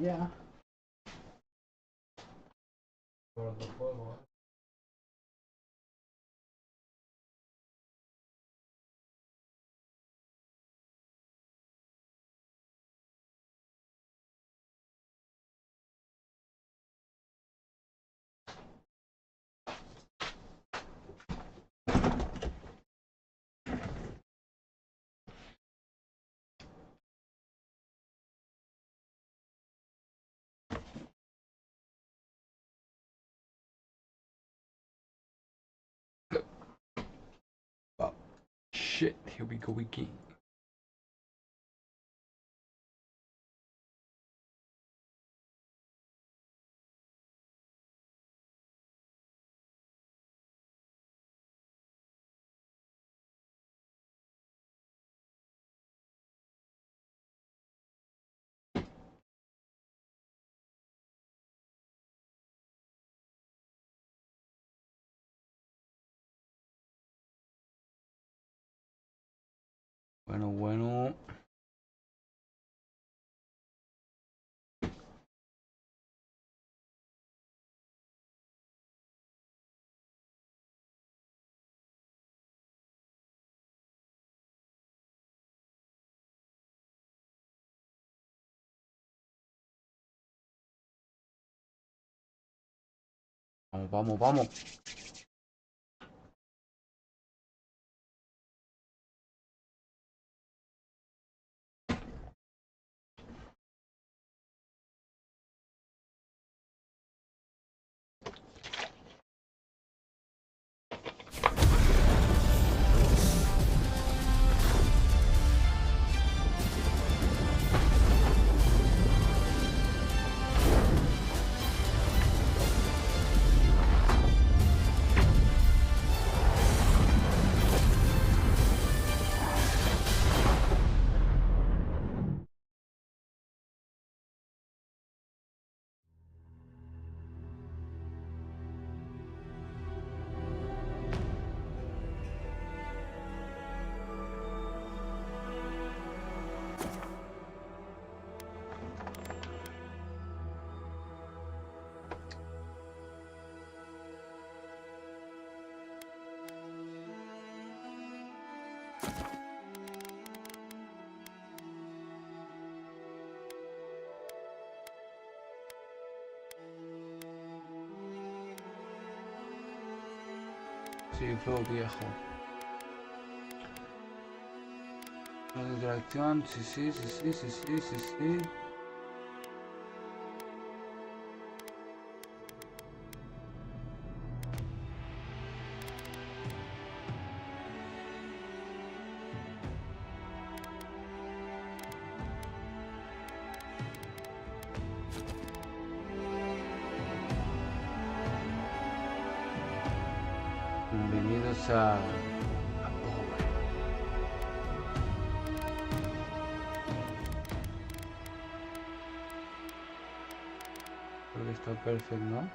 Ya. Por otro juego, Oh, shit, here we go again. Bueno. Vamos. Sí, juego viejo. La interacción, sí. Bienvenidos a Avowed. Creo que está perfecto, ¿no?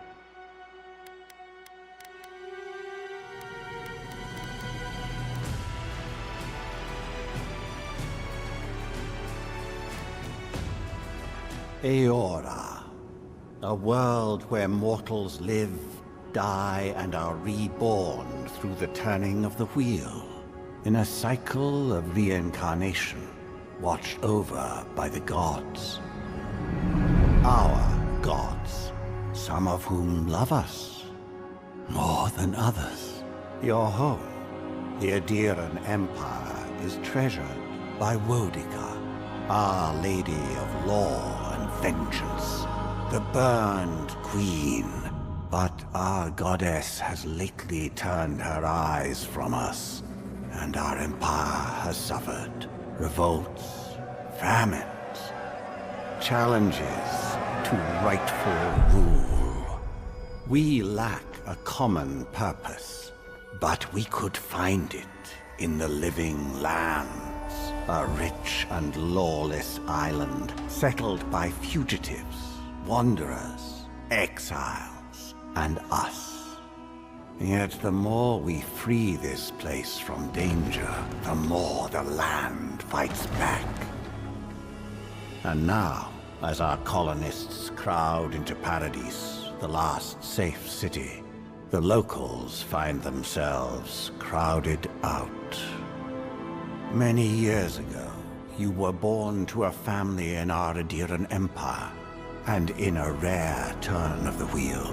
Eora, a world where mortals live, die, and are reborn through the turning of the wheel, in a cycle of reincarnation, watched over by the gods. Our gods, some of whom love us more than others. Your home, the Edirn Empire, is treasured by Wodica, Our Lady of Law and Vengeance, the Burned Queen. But our goddess has lately turned her eyes from us, and our empire has suffered revolts, famines, challenges to rightful rule. We lack a common purpose, but we could find it in the living lands, a rich and lawless island settled by fugitives, wanderers, exiles, and us. Yet the more we free this place from danger, the more the land fights back. And now, as our colonists crowd into Paradise, the last safe city, the locals find themselves crowded out. Many years ago, you were born to a family in our Adiran Empire, and in a rare turn of the wheel,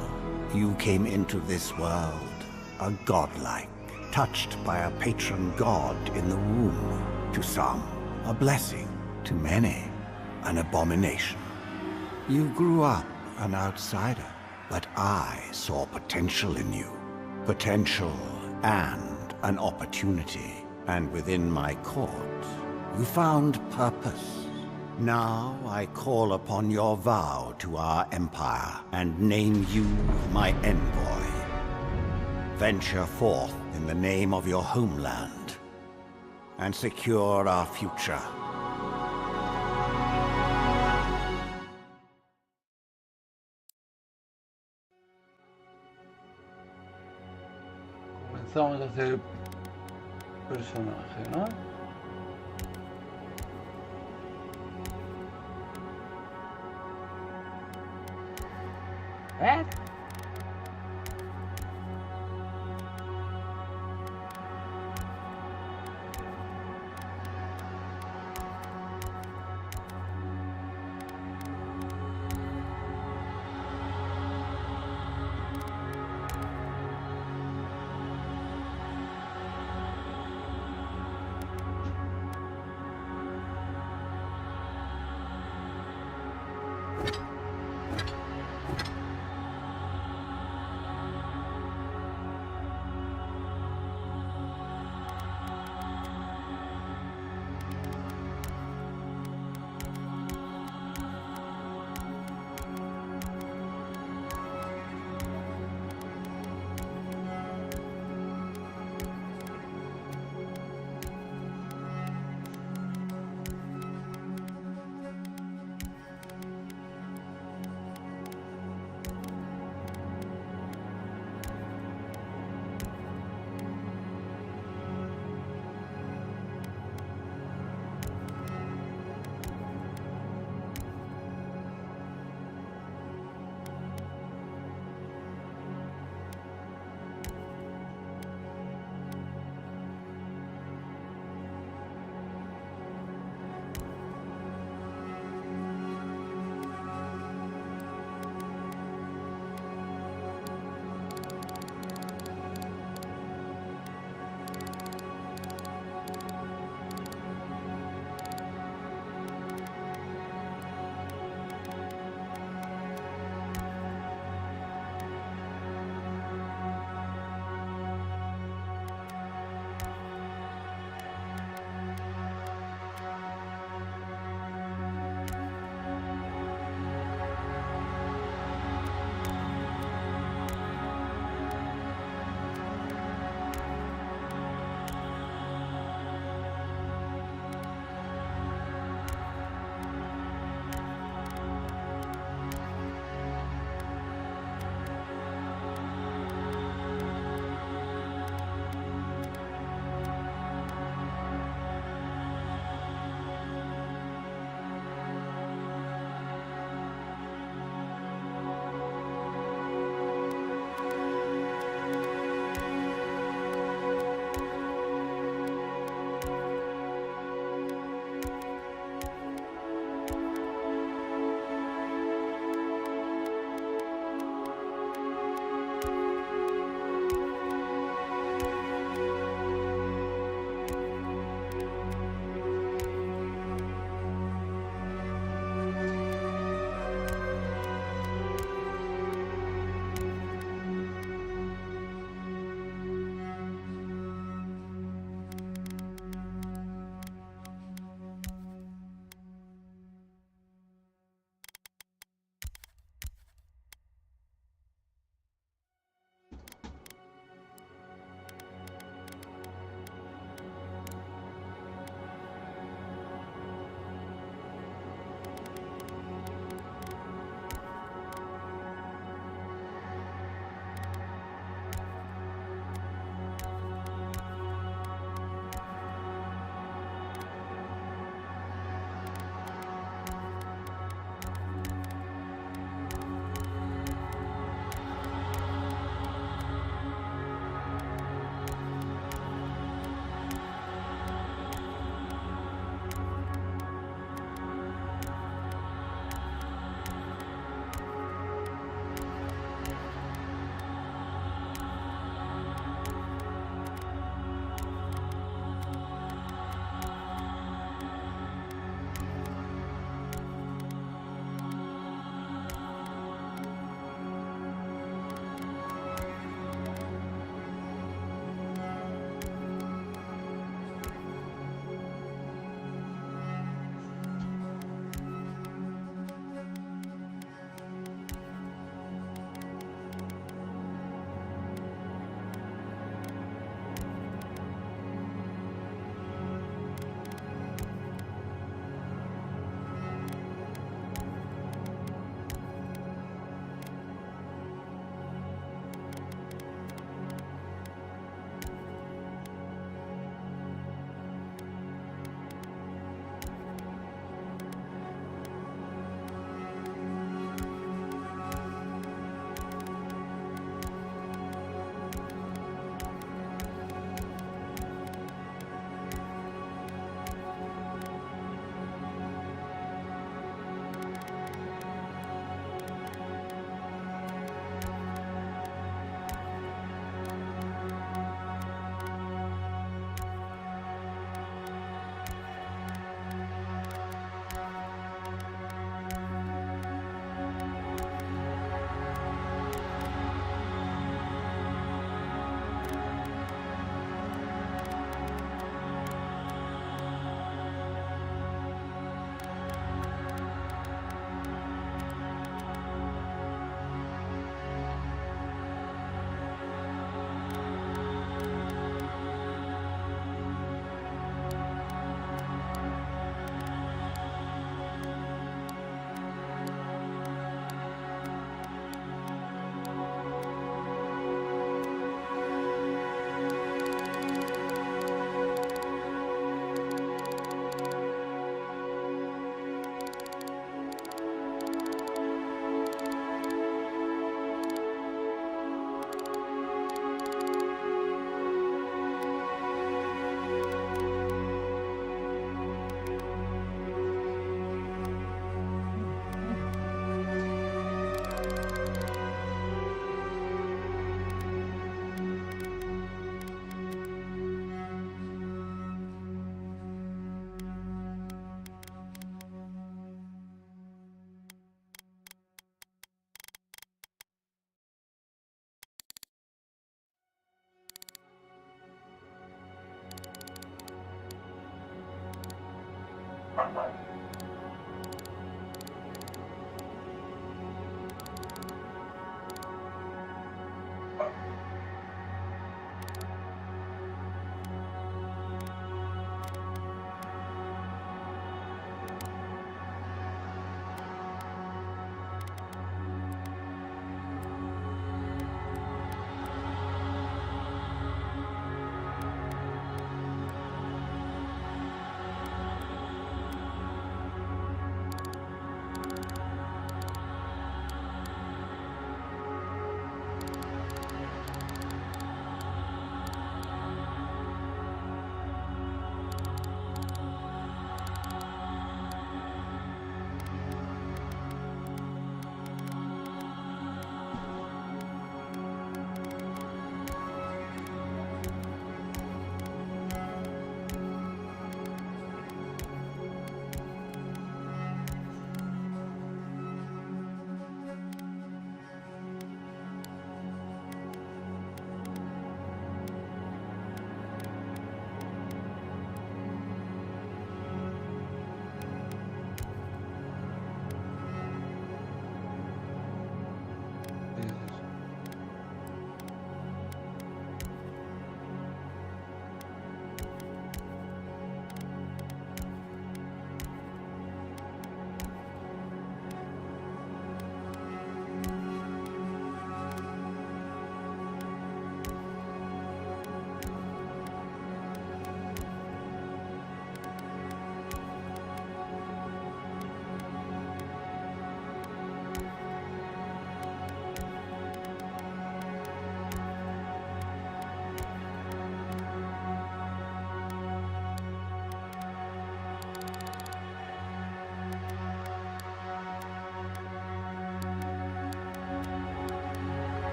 you came into this world a godlike, touched by a patron god in the womb. To some, a blessing. To many, an abomination. You grew up an outsider, but I saw potential in you. Potential and an opportunity. And within my court, you found purpose. Now I call upon your vow to our empire and name you my envoy. Venture forth in the name of your homeland and secure our future. Comenzamos a hacer personaje, ¿no? ¿Eh?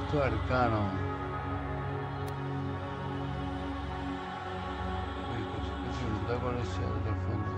Esto arcano. Consecuencia con ese otro fondo.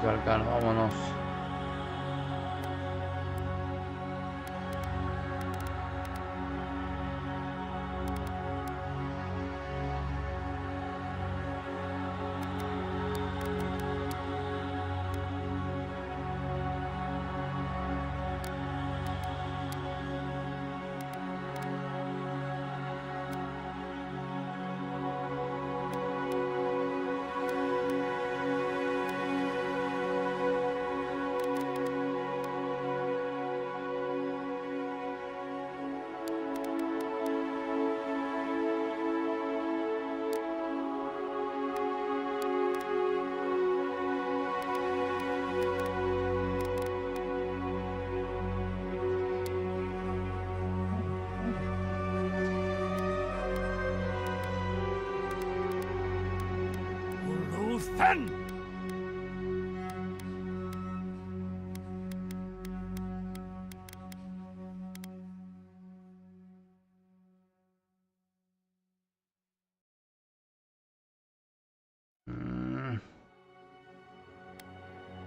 Arcano, vámonos.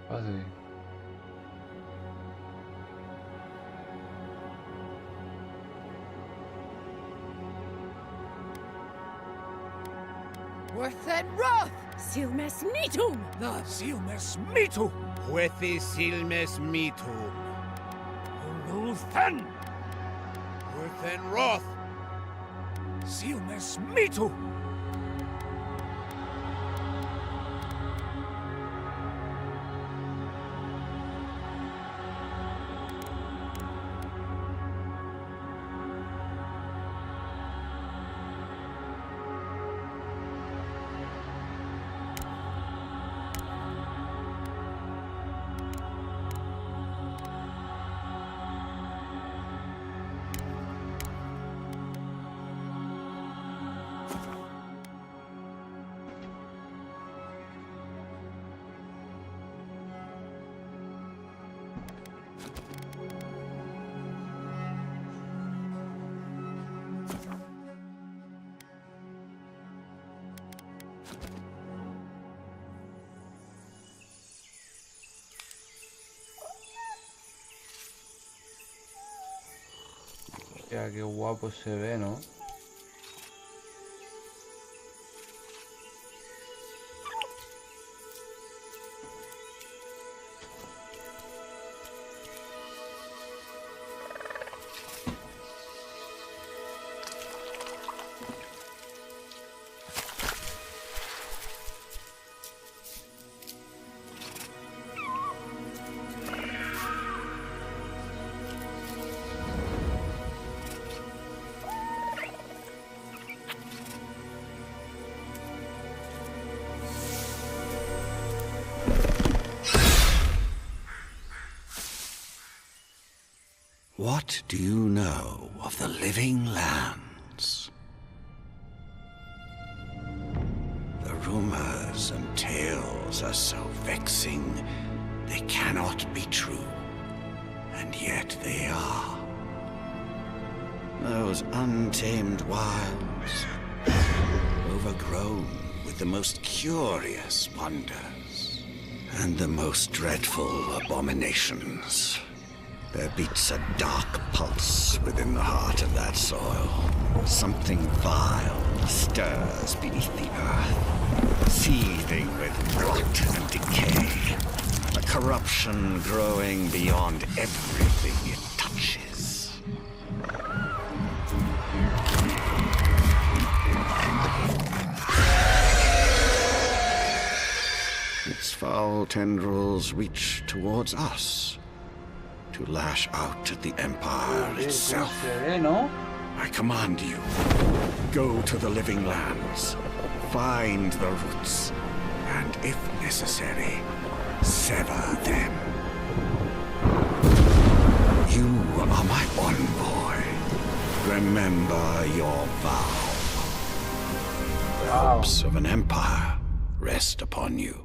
Fácil. Worth and Roth! Silmes Metum! The Silmes Metum! Jueces Silmes Mitum. Uluthan! Worthen Roth. Silmes Metum! Hostia, qué guapo se ve, ¿no? What do you know of the living lands? The rumors and tales are so vexing, they cannot be true. And yet they are. Those untamed wilds, overgrown with the most curious wonders and the most dreadful abominations. There beats a dark pulse within the heart of that soil. Something vile stirs beneath the earth, seething with rot and decay. A corruption growing beyond everything it touches. Its foul tendrils reach towards us, to lash out at the Empire itself. I command you, go to the living lands, find the roots, and if necessary, sever them. You are my envoy. Remember your vow. The hopes of an empire rest upon you.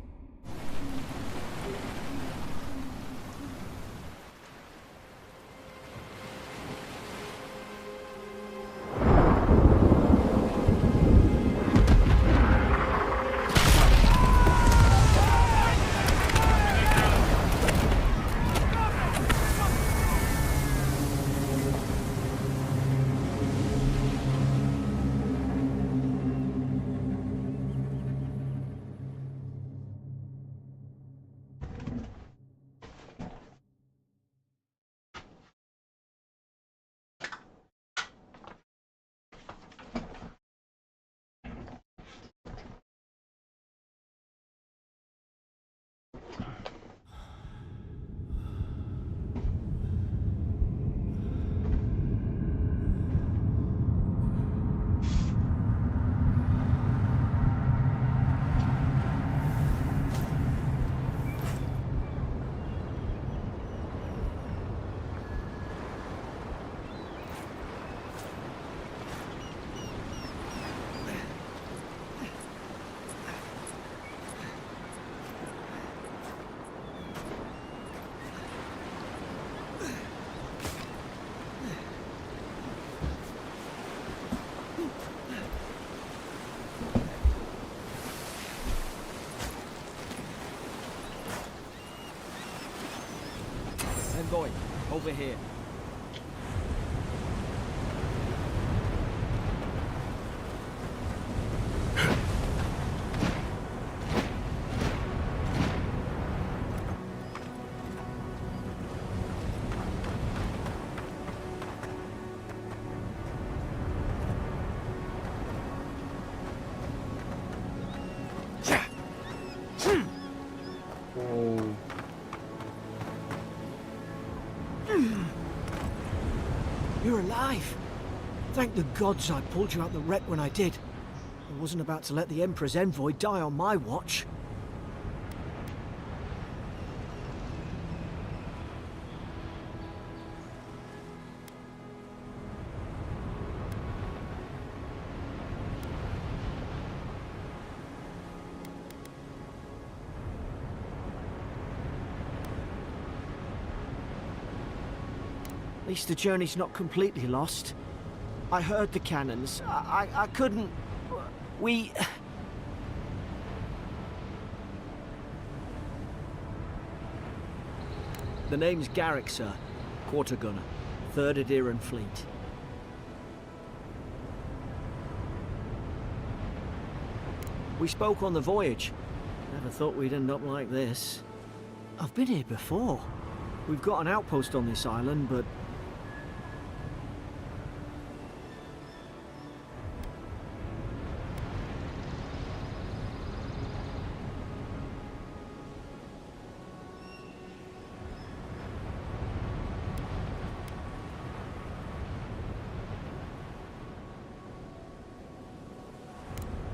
Going over here. You're alive. Thank the gods I pulled you out the wreck when I did. I wasn't about to let the Emperor's envoy die on my watch. At least the journey's not completely lost. I heard the cannons. I couldn't... We... The name's Garrick, sir. Quarter gunner. 3rd Eoran Fleet. We spoke on the voyage. Never thought we'd end up like this. I've been here before. We've got an outpost on this island, but...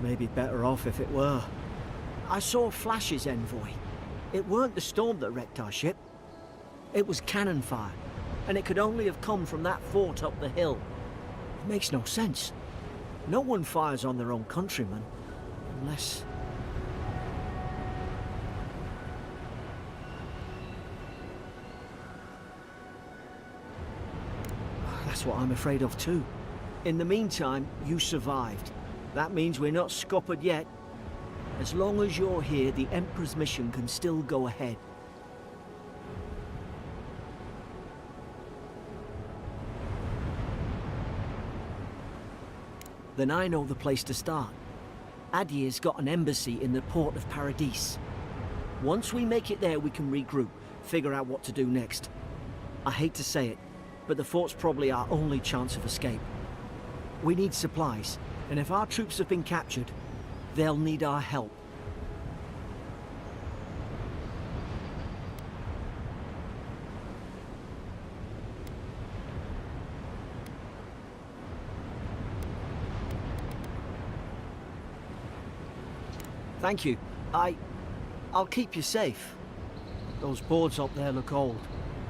Maybe better off if it were. I saw flashes, envoy. It weren't the storm that wrecked our ship. It was cannon fire. and it could only have come from that fort up the hill. It makes no sense. No one fires on their own countrymen, unless... That's what I'm afraid of too. In the meantime, you survived. That means we're not scuppered yet. As long as you're here, the Emperor's mission can still go ahead. Then I know the place to start. Adir's got an embassy in the port of Paradis. Once we make it there, we can regroup, figure out what to do next. I hate to say it, but the fort's probably our only chance of escape. We need supplies, and if our troops have been captured, they'll need our help. Thank you. I'll keep you safe. Those boards up there look old.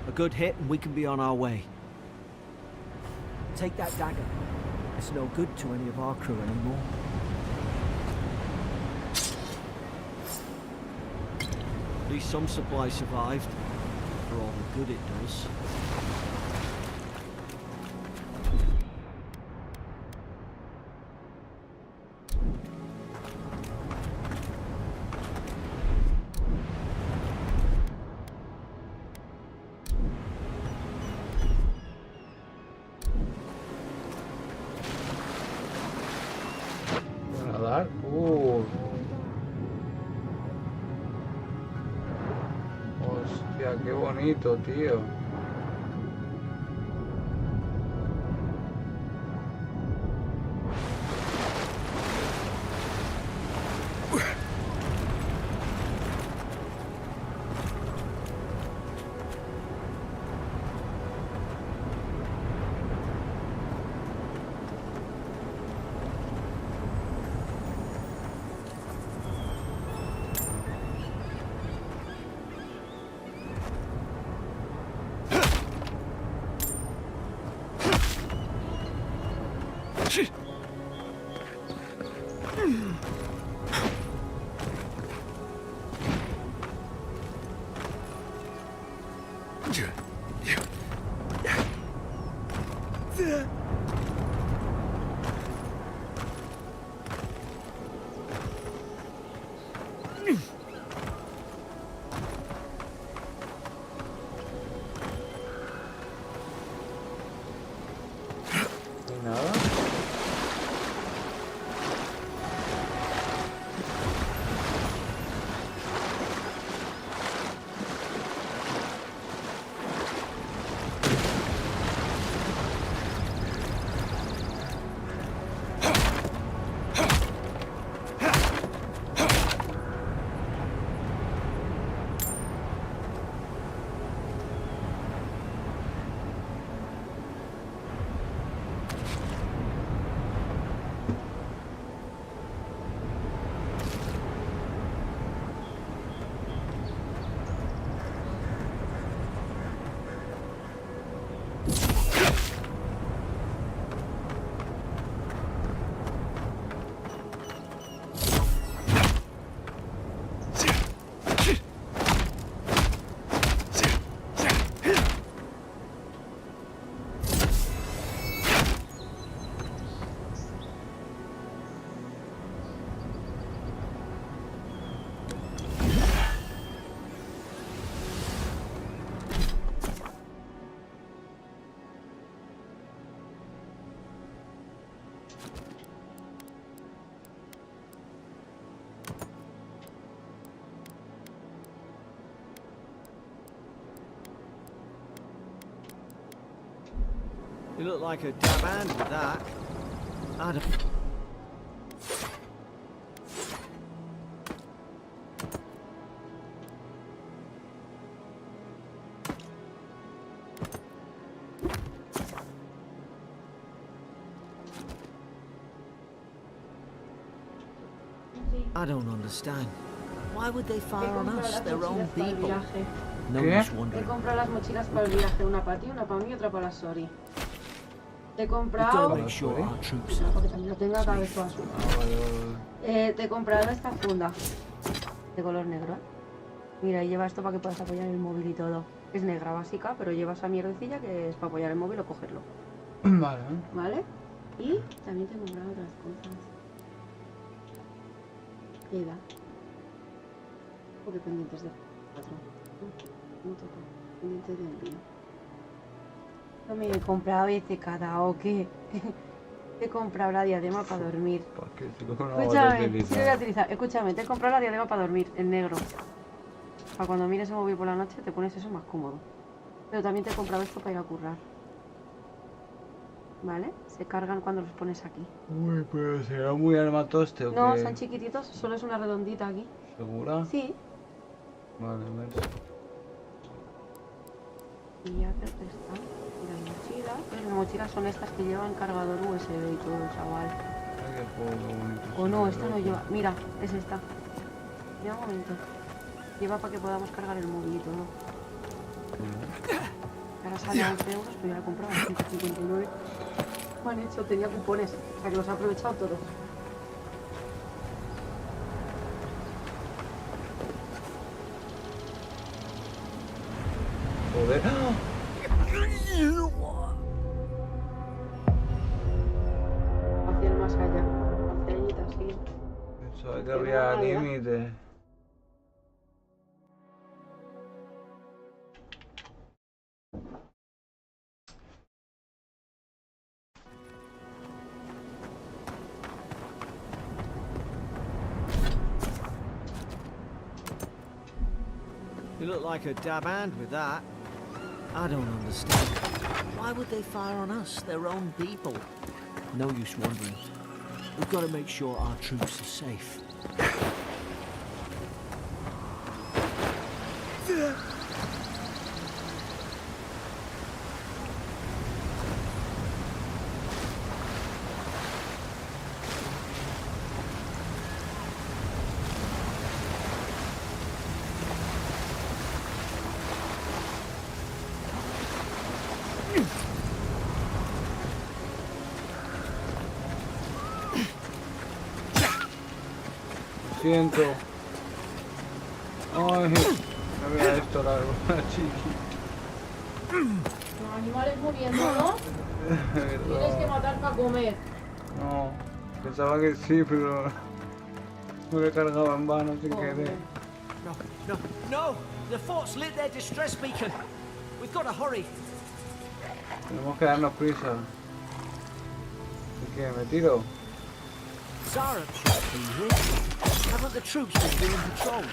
A good hit and we can be on our way. Take that dagger. It's no good to any of our crew anymore. At least some supplies survived, for all the good it does. Nadar. Hostia, qué bonito, tío. You look like a dab hand with that. I don't... I don't understand. Why would they He fire on comprado us, las their own mochilas para el people? viaje. No ¿Qué? use He wondering. comprado las mochilas para el viaje, una para ti, una para mí y otra para la Sori. Te he We've got comprado... to make sure our troops Para que are también lo tenga cada vez toda su... Vale, vale. Te he comprado esta funda de color negro. Mira, y lleva esto para que puedas apoyar el móvil y todo. Es negra básica, pero lleva esa mierdecilla que es para apoyar el móvil o cogerlo. Vale. ¿Vale? Y también te he comprado otras cosas. Queda. Porque pendientes de 4. No toca. Pendientes de envío. No me he comprado este cada o qué. He comprado la diadema para dormir. ¿Para qué? Si luego no vas a Escúchame, sí utilizar. lo voy a utilizar. Escúchame, te he comprado la diadema para dormir, en negro. Para cuando mires el móvil por la noche te pones eso más cómodo. Pero también te he comprado esto para ir a currar. ¿Vale? Se cargan cuando los pones aquí. Uy, pero será muy armatoste o qué. No, son chiquititos, solo es una redondita aquí. ¿Segura? Sí. Vale, vale. Y ya creo que está. Y las mochilas. Pues las mochilas son estas que llevan cargador USB y todo, chaval. Ay, qué juego bonito. O no, esta no lleva. Mira, es esta. Mira un momento. Lleva para que podamos cargar el móvil y todo. Ahora sale a 11 euros, pero yo la he comprado a 159. Me han hecho, tenía cupones, o sea que los he aprovechado todos. Joder. Hacia el más allá. Hacia allí, así. Pensaba que había límite. You look like a dab hand with that. I don't understand. Why would they fire on us, their own people? No use wondering. We've got to make sure our troops are safe. Siento. Ay, no había esto largo, chiqui. Los animales muriendo, ¿no? Tienes que matar para comer. No, pensaba que sí, pero me lo he cargado en vano sin querer. No! The fort's lit their distress beacon. We've got to hurry. Tenemos que darnos prisa. ¿Y qué? ¿Me tiro? Zara should be here. Haven't the troops been doing patrols?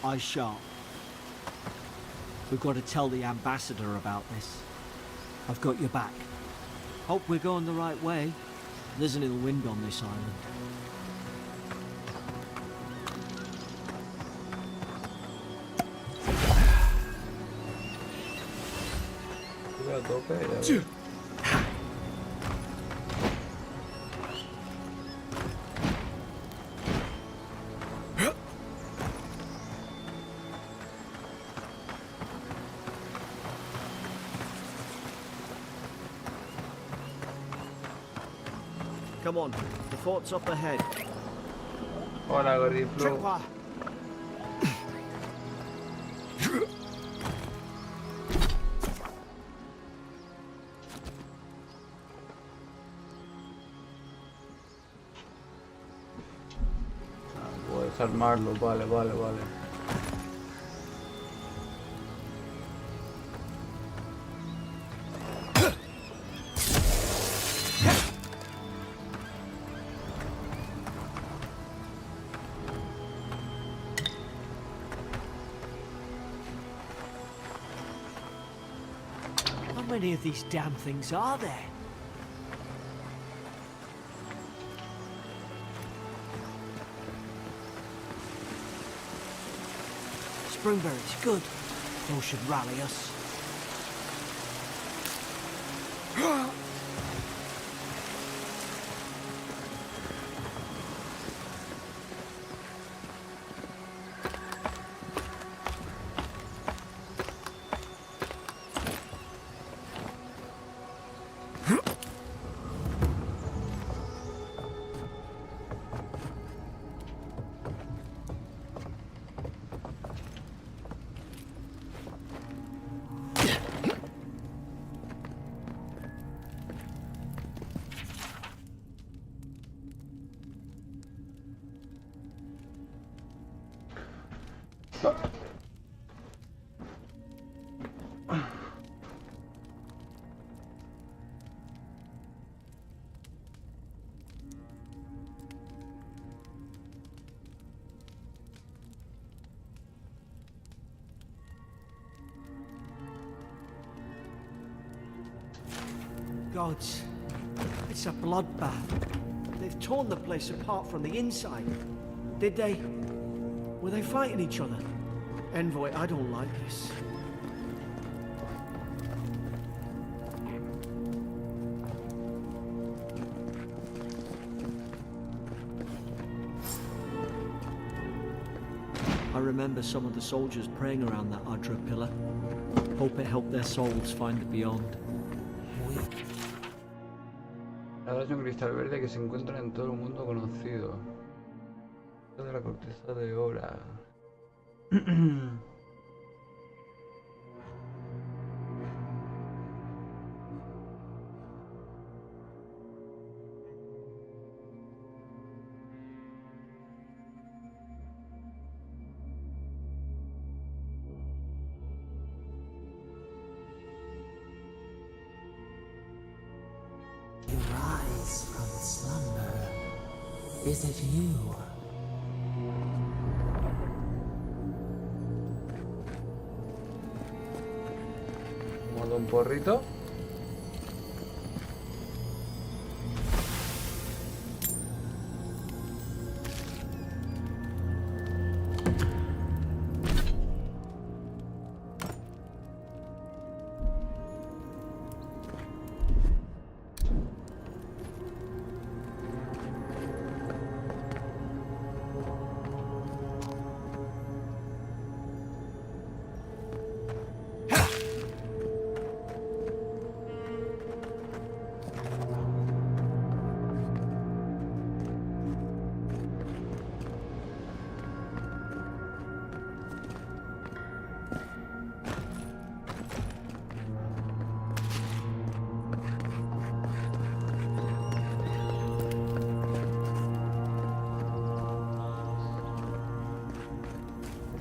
I shan't. We've got to tell the ambassador about this. I've got your back. Hope we're going the right way. There's an ill wind on this island. A tope, ya ves. Come on, the fort's up ahead. Hola, Goriflo. Tripwire! Voy a desarmarlo, vale. How many of these damn things are there? Springberries, good. Those should rally us. gods. It's a bloodbath. They've torn the place apart from the inside. Did they? Were they fighting each other? Envoy, I don't like this. I remember some of the soldiers praying around that Adra pillar. Hope it helped their souls find the beyond. Ahora es un cristal verde que se encuentra en todo el mundo conocido. De la corteza de Eora. You rise from slumber. Is it you? Modo un porrito.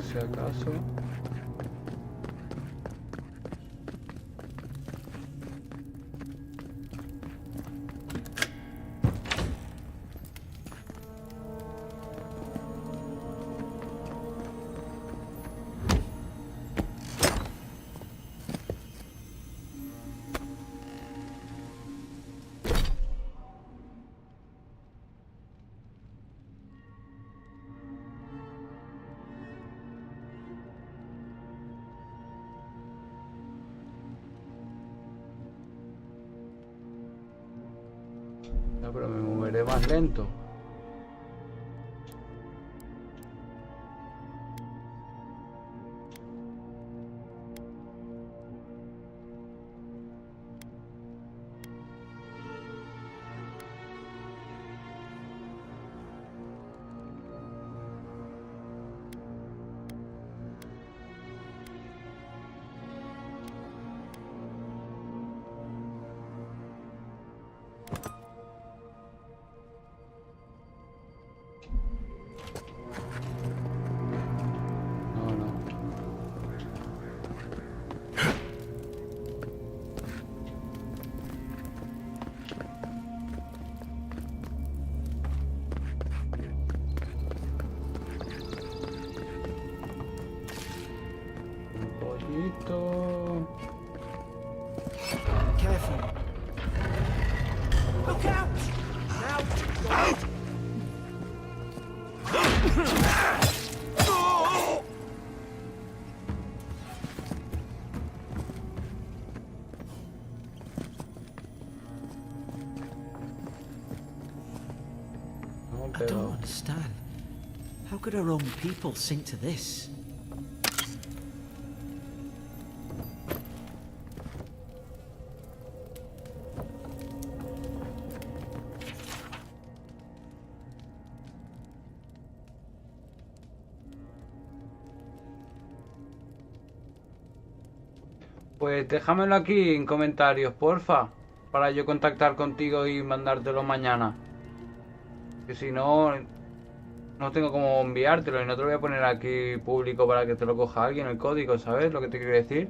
Si acaso. No, pero me moveré más lento. Careful. Look out! Now! I don't understand. How could our own people sink to this? Pues déjamelo aquí en comentarios, porfa, para yo contactar contigo y mandártelo mañana. Que si no, no tengo cómo enviártelo y no te lo voy a poner aquí público para que te lo coja alguien el código, ¿sabes lo que te quiero decir?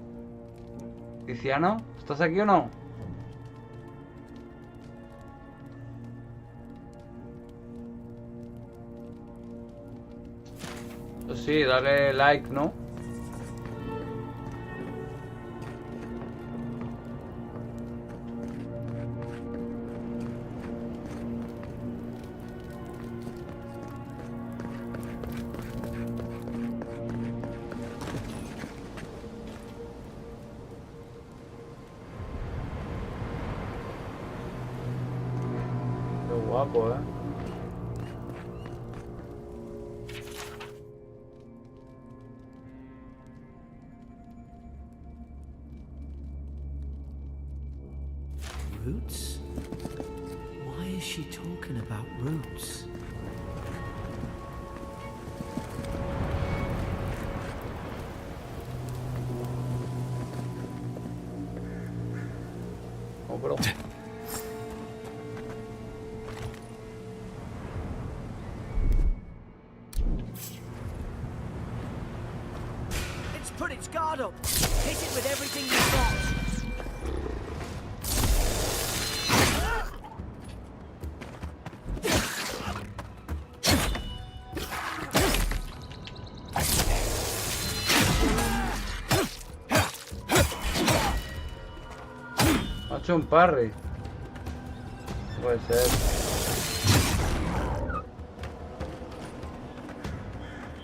Tiziano, ¿estás aquí o no? Pues sí, dale like, ¿no? guapo, ¿eh? Roots? Why is she talking about roots? Oh, bro. It's put its guard up. Hit it with everything you've got. Ha hecho un parry. Puede ser.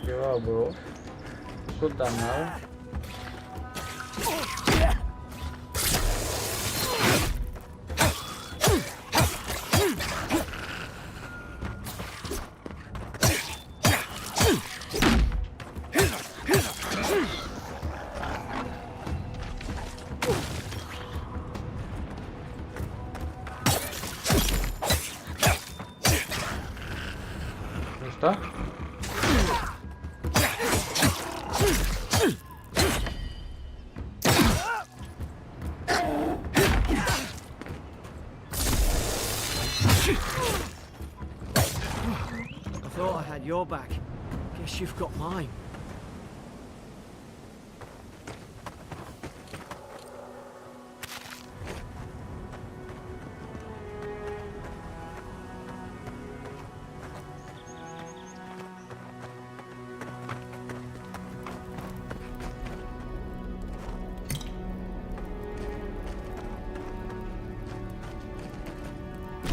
¿Qué va, bro? No sueltas nada. ¿Está? I thought I had your back. Guess you've got mine.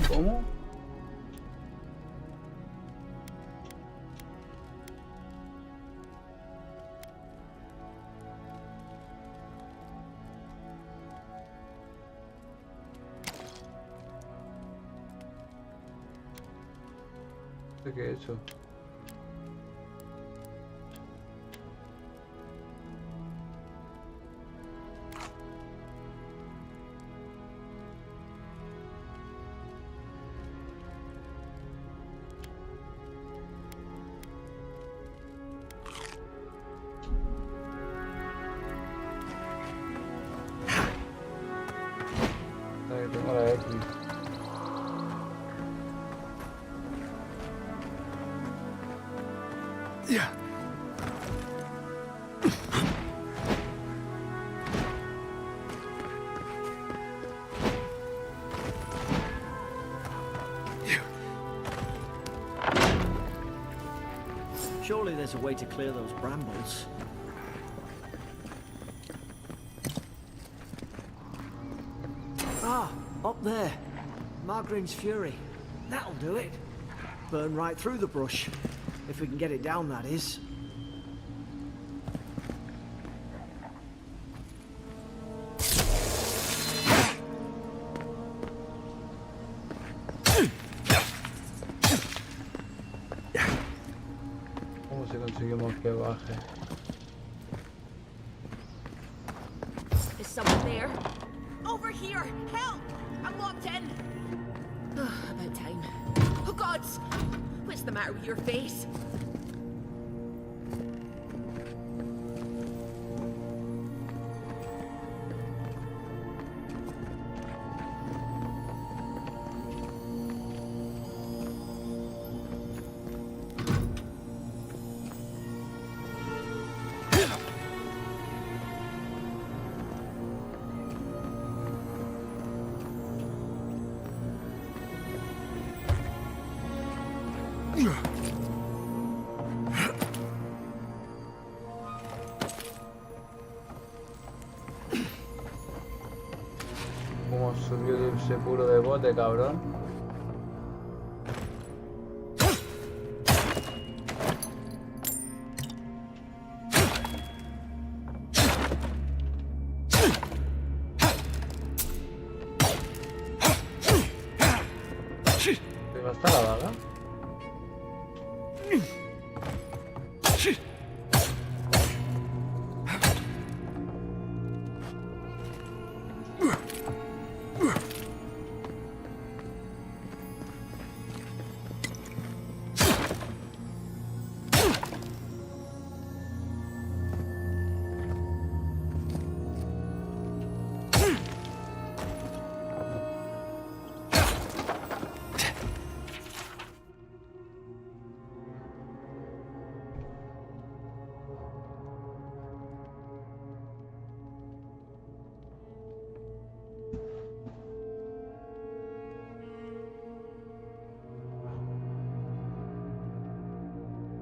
¿Cómo? ¿Qué he hecho? Ahí tengo la X. Surely there's a way to clear those brambles. Ah, up there. Margarine's Fury. That'll do it. Burn right through the brush. If we can get it down, that is. ¿Cómo si conseguimos que baje? Is someone there? Over here! Help! I'm locked in! About time. Oh gods! What's the matter with your face? ¿Cómo subió dulce puro de bote, cabrón? ¿Te basta?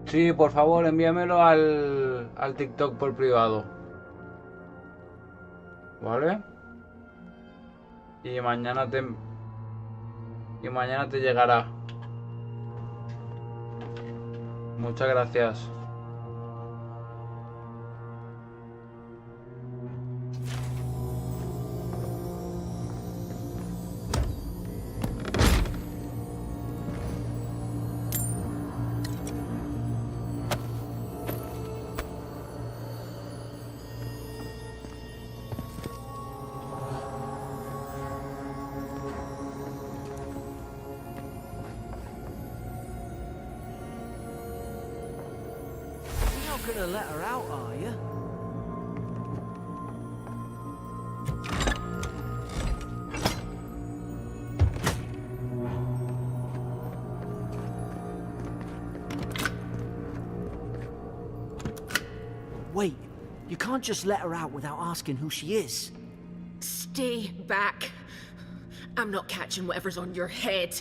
Sí, por favor, envíamelo al TikTok por privado. ¿Vale? Y mañana te llegará. Muchas gracias. You're not gonna let her out, are you? Wait, you can't just let her out without asking who she is. Stay back. I'm not catching whatever's on your head.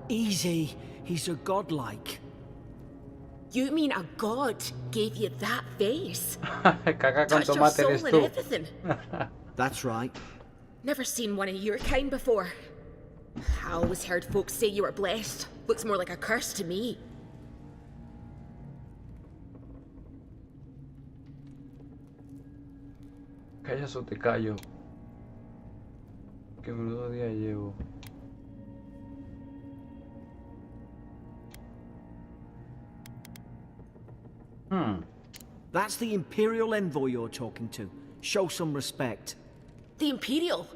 Easy, he's a godlike. You mean a god gave you that face? Caca con Touched your tomate soul eres and tú. everything. That's right. Never seen one of your kind before. I always heard folks say you were blessed. Looks more like a curse to me. Callas o te callo. Qué menudo día llevo. That's the Imperial envoy you're talking to. Show some respect. The Imperial?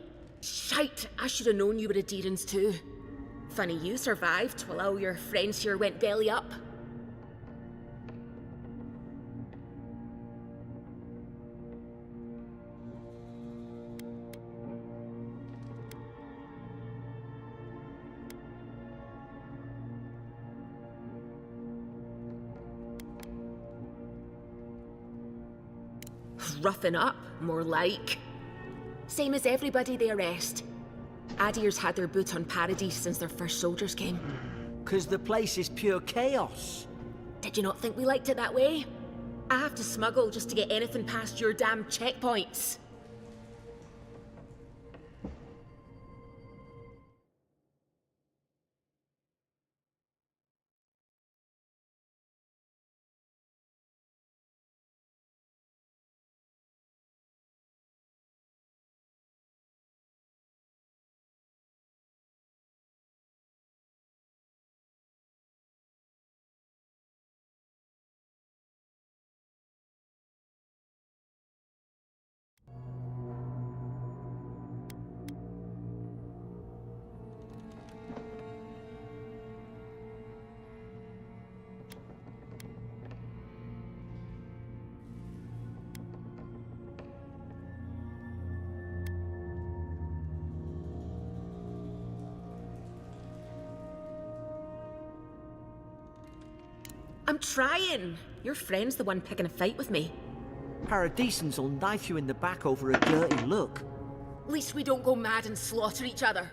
Shite, I should have known you were Adherents too. Funny you survived while all your friends here went belly up. Roughing up, more like. Same as everybody they arrest. Adir's had their boot on Paradise since their first soldiers came. 'Cause the place is pure chaos. Did you not think we liked it that way? I have to smuggle just to get anything past your damn checkpoints. I'm trying. Your friend's the one picking a fight with me. Paradisans will knife you in the back over a dirty look. At least we don't go mad and slaughter each other.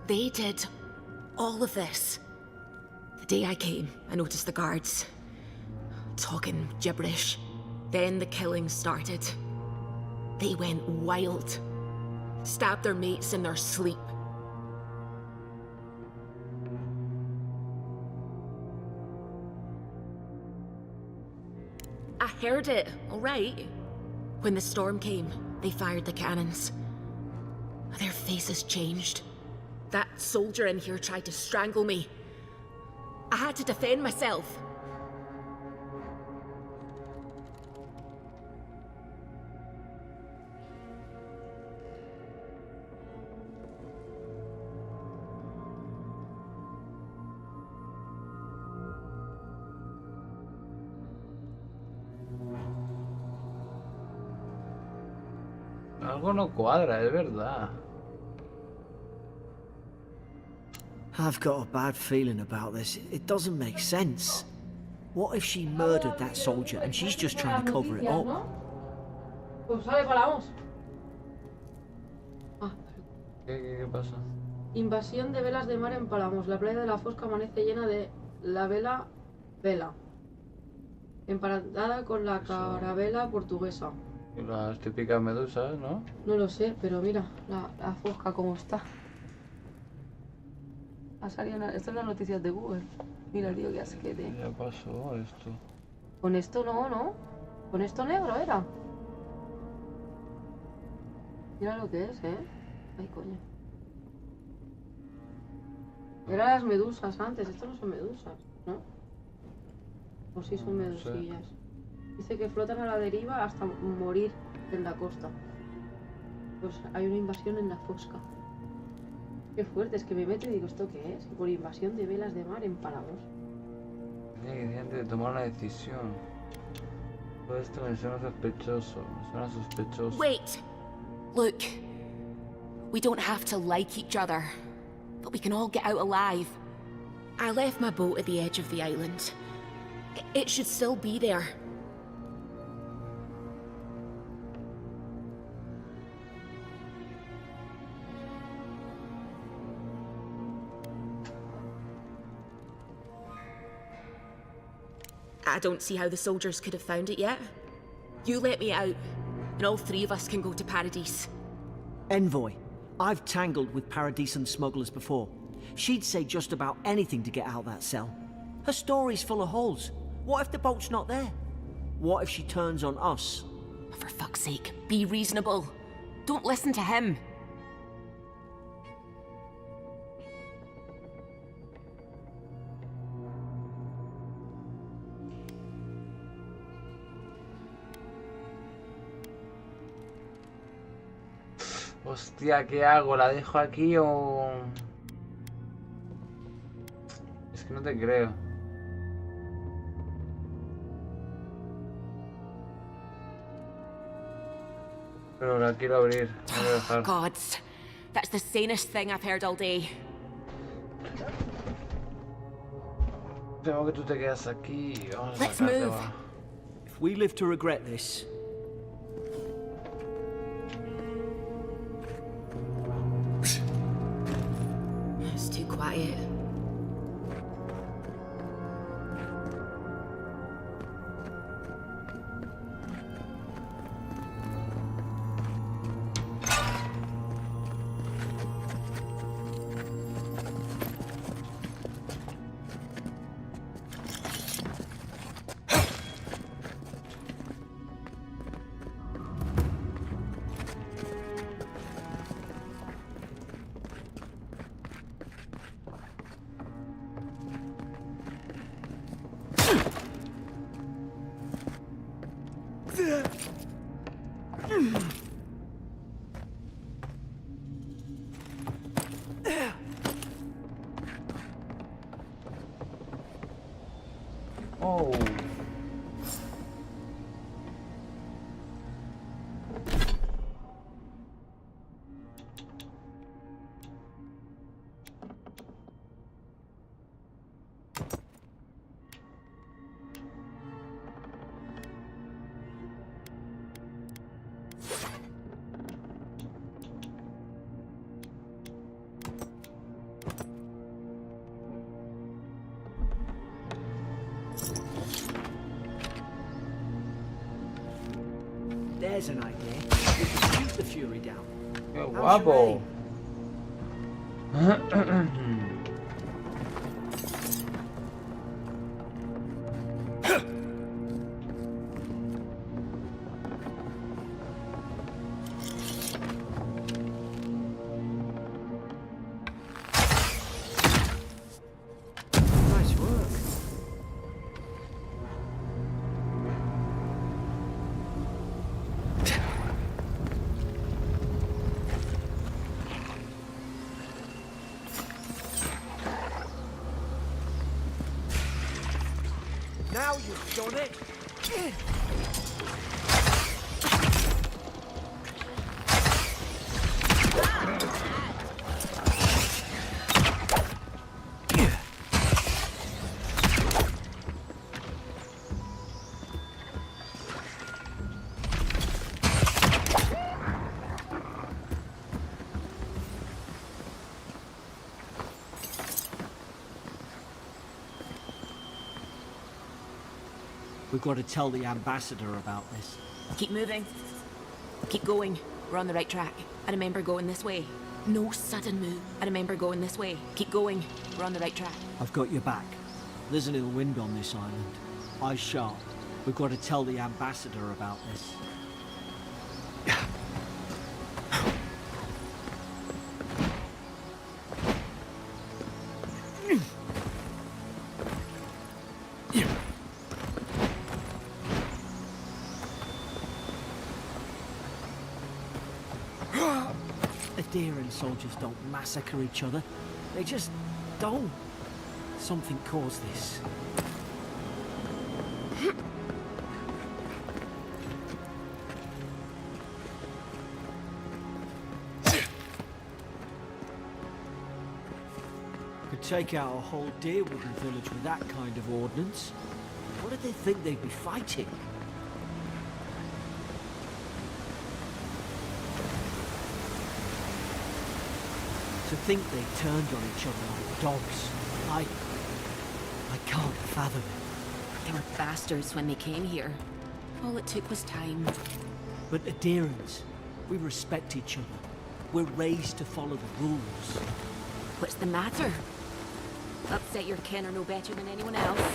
They did all of this. The day I came, I noticed the guards talking gibberish. Then the killing started. They went wild. Stabbed their mates in their sleep. I heard it, all right. When the storm came, they fired the cannons. Their faces changed. That soldier in here tried to strangle me. I had to defend myself. Algo no cuadra, es verdad. I've got a bad feeling about this. It doesn't make sense. What if she murdered that soldier and she's just trying to cover it up? Pues sale, paramos. Ah, ¿Qué pasa? invasión de velas de mar en Palamos. La playa de la Fosca amanece llena de la vela emparentada con la carabela portuguesa. Y las típicas medusas, ¿no? No lo sé, pero mira la Fosca cómo está. Ha salido esto es las noticias de Google. Mira, tío, qué asquete. Ya pasó esto. Con esto no. Con esto negro era. Mira lo que es, Ay, coño. Eran las medusas antes. Esto no son medusas, ¿no? O sí son medusillas. Dice que flotan a la deriva hasta morir en la costa. Pues hay una invasión en la Fosca. Qué fuerte, es que me meto y digo, ¿esto qué es? Por invasión de velas de mar en Palamos. Antes de tomar una decisión. Todo esto me suena sospechoso. Wait! Look. We don't have to like each other, but we can all get out alive. I left my boat at the edge of the island. It should still be there. I don't see how the soldiers could have found it yet. You let me out, and all three of us can go to Paradise. Envoy, I've tangled with Paradisian smugglers before. She'd say just about anything to get out that cell. Her story's full of holes. What if the boat's not there? What if she turns on us? For fuck's sake, be reasonable. Don't listen to him. Hostia, ¿qué hago? ¿La dejo aquí o...? Es que no te creo. Pero la quiero abrir. La voy a dejar. Gods, that's the sanest thing I've heard all day. Tengo que tú te quedas aquí. Vamos a Let's sacarte, move. va. If we live to regret this... It's too quiet. Oh. There's an idea. We can shoot the Fury down. ¡Qué How's your guapo! You've done it. We've got to tell the ambassador about this. Keep moving. Keep going. We're on the right track. I remember going this way. No sudden move. I remember going this way. Keep going. We're on the right track. I've got your back. There's an ill wind on this island. Eyes sharp. We've got to tell the ambassador about this. Eoran soldiers don't massacre each other. They just don't. Something caused this. Could take out a whole deerwooded village with that kind of ordnance. What did they think they'd be fighting? To think they turned on each other like dogs. I can't fathom it. They were bastards when they came here. All it took was time. But Eorans, we respect each other. We're raised to follow the rules. What's the matter? Upset your kin are no better than anyone else.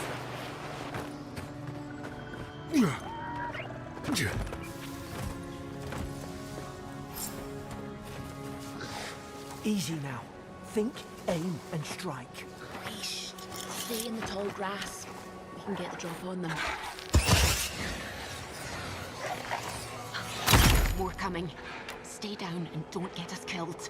Easy now. Think, aim, and strike. Shh. Stay in the tall grass. We can get the drop on them. More coming. Stay down and don't get us killed.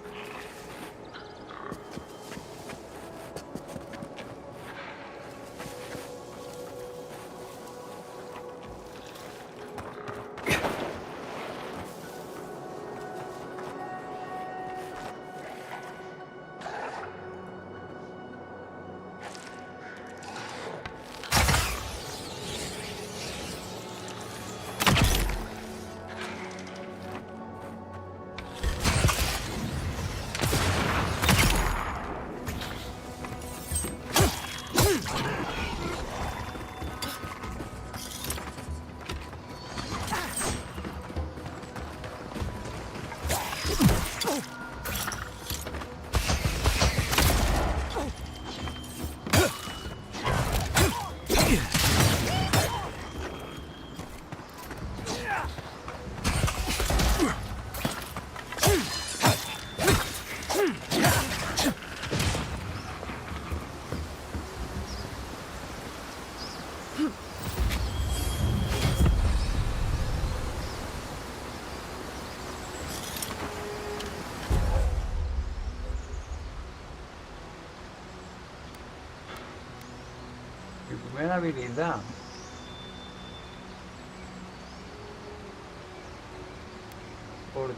Primera habilidad. Porte.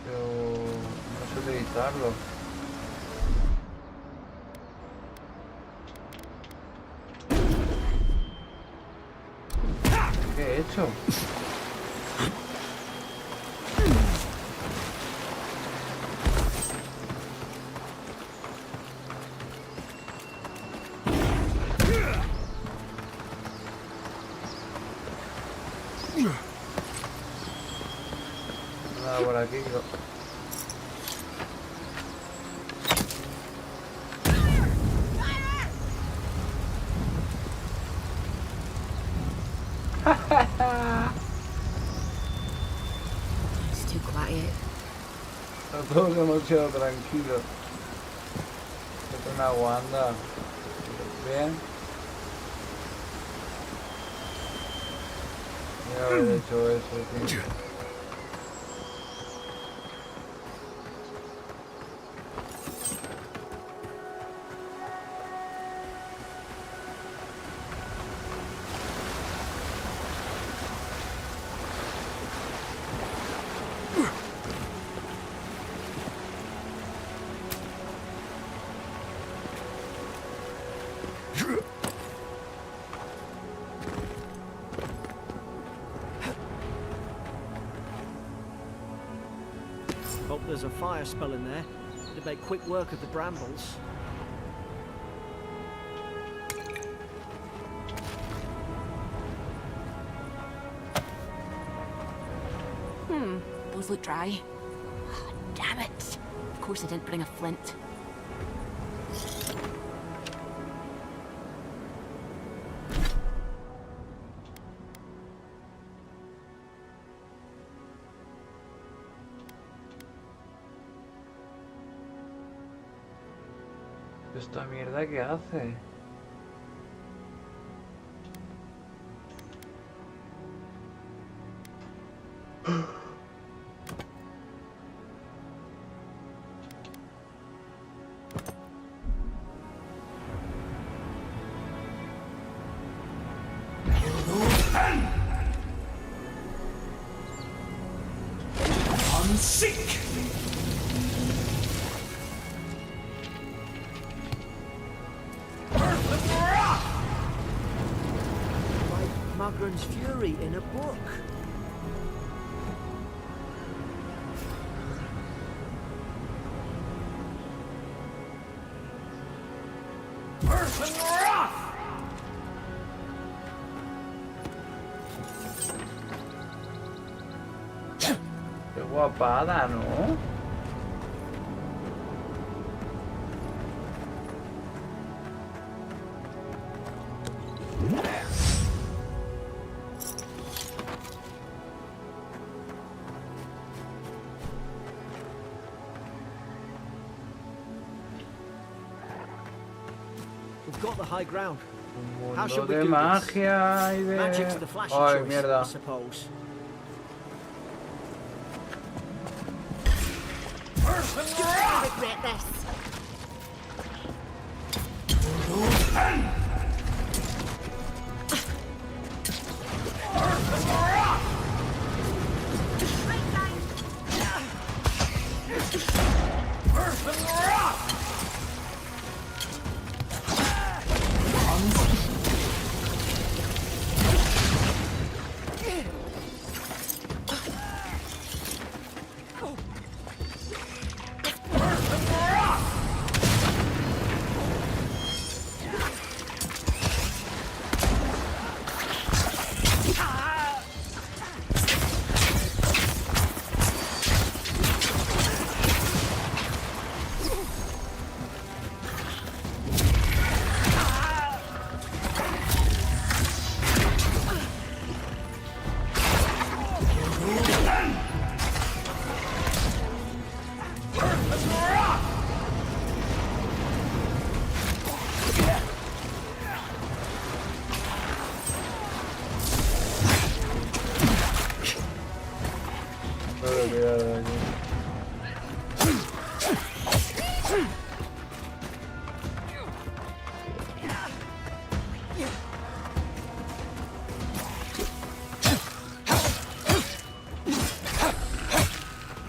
Pero no sé utilizarlo. ¿Qué he hecho? Nada por aquí. It's too quiet. Está todo demasiado tranquilo. Esto es una guanda. Bien. Voy a haber hecho eso, tío. Hope there's a fire spell in there. It'd make quick work of the brambles. Those look dry. Ah, damn it. Of course I didn't bring a flint. ¿Esta mierda qué hace? Seek! Like Magran's Fury in a book. Qué guapada, ¿no? We've got the high ground. Un How mundo should we de do this? magia y de... Magic's the flashy Ay, choice, mierda. I suppose. I regret this.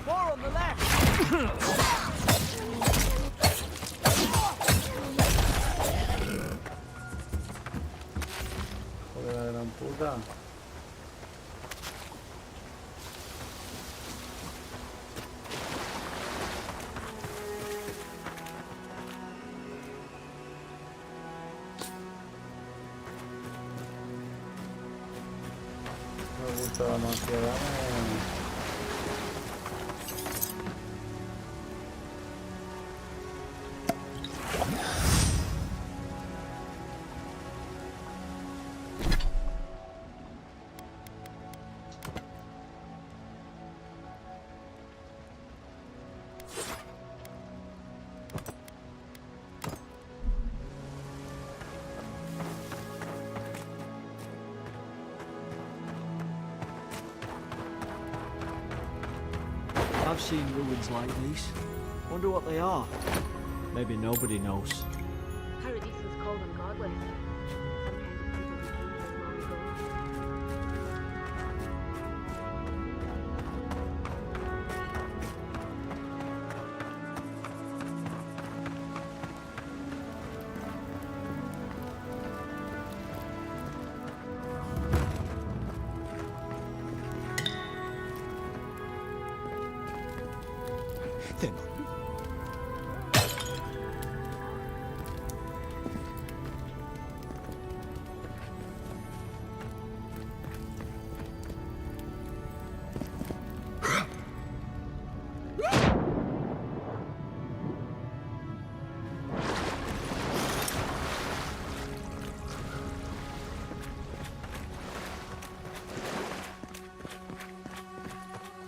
More on the left! Joder, la gran puta. gusta demasiado. I've seen ruins like these. Wonder what they are. Maybe nobody knows. Paradisans call them godless. Some kind of people became here long ago. Then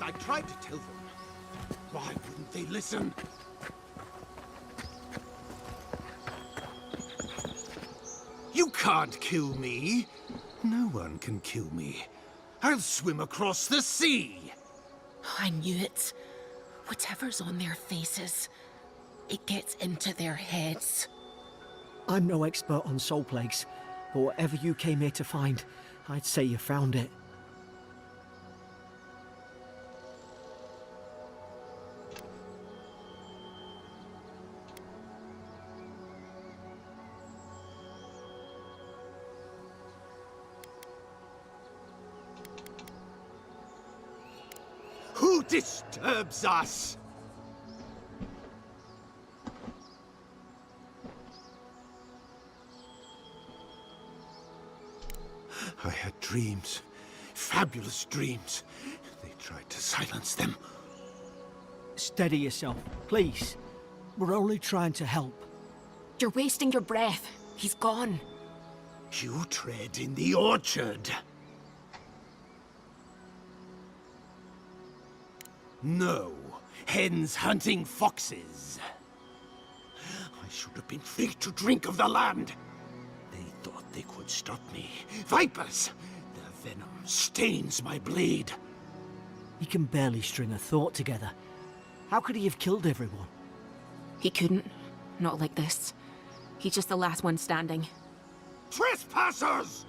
I tried to tell them. Why wouldn't they listen? You can't kill me. No one can kill me. I'll swim across the sea. I knew it. Whatever's on their faces, it gets into their heads. I'm no expert on soul plagues, but whatever you came here to find, I'd say you found it. Who disturbs us? I had dreams. Fabulous dreams. They tried to silence them. Steady yourself, please. We're only trying to help. You're wasting your breath. He's gone. You tread in the orchard. No, hens hunting foxes. I should have been free to drink of the land. They thought they could stop me. Vipers! Their venom stains my blade. He can barely string a thought together. How could he have killed everyone? He couldn't. Not like this. He's just the last one standing. Trespassers!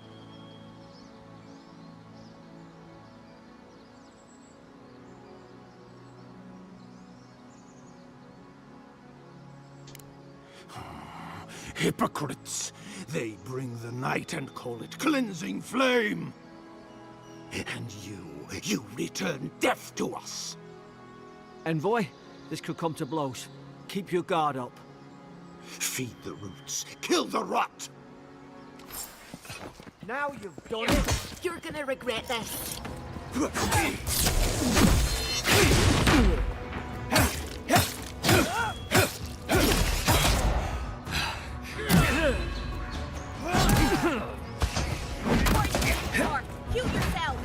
Hypocrites! They bring the night and call it cleansing flame! And you return death to us! Envoy, this could come to blows. Keep your guard up. Feed the roots, kill the rot! Now you've done it! You're gonna regret this. Heal yourself!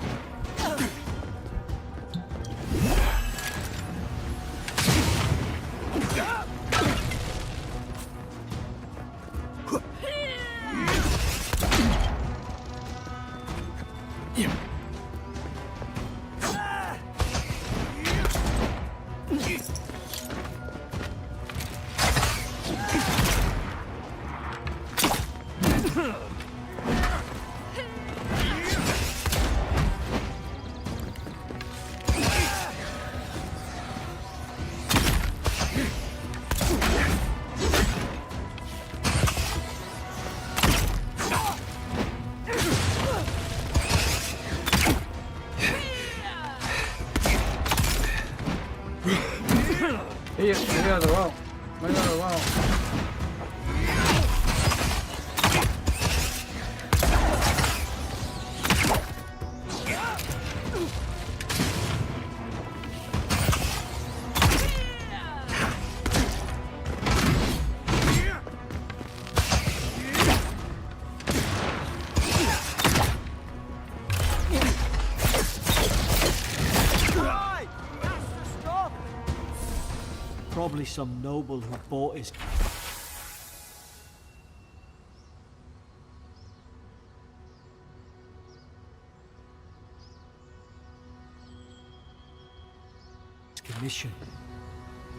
Me he robado. Me he robado. Probably some noble who bought his... commission.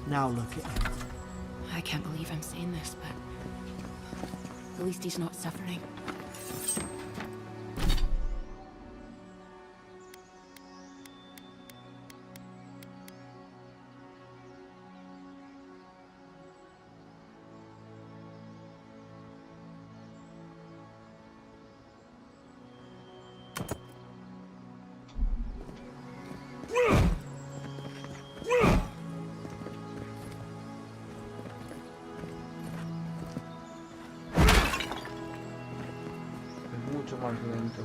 Now look at him. I can't believe I'm saying this, but at least he's not suffering. Es mucho más lento.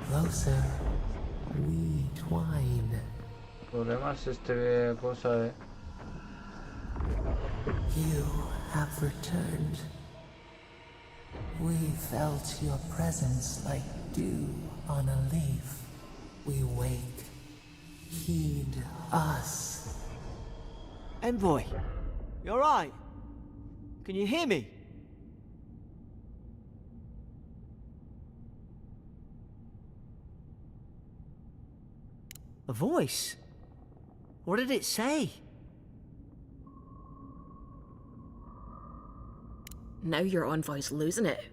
Closer, we twine. El problema es este cosa, You have returned. We felt your presence like dew on a leaf. We wake. Heed us. Envoy, you alright? Can you hear me? A voice? What did it say? Now your envoy's losing it.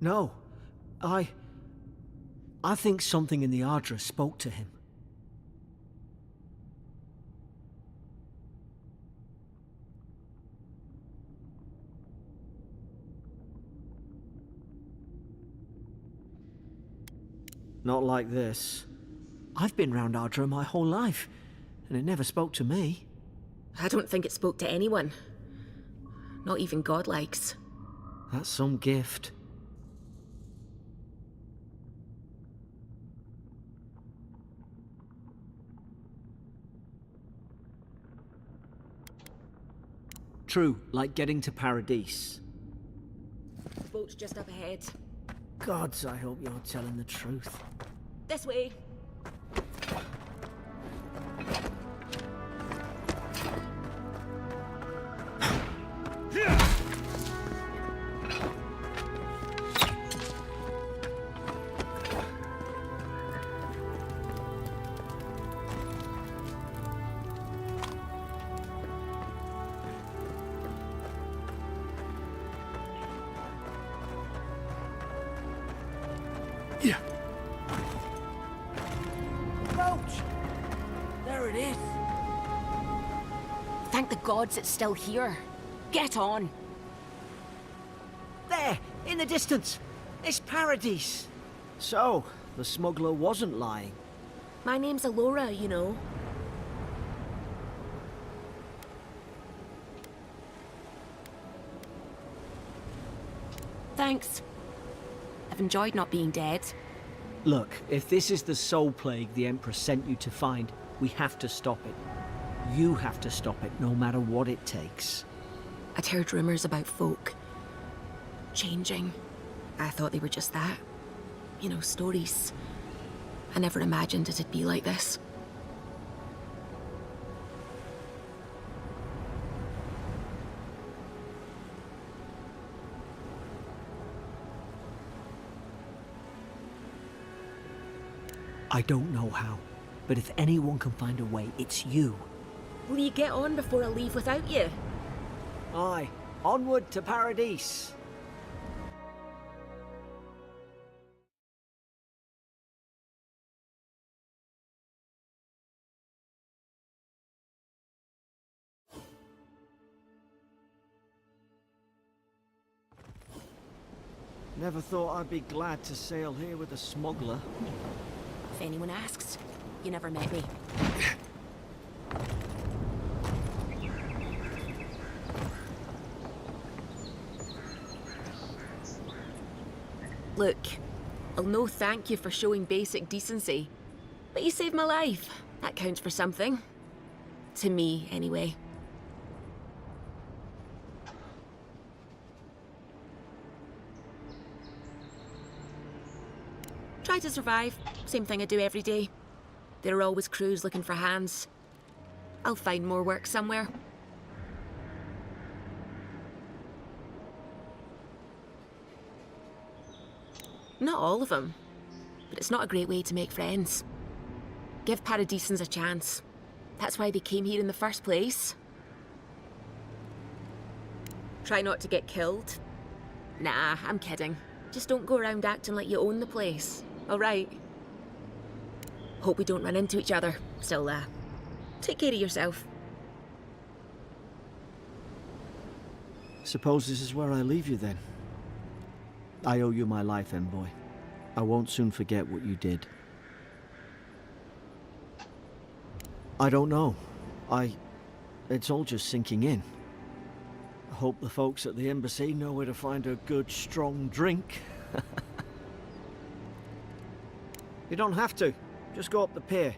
No, I think something in the Ardra spoke to him. Not like this. I've been round Ardra my whole life, and it never spoke to me. I don't think it spoke to anyone. Not even godlikes. That's some gift. True, like getting to Paradise. Boat's just up ahead. Gods, I hope you're telling the truth. This way. There it is. Thank the gods it's still here. Get on. There, in the distance. It's Paradise. So, the smuggler wasn't lying. My name's Eora, you know. thanks. I've enjoyed not being dead. Look, if this is the soul plague the Emperor sent you to find, we have to stop it. You have to stop it, no matter what it takes. I'd heard rumors about folk changing. I thought they were just that. You know, stories. I never imagined it'd be like this. I don't know how, but if anyone can find a way, it's you. Will you get on before I leave without you? Aye, onward to Paradise. Never thought I'd be glad to sail here with a smuggler. If anyone asks, you never met me. Look, I'll no thank you for showing basic decency, but you saved my life. That counts for something. To me, anyway. Try to survive. Same thing I do every day. There are always crews looking for hands. I'll find more work somewhere. Not all of them, but it's not a great way to make friends. Give Paradisans a chance. That's why they came here in the first place. Try not to get killed. Nah, I'm kidding. Just don't go around acting like you own the place. All right. Hope we don't run into each other. Still, take care of yourself. Suppose this is where I leave you then. I owe you my life, Envoy. I won't soon forget what you did. I don't know. It's all just sinking in. I hope the folks at the embassy know where to find a good, strong drink. You don't have to. Just go up the pier.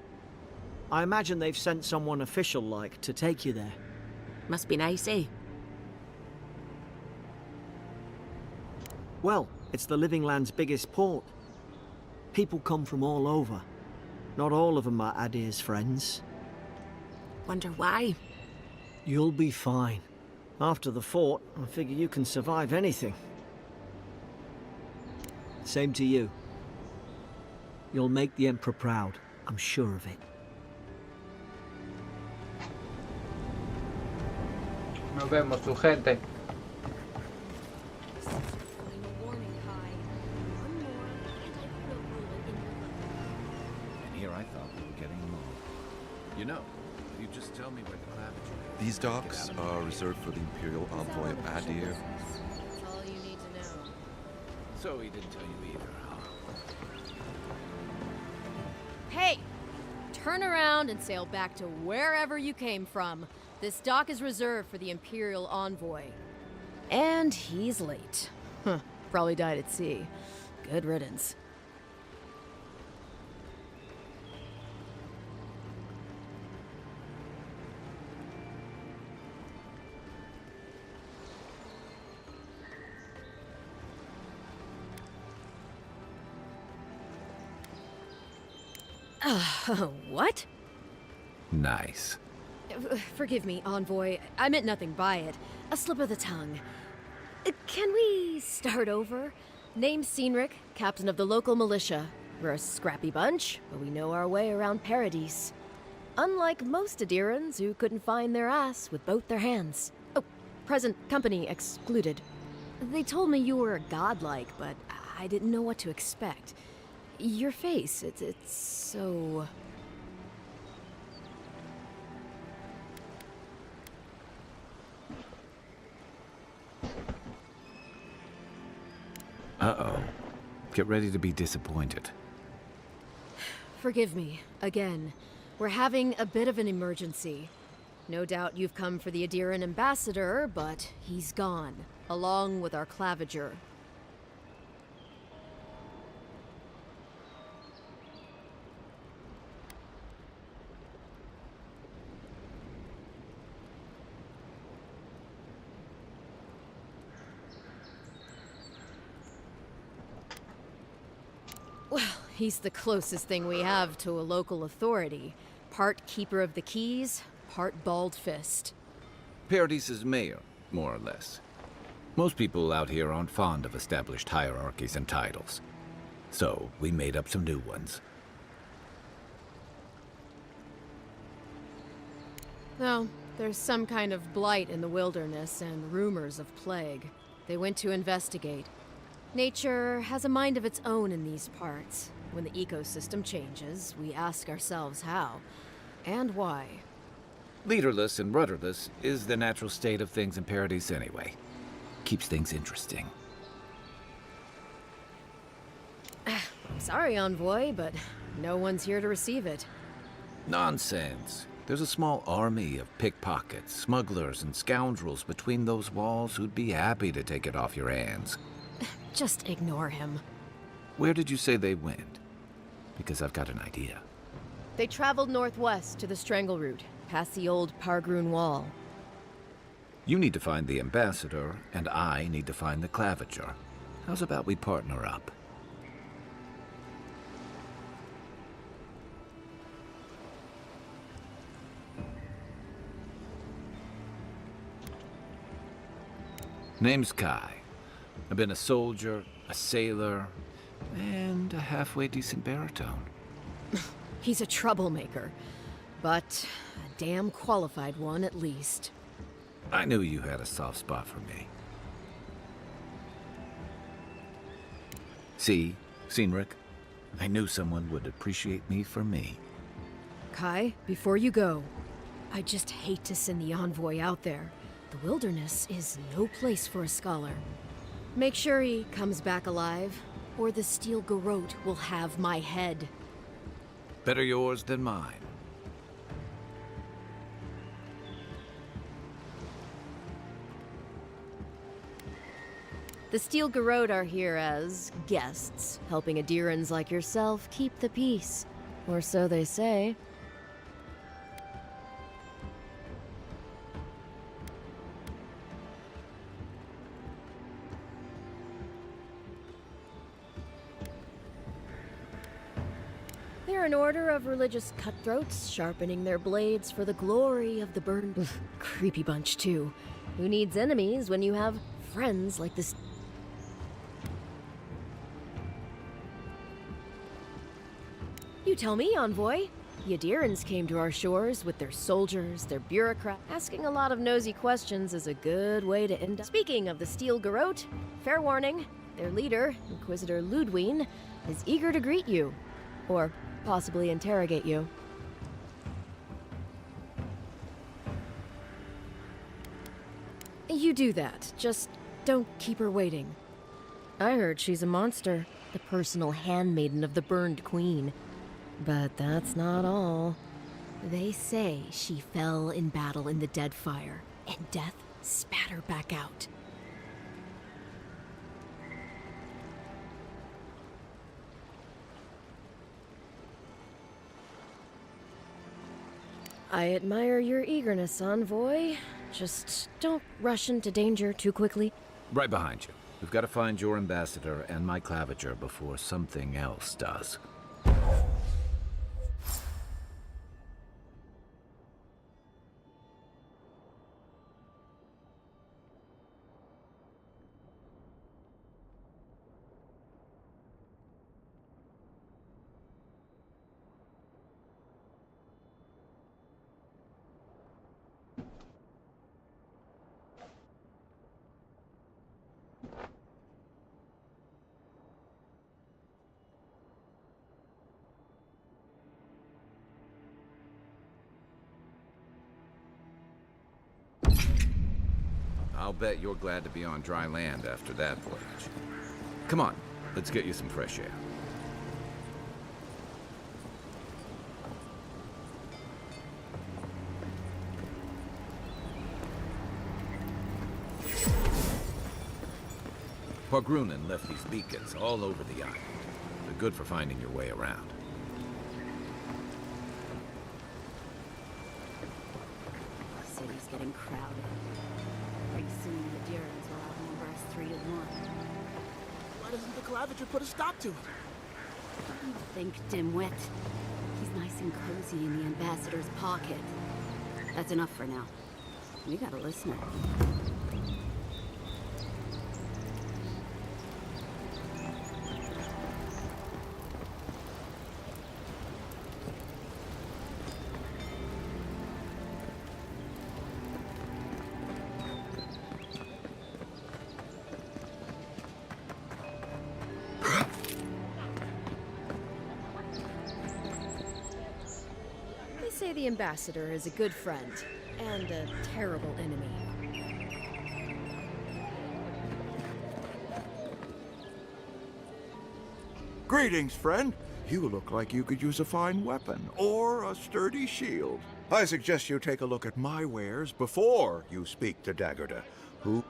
I imagine they've sent someone official-like to take you there. Must be nice, eh? Well, it's the Living Land's biggest port. People come from all over. Not all of them are Adir's friends. Wonder why? You'll be fine. After the fort, I figure you can survive anything. Same to you. You'll make the Emperor proud. I'm sure of it. Nos vemos, su gente. And here I thought we were getting along. You know, you just tell me where the clavicle is. These docks are reserved for the Imperial Envoy of Adir. That's all you need to know. So he didn't tell you either, huh? Hey! Turn around and sail back to wherever you came from. This dock is reserved for the Imperial Envoy. And he's late. Huh. Probably died at sea. Good riddance. What? Nice. Forgive me, Envoy. I meant nothing by it. A slip of the tongue. Can we start over? Name's Cynric, captain of the local militia. We're a scrappy bunch, but we know our way around Paradise. Unlike most Adirans who couldn't find their ass with both their hands. Oh, present company excluded. They told me you were godlike, but I didn't know what to expect. Your face, it's so... Uh-oh. Get ready to be disappointed. Forgive me, again. We're having a bit of an emergency. No doubt you've come for the Adiran ambassador, but he's gone, along with our claviger. He's the closest thing we have to a local authority. Part keeper of the keys, part bald fist. Paradis's mayor, more or less. Most people out here aren't fond of established hierarchies and titles. So, we made up some new ones. Well, there's some kind of blight in the wilderness and rumors of plague. They went to investigate. Nature has a mind of its own in these parts. When the ecosystem changes, we ask ourselves how and why. Leaderless and rudderless is the natural state of things in Paradis anyway. Keeps things interesting. I'm sorry, Envoy, but no one's here to receive it. Nonsense. There's a small army of pickpockets, smugglers, and scoundrels between those walls who'd be happy to take it off your hands. Just ignore him. Where did you say they went? Because I've got an idea. They traveled northwest to the Strangle Route, past the old Pargroon Wall. You need to find the ambassador, and I need to find the claviger. How's about we partner up? Name's Kai. I've been a soldier, a sailor, and a halfway decent baritone. He's a troublemaker, but a damn qualified one at least. I knew you had a soft spot for me. See, Cynric, I knew someone would appreciate me for me. Kai, before you go, I just hate to send the envoy out there. The wilderness is no place for a scholar. Make sure he comes back alive, or the Steel Garrote will have my head. Better yours than mine. The Steel Garrote are here as guests, helping Adirans like yourself keep the peace. Or so they say. They're an order of religious cutthroats, sharpening their blades for the glory of the burned. Creepy bunch, too. Who needs enemies when you have friends like this? You tell me, Envoy. The Adirans came to our shores with their soldiers, their bureaucrats. Asking a lot of nosy questions is a good way to end up. Speaking of the Steel Garrote, fair warning, their leader, Inquisitor Ludwine, is eager to greet you. Or possibly interrogate you. You do that. Just don't keep her waiting. I heard she's a monster, the personal handmaiden of the Burned Queen. But that's not all. They say she fell in battle in the Deadfire, and death spat her back out. I admire your eagerness, Envoy. Just don't rush into danger too quickly. Right behind you. We've got to find your ambassador and my claviger before something else does. I'll bet you're glad to be on dry land after that voyage. Come on, let's get you some fresh air. Pargrunen left these beacons all over the island. They're good for finding your way around. The city's getting crowded. Pretty soon the Adirans will outnumber us 3 to 1. Why doesn't the claviger put a stop to it? Think, dimwit. He's nice and cozy in the ambassador's pocket. That's enough for now. We got a listener. They say the ambassador is a good friend and a terrible enemy. Greetings, friend. You look like you could use a fine weapon or a sturdy shield. I suggest you take a look at my wares before you speak to Daggerda, who...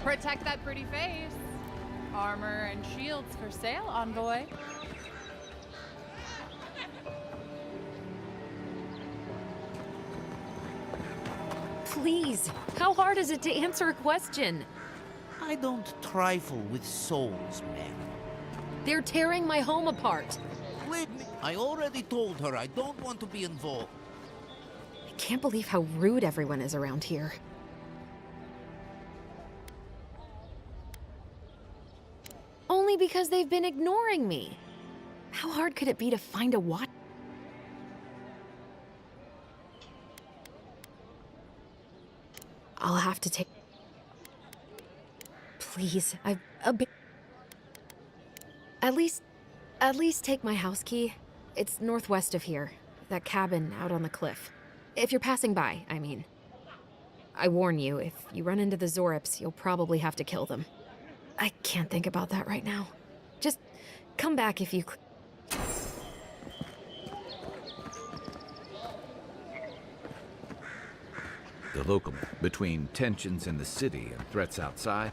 Protect that pretty face. Armor and shields for sale, envoy. Please, how hard is it to answer a question? I don't trifle with souls, man. They're tearing my home apart. Wait, I already told her I don't want to be involved. I can't believe how rude everyone is around here. Only because they've been ignoring me. How hard could it be to find a watch? I'll have to take... Please, I've a bit... At least take my house key. It's northwest of here. That cabin out on the cliff. If you're passing by, I mean. I warn you, if you run into the Zorips, you'll probably have to kill them. I can't think about that right now. Just come back if you... The local, between tensions in the city and threats outside,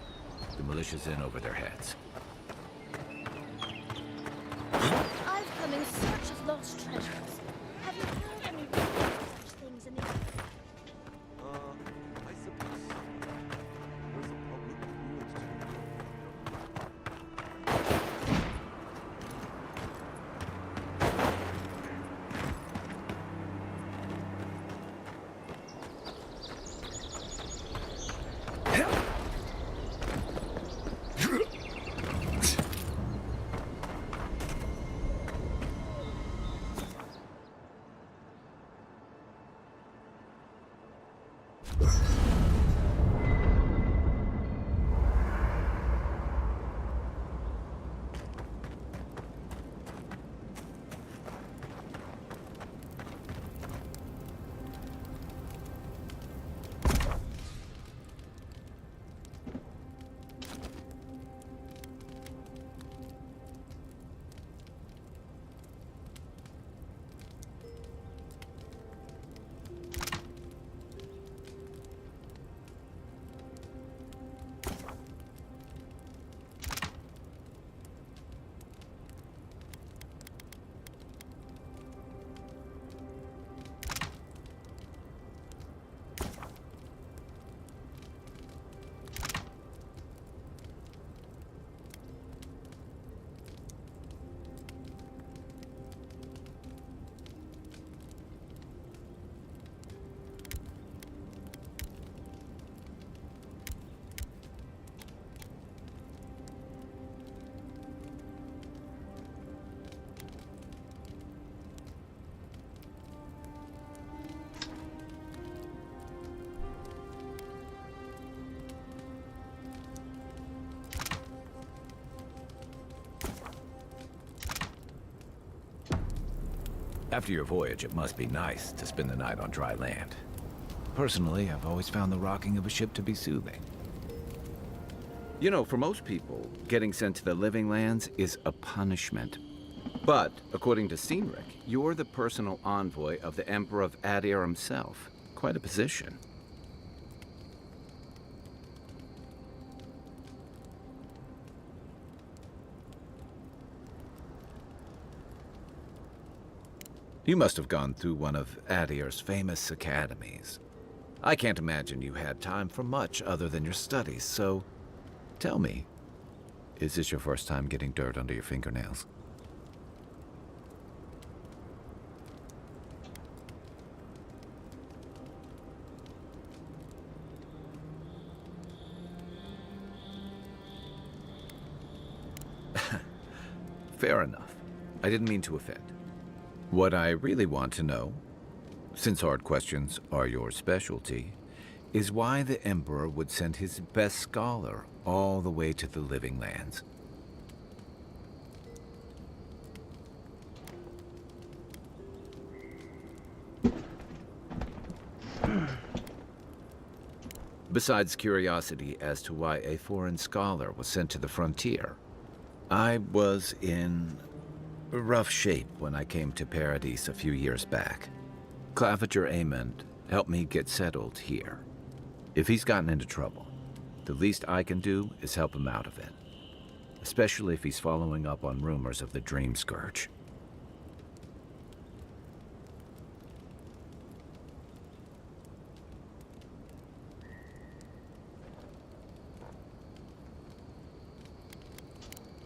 the militia's in over their heads. I've come in search of lost treasures. Have you heard any rumors of such things in the... I suppose so. There's a public ruins After your voyage, it must be nice to spend the night on dry land. Personally, I've always found the rocking of a ship to be soothing. You know, for most people, getting sent to the Living Lands is a punishment. But, according to Cynric, you're the personal envoy of the Emperor of Adir himself. Quite a position. You must have gone through one of Adir's famous academies. I can't imagine you had time for much other than your studies, so tell me, is this your first time getting dirt under your fingernails? Fair enough. I didn't mean to offend. What I really want to know, since hard questions are your specialty, is why the Emperor would send his best scholar all the way to the Living Lands. Besides curiosity as to why a foreign scholar was sent to the frontier, I was in rough shape when I came to Paradise a few years back. Claviger Amond helped me get settled here. If he's gotten into trouble, the least I can do is help him out of it. Especially if he's following up on rumors of the Dream Scourge.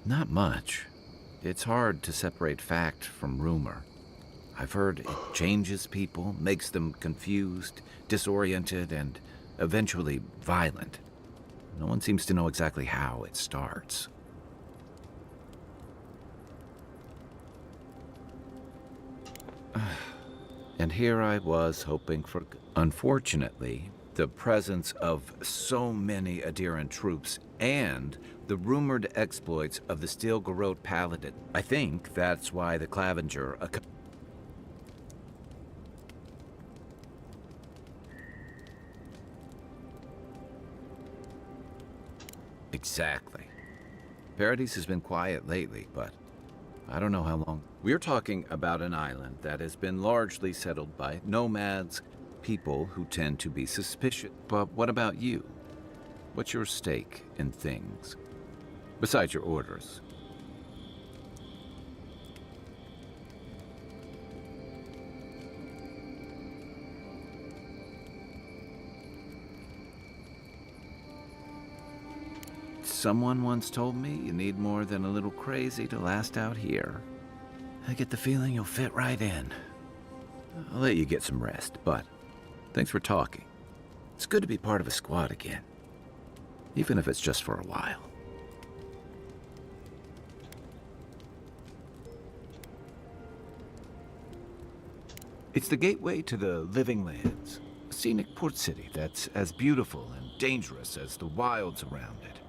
Not much. It's hard to separate fact from rumor. I've heard it changes people, makes them confused, disoriented, and eventually violent. No one seems to know exactly how it starts. And here I was hoping for... Unfortunately, the presence of so many Adiran troops and the rumored exploits of the Steel Garrote Paladin. I think that's why the Claviger... Exactly. Paradise has been quiet lately, but I don't know how long. We're talking about an island that has been largely settled by nomads, people who tend to be suspicious. But what about you? What's your stake in things? Besides your orders. Someone once told me you need more than a little crazy to last out here. I get the feeling you'll fit right in. I'll let you get some rest, but thanks for talking. It's good to be part of a squad again, even if it's just for a while. It's the gateway to the Living Lands, a scenic port city that's as beautiful and dangerous as the wilds around it.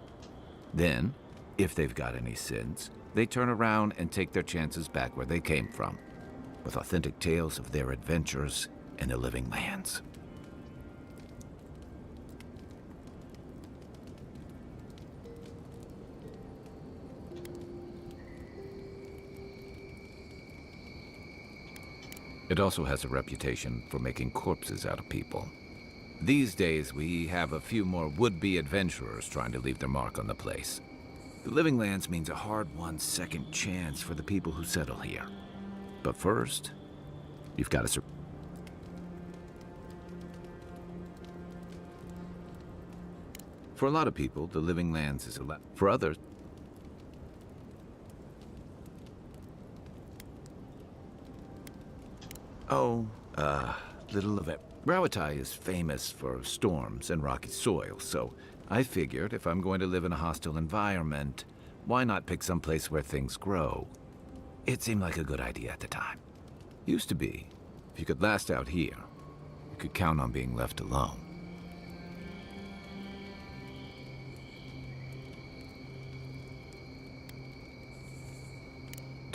Then, if they've got any sins, they turn around and take their chances back where they came from, with authentic tales of their adventures in the Living Lands. It also has a reputation for making corpses out of people. These days, we have a few more would-be adventurers trying to leave their mark on the place. The Living Lands means a hard-won second chance for the people who settle here. But first, you've got to... For a lot of people, the Living Lands is a lot. For others... little of it. Rawatai is famous for storms and rocky soil, so I figured if I'm going to live in a hostile environment, why not pick some place where things grow? It seemed like a good idea at the time. Used to be, if you could last out here, you could count on being left alone.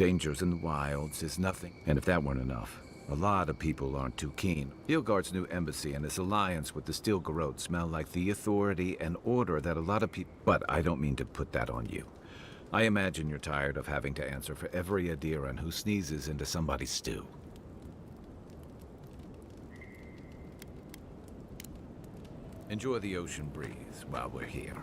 Dangers in the wilds is nothing. And if that weren't enough, a lot of people aren't too keen. Hilgard's new embassy and his alliance with the Steel Garrote smell like the authority and order that a lot of people... But I don't mean to put that on you. I imagine you're tired of having to answer for every Adiran who sneezes into somebody's stew. Enjoy the ocean breeze while we're here.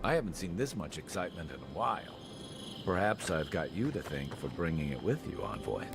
I haven't seen this much excitement in a while. Perhaps I've got you to thank for bringing it with you, Envoy.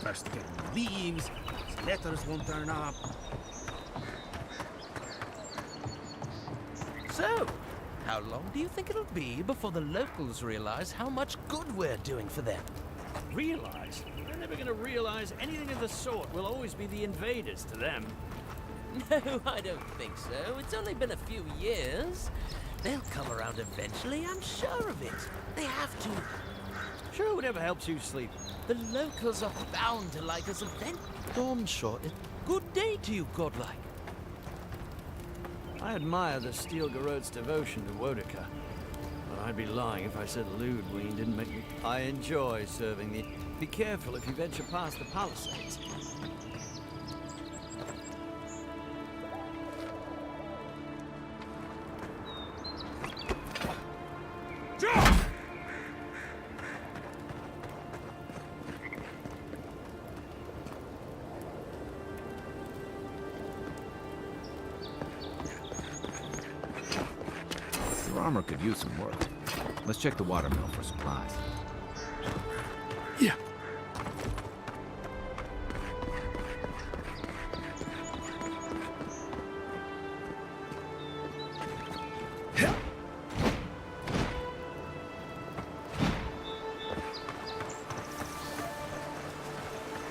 First getting leaves, letters won't turn up. So, how long do you think it'll be before the locals realize how much good we're doing for them? Realize? They're never gonna realize anything of the sort. We'll always be the invaders to them. No, I don't think so. It's only been a few years. They'll come around eventually, I'm sure of it. They have to. Sure, whatever helps you sleep. The locals are bound to like us eventually. Dawn shorted. Good day to you, godlike. I admire the Steel Garrote's devotion to Wodica. But I'd be lying if I said Ludwig didn't make me... I enjoy serving the... Be careful if you venture past the palisades. Your armor could use some work. Let's check the watermill for supplies. Yeah.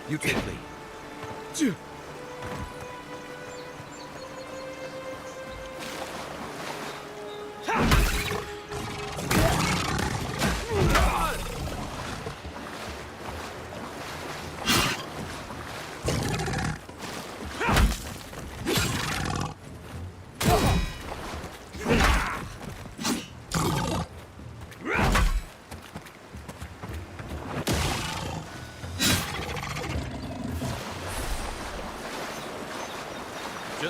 You take lead.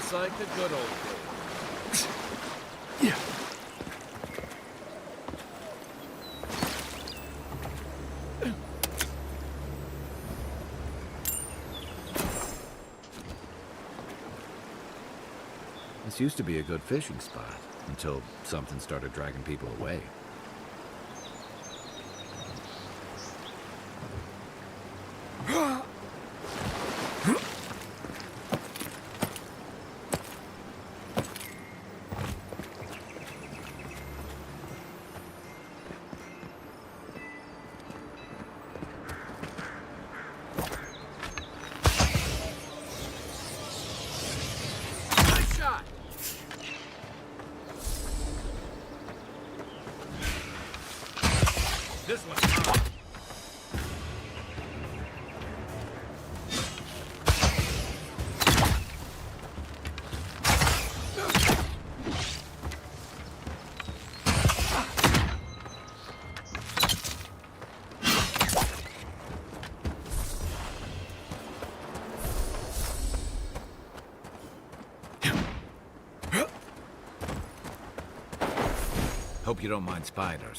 Just like the good old days. Yeah. This used to be a good fishing spot, until something started dragging people away. This one's mine. Hope you don't mind spiders.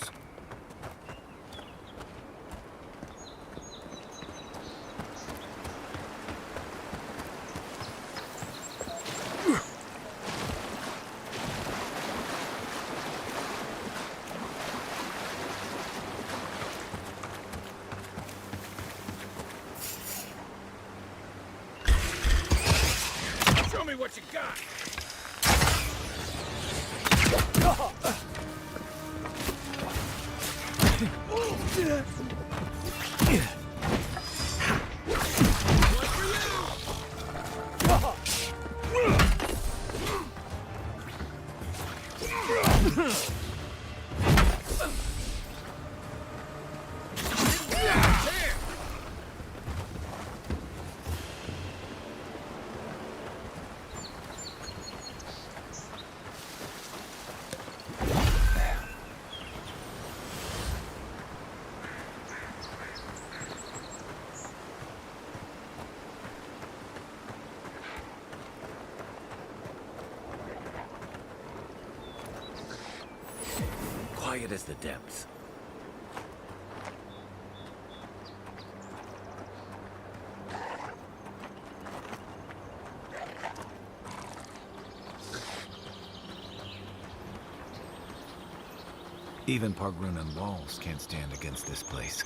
Show me what you got. Quiet as the depths. Even Pargrunan walls can't stand against this place.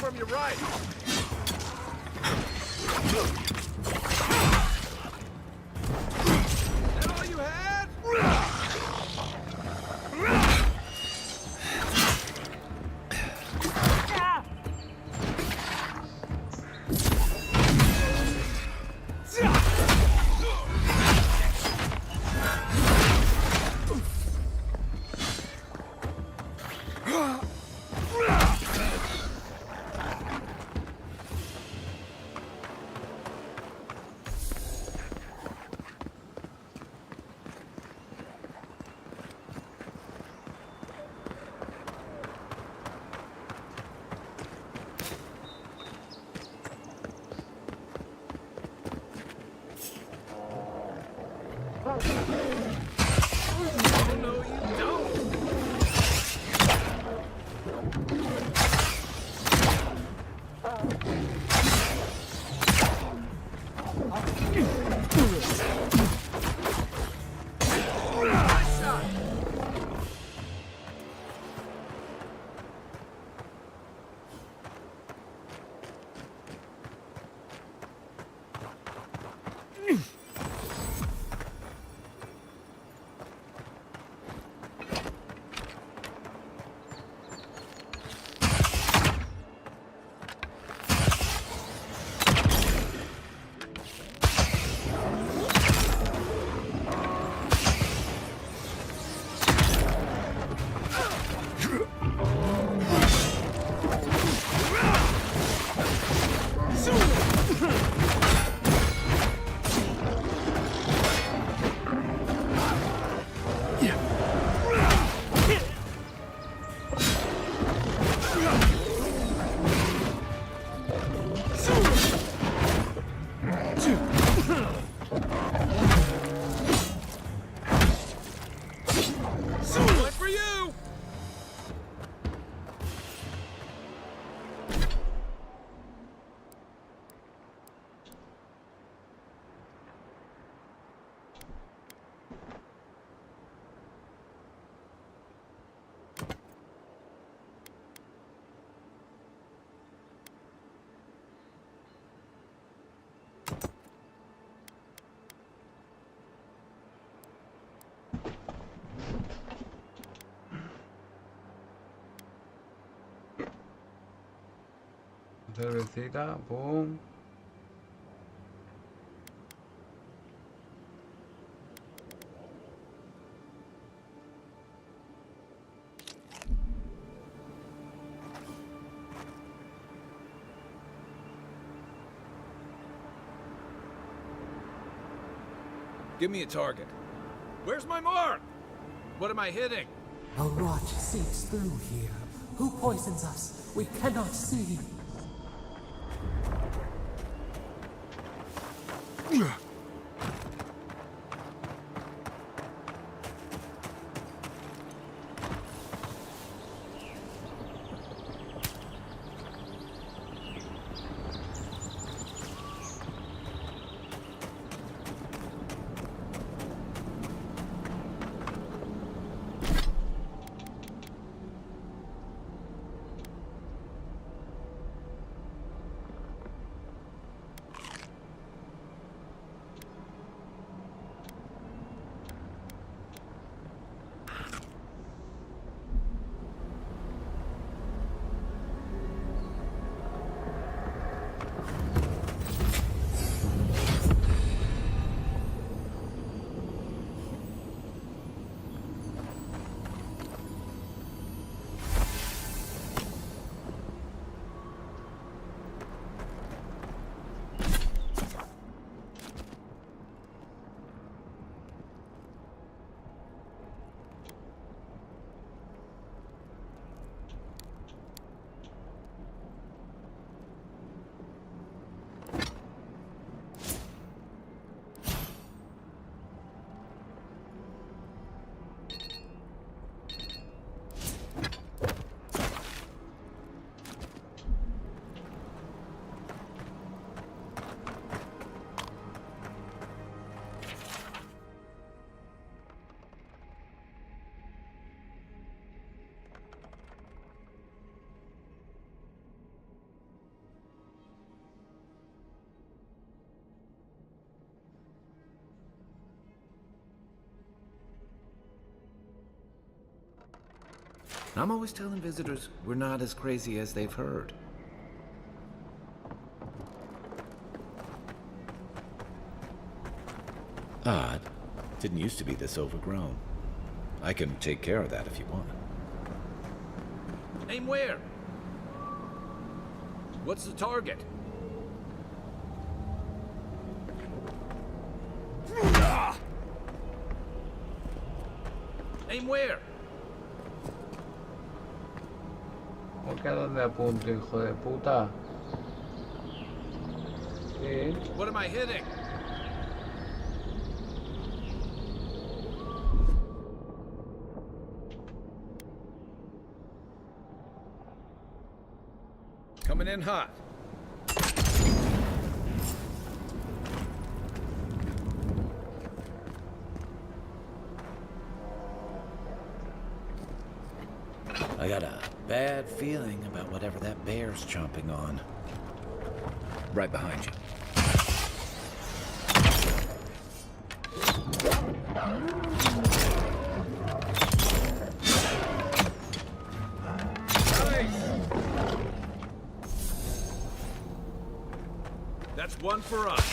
from your right. Is that all you had? Cervecita, pum. Give me a target. Where's my mark? What am I hitting? A rot seeps through here. Who poisons us? We cannot see. I'm always telling visitors we're not as crazy as they've heard. Odd. Didn't used to be this overgrown. I can take care of that if you want. Aim where? What's the target? Aim where? ¿Por qué a dónde apunto, hijo de puta? ¿Qué? What am I hitting? Coming in hot. I got a bad feeling about whatever that bear's chomping on. Right behind you. That's one for us.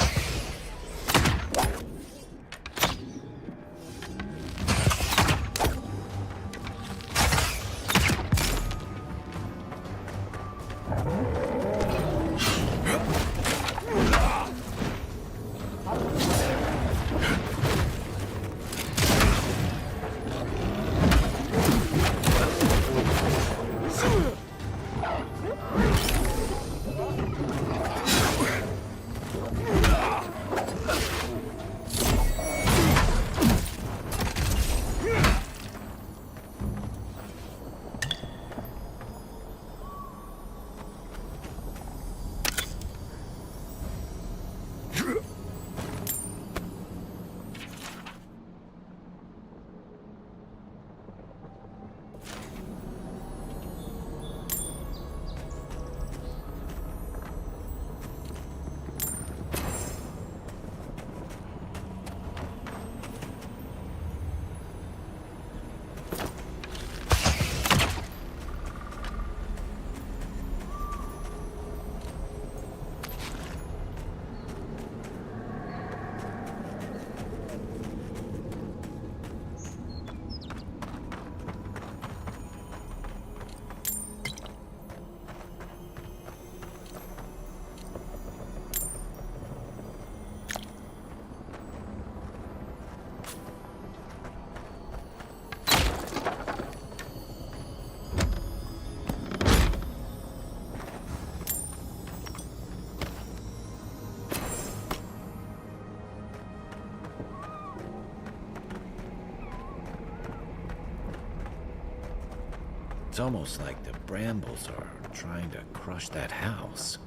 It's almost like the brambles are trying to crush that house.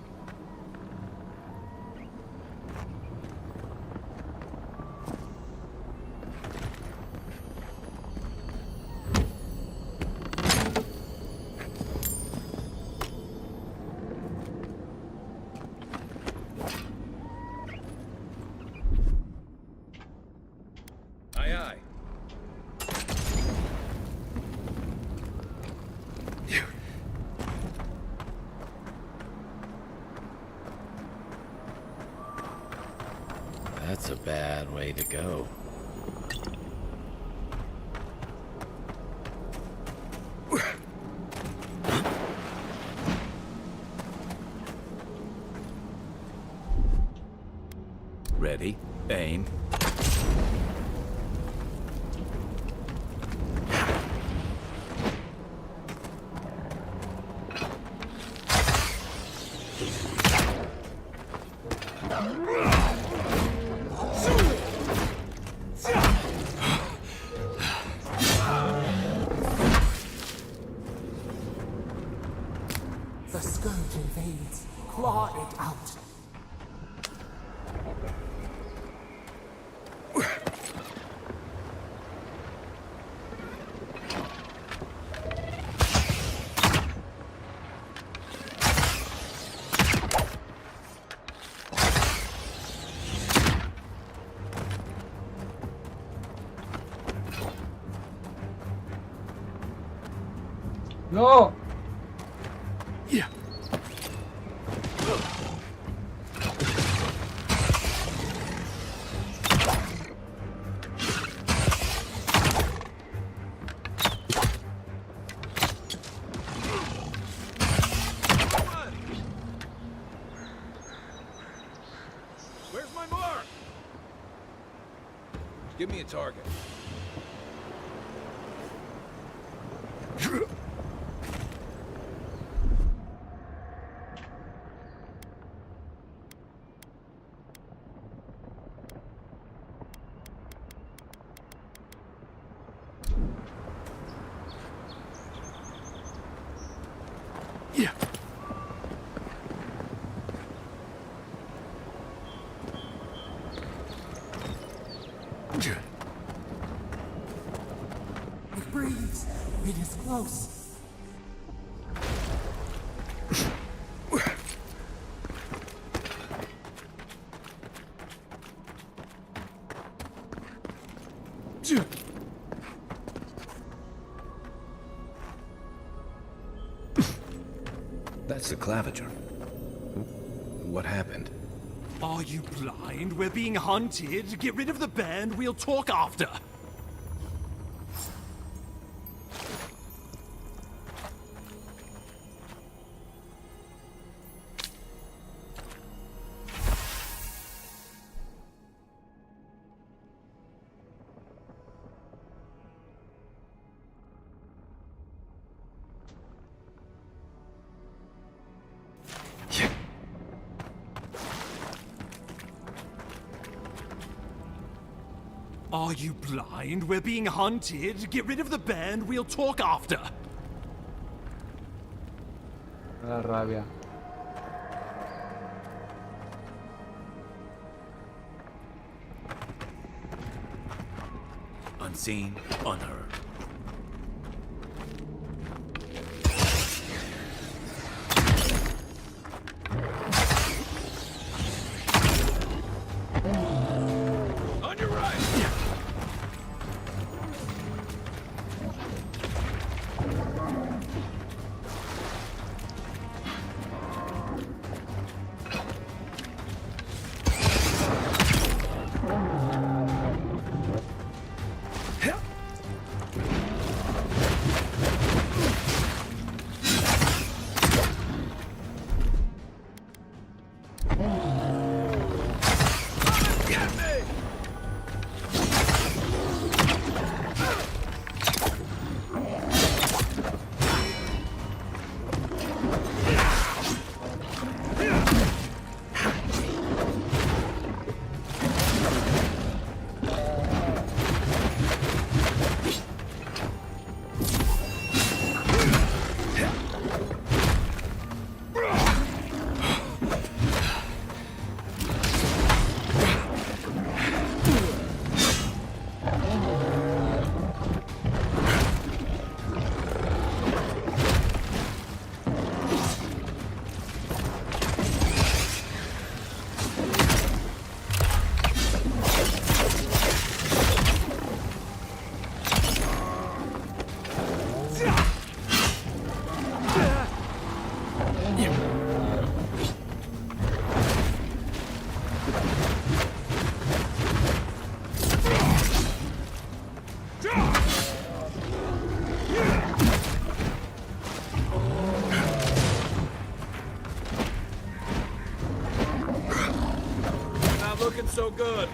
Aye, aye. That's a bad way to go. Ready, aim. The scourge invades. Claw it out. ¡No! Where's my mark? Give me a target. It breathes. It is close. That's the claviger. What happened? Are you blind? We're being hunted. Get rid of the band. We'll talk after. Are you blind? We're being hunted. Get rid of the band. We'll talk after. La rabia. Unseen, unheard. So good.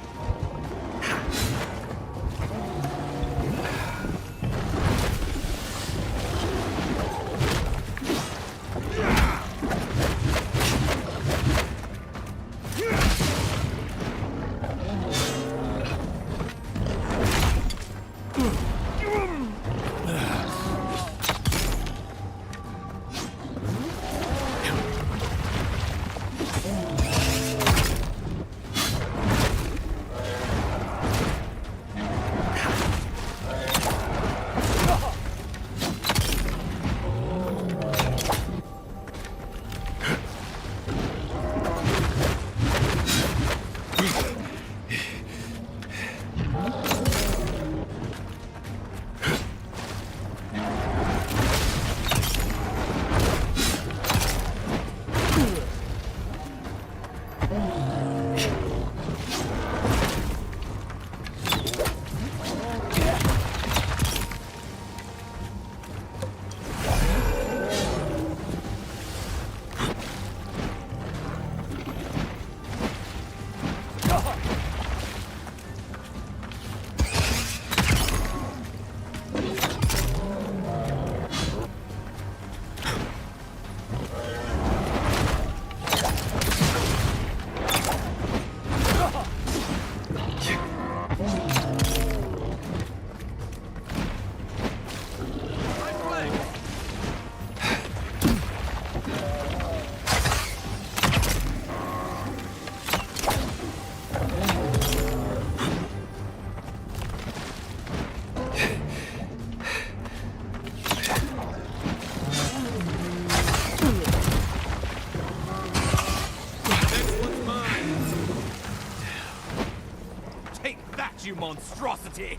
that, you monstrosity!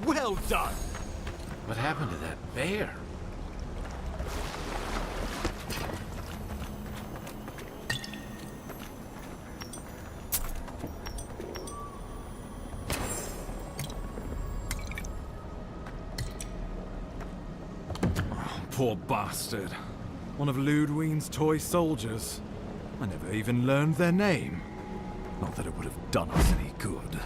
Well done! What happened to that bear? Poor bastard. One of Ludwine's toy soldiers. I never even learned their name. Not that it would have done us any good.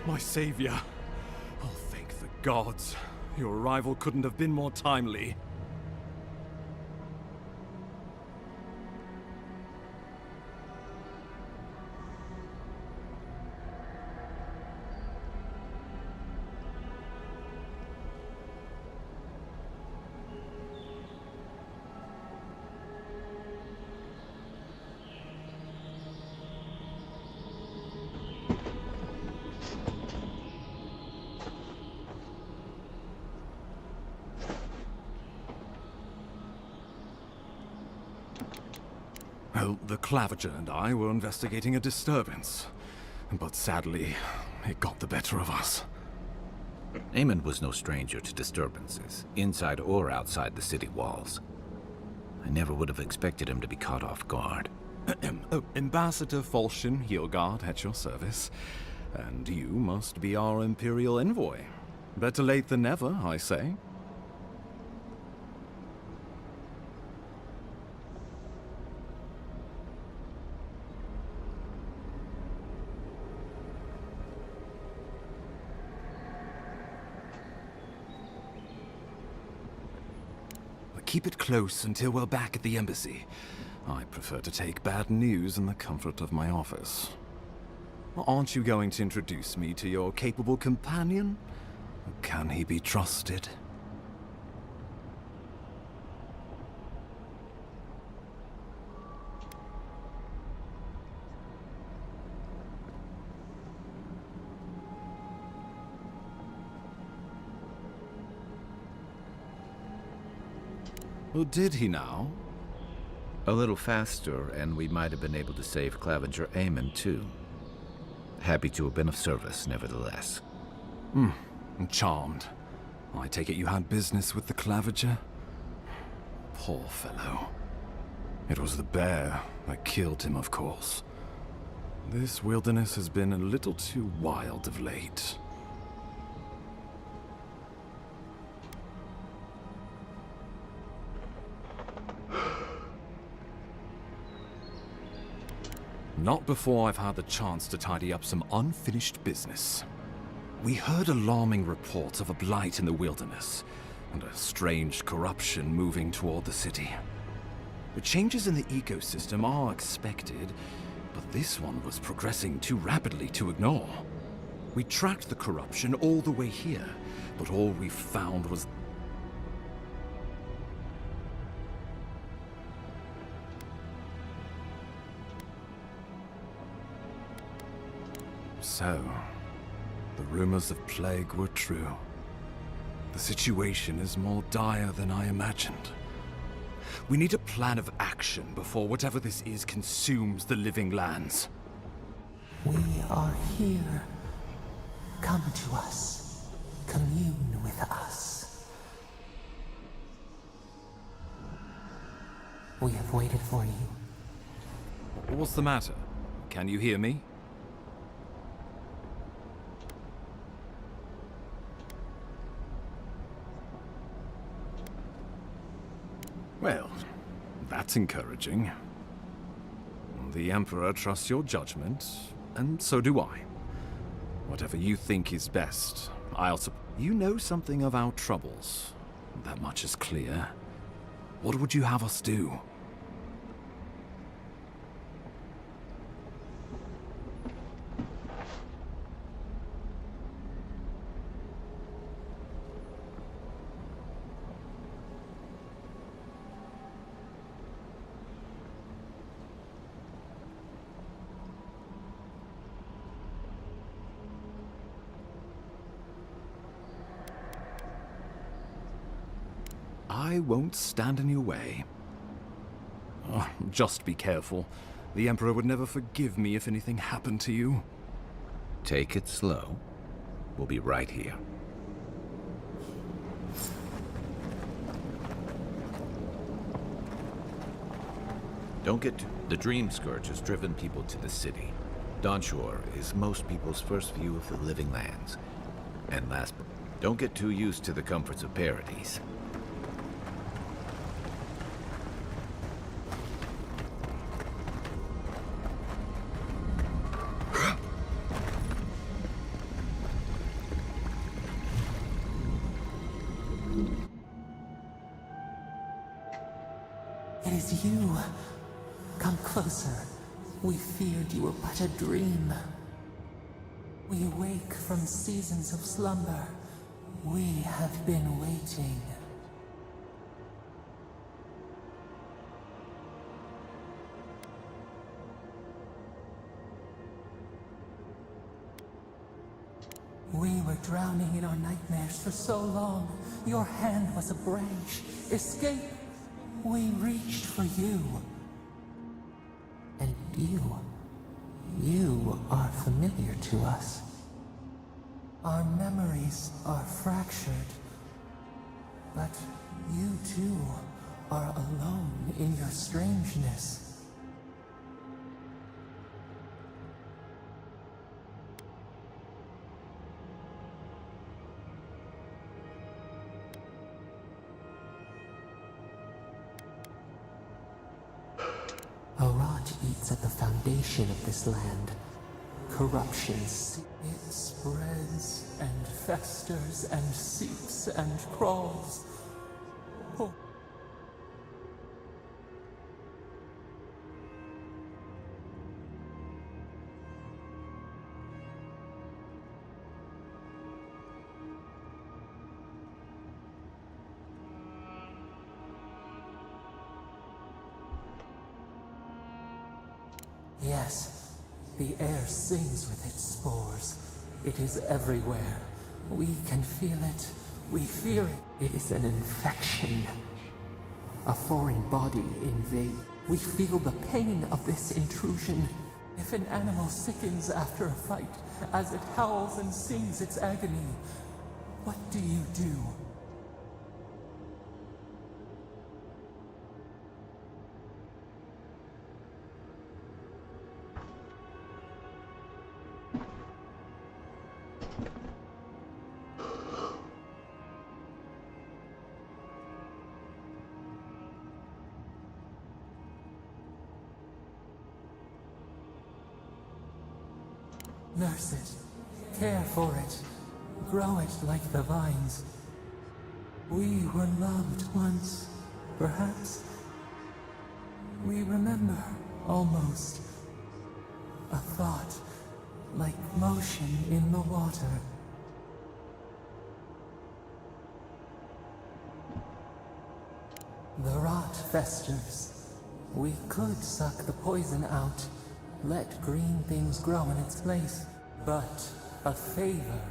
My savior. Oh, thank the gods. Your arrival couldn't have been more timely. Well, the Clavager and I were investigating a disturbance. But sadly, it got the better of us. Eamon was no stranger to disturbances, inside or outside the city walls. I never would have expected him to be caught off guard. Ambassador Falchion Heelguard at your service. And you must be our Imperial envoy. Better late than never, I say. Keep it close until we're back at the embassy. I prefer to take bad news in the comfort of my office. Aren't you going to introduce me to your capable companion? Can he be trusted? Well, did he now? A little faster, and we might have been able to save Clavager Eamon, too. Happy to have been of service, nevertheless. I'm charmed. I take it you had business with the Clavager? Poor fellow. It was the bear that killed him, of course. This wilderness has been a little too wild of late. Not before I've had the chance to tidy up some unfinished business. We heard alarming reports of a blight in the wilderness, and a strange corruption moving toward the city. The changes in the ecosystem are expected, but this one was progressing too rapidly to ignore. We tracked the corruption all the way here, but all we found was so, the rumors of plague were true. The situation is more dire than I imagined. We need a plan of action before whatever this is consumes the living lands. We are here. Come to us. Commune with us. We have waited for you. What's the matter? Can you hear me? Well, that's encouraging. The Emperor trusts your judgment, and so do I. Whatever you think is best, I'll support. You know something of our troubles. That much is clear. What would you have us do? I won't stand in your way. Oh, just be careful. The Emperor would never forgive me if anything happened to you. Take it slow. We'll be right here. Don't get too... The Dream Scourge has driven people to the city. Dawnshore is most people's first view of the living lands. And last, don't get too used to the comforts of Paradise. It is you. Come closer. We feared you were but a dream. We awake from seasons of slumber. We have been waiting. We were drowning in our nightmares for so long. Your hand was a branch. Escape! We reached for you. And you are familiar to us. Our memories are fractured. But you too are alone in your strangeness. A rot eats at the foundation of this land. Corruption. It spreads and festers and seeps and crawls. Oh. Yes, the air sings with its spores. It is everywhere. We can feel it. We fear it. It is an infection. A foreign body invade. We feel the pain of this intrusion. If an animal sickens after a fight, as it howls and sings its agony, what do you do? Nurse it, care for it, grow it like the vines. We were loved once, perhaps. We remember, almost. A thought, like motion in the water. The rot festers. We could suck the poison out. Let green things grow in its place. But a favor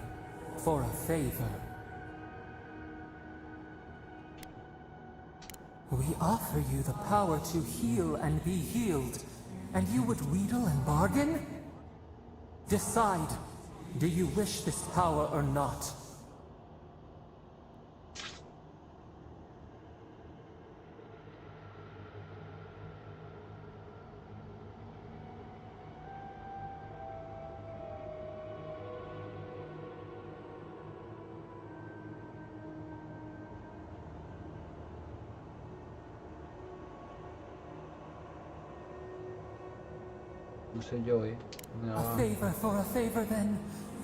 for a favor. We offer you the power to heal and be healed, and you would wheedle and bargain? Decide, do you wish this power or not? No sé yo, A favor for a favor then.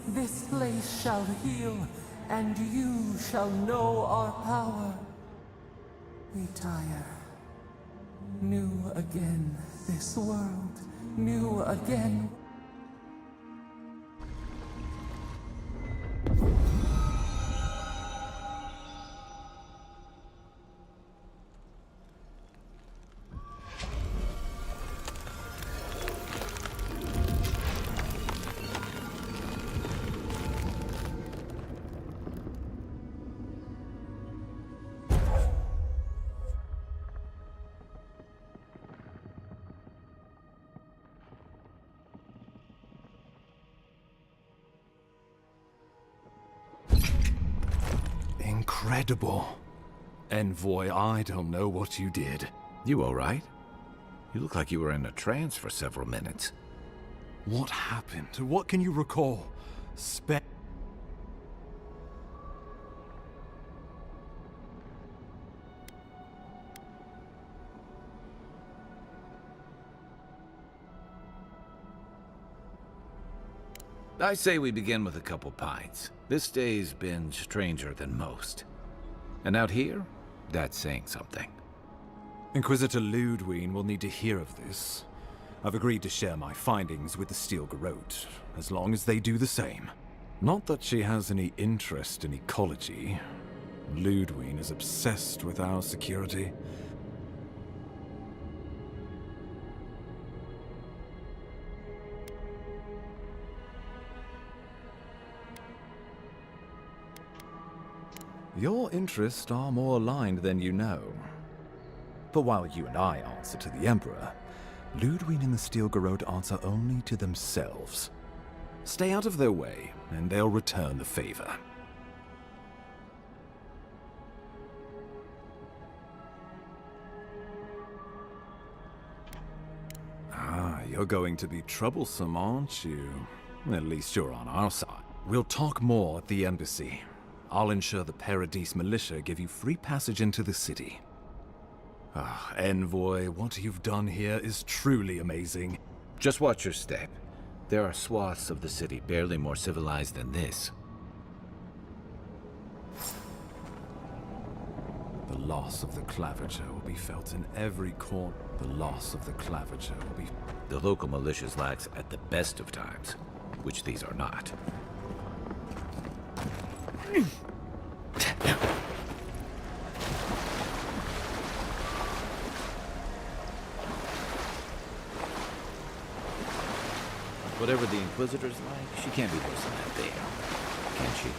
This place shall heal, and you shall know our power. Retire. New again, this world. New again. Incredible. Envoy, I don't know what you did. You all right? You look like you were in a trance for several minutes. What happened? What can you recall? I say we begin with a couple pints. This day's been stranger than most. And out here, that's saying something. Inquisitor Ludwig will need to hear of this. I've agreed to share my findings with the Steel Garrote, as long as they do the same. Not that she has any interest in ecology. Ludwig is obsessed with our security. Your interests are more aligned than you know. But while you and I answer to the Emperor, Ludwig and the Steel Garrote answer only to themselves. Stay out of their way, and they'll return the favor. Ah, you're going to be troublesome, aren't you? At least you're on our side. We'll talk more at the embassy. I'll ensure the Paradise militia give you free passage into the city. Ah, Envoy, what you've done here is truly amazing. Just watch your step. There are swaths of the city barely more civilized than this. The loss of the Claviger will be felt in every corner. The loss of the Claviger will be... The local militia's lax at the best of times, which these are not. Whatever the Inquisitor's like, she can't be worse than that there, can she?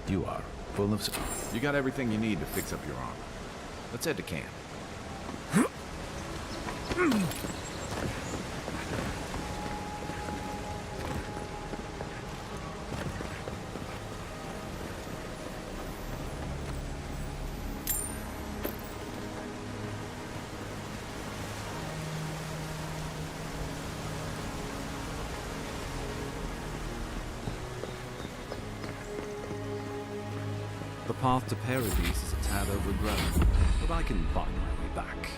You are full of... You got everything you need to fix up your armor. Let's head to camp. The path to Paradise is a tad overgrown, but I can find my way back.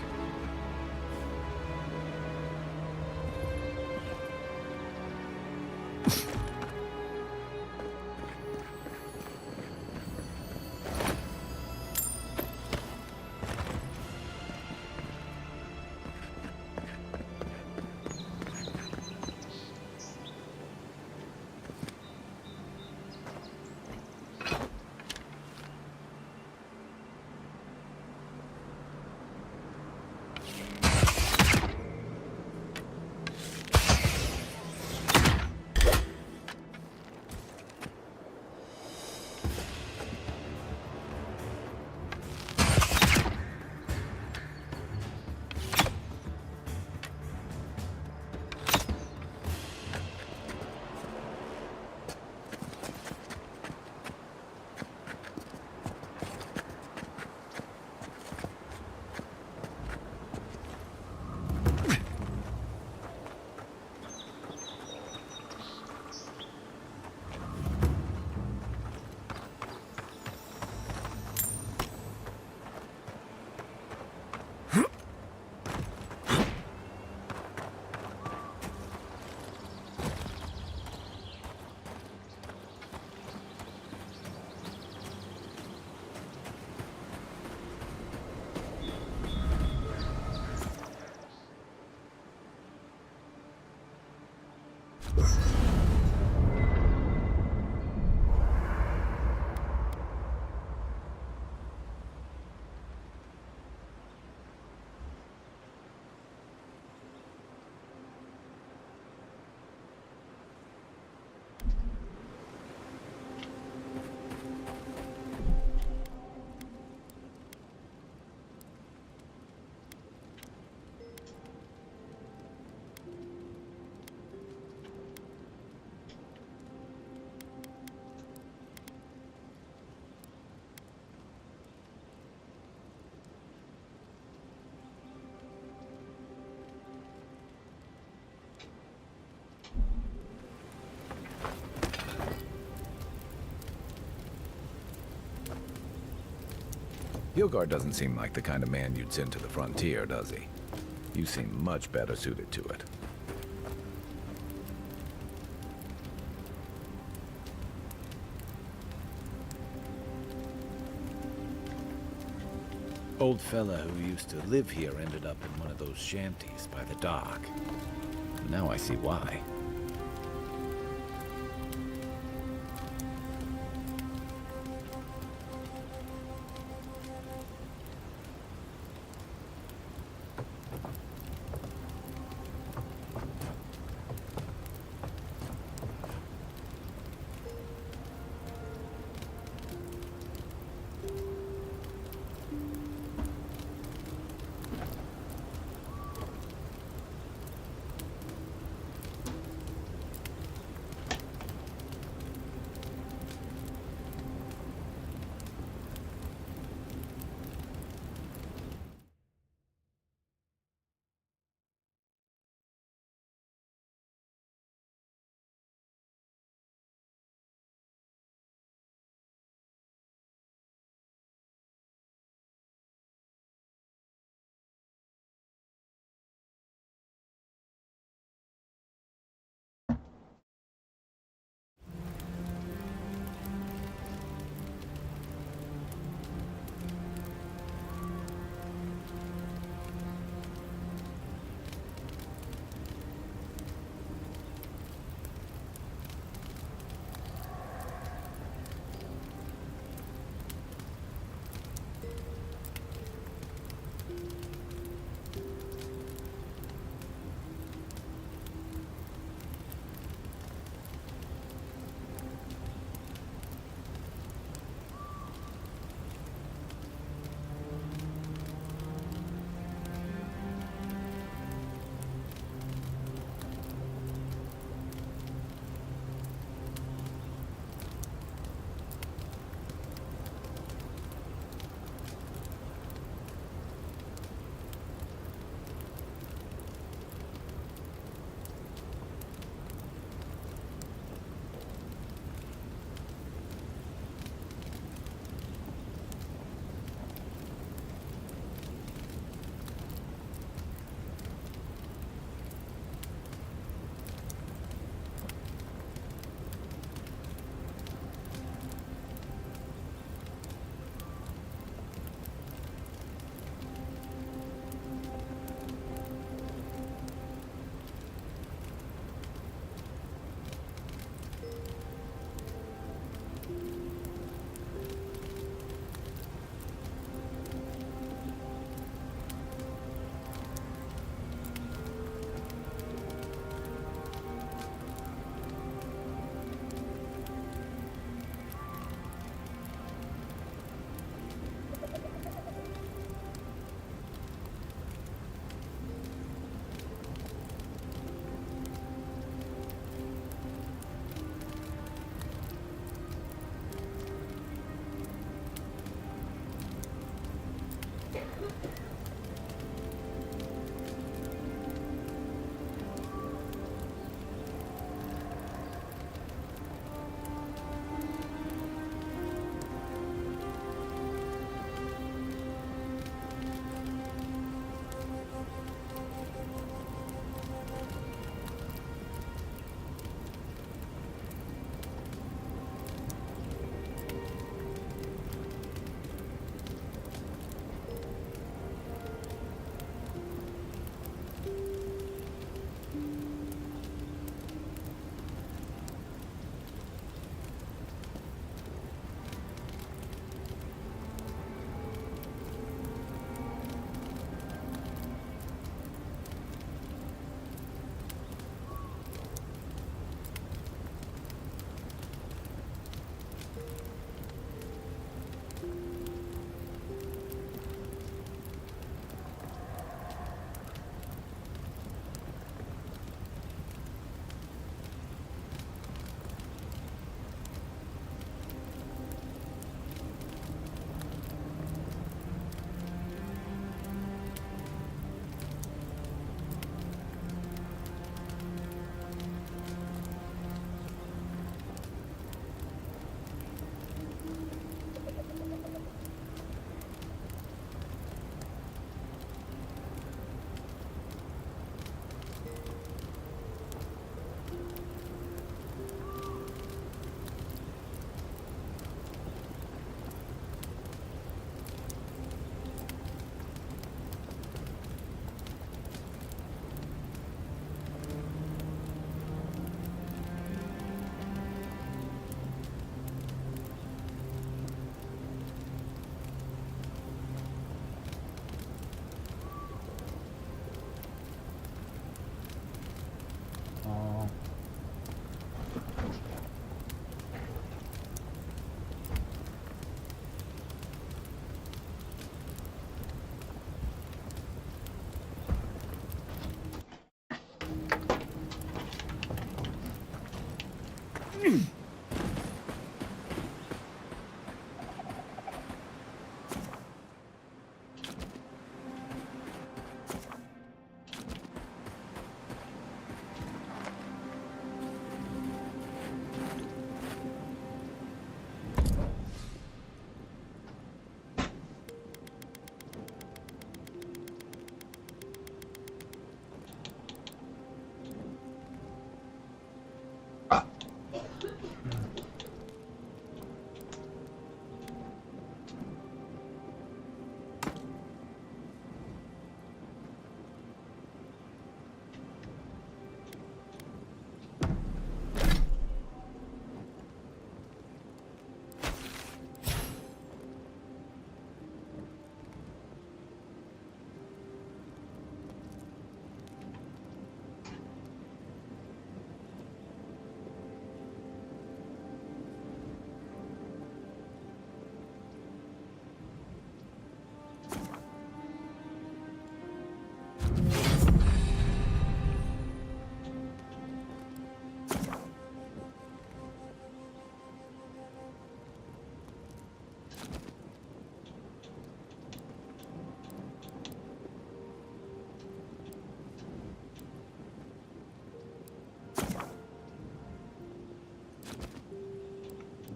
Hilgard doesn't seem like the kind of man you'd send to the frontier, does he? You seem much better suited to it. Old fella who used to live here ended up in one of those shanties by the dock. Now I see why.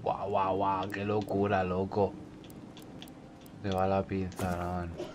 Guau, guau, guau, qué locura, loco. Se va la pinza, ¿no?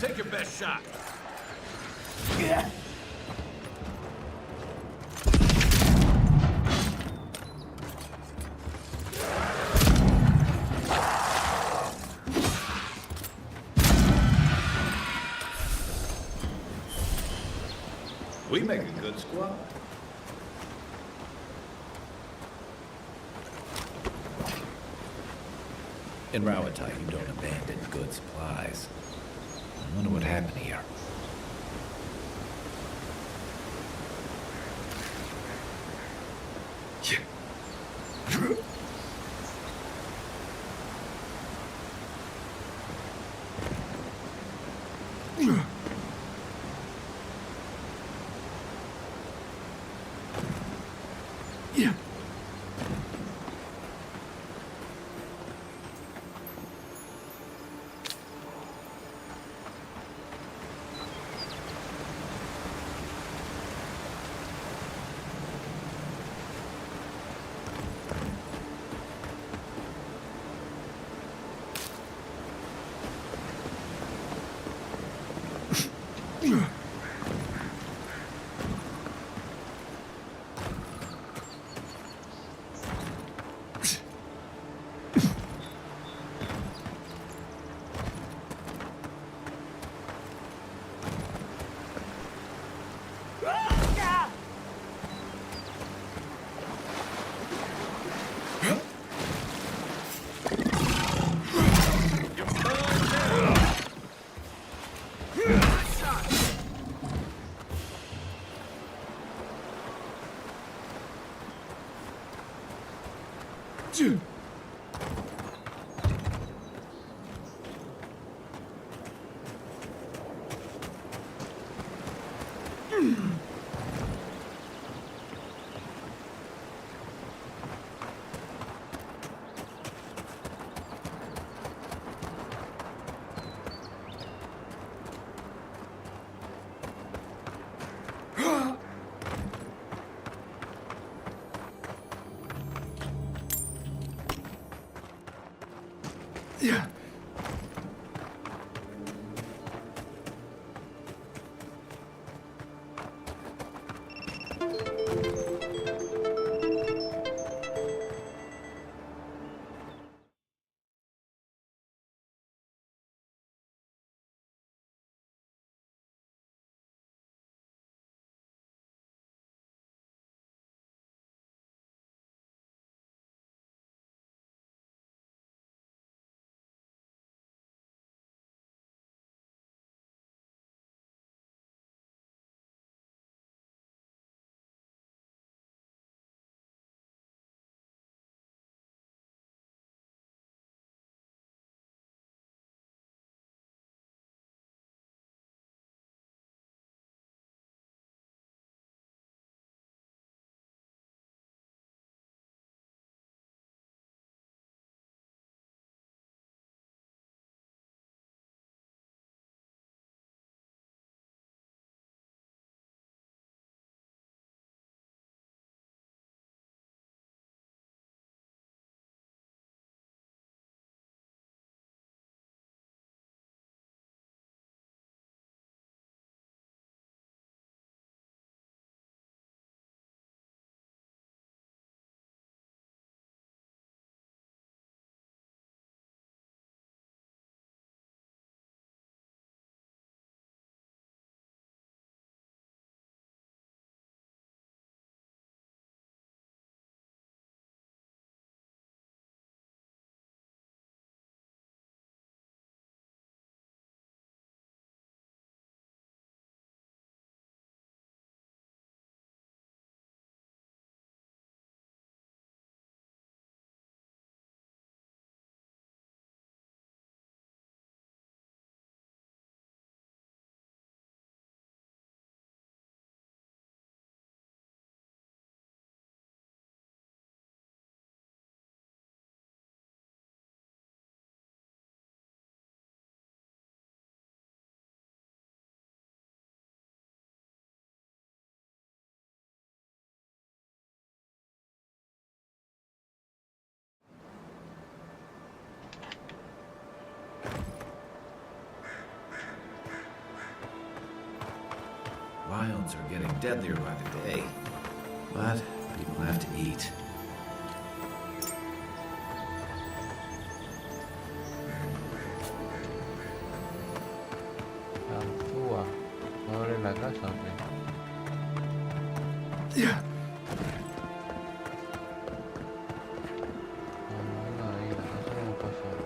Take your best shot. We make a good squad. In Rawatai, you don't abandon good supplies. I wonder what happened here. Yeah. wilds are getting deadlier by the day. But people have to eat. Ganzúa. ¿No abre la casa o qué? Ahí, la casa no hemos pasado.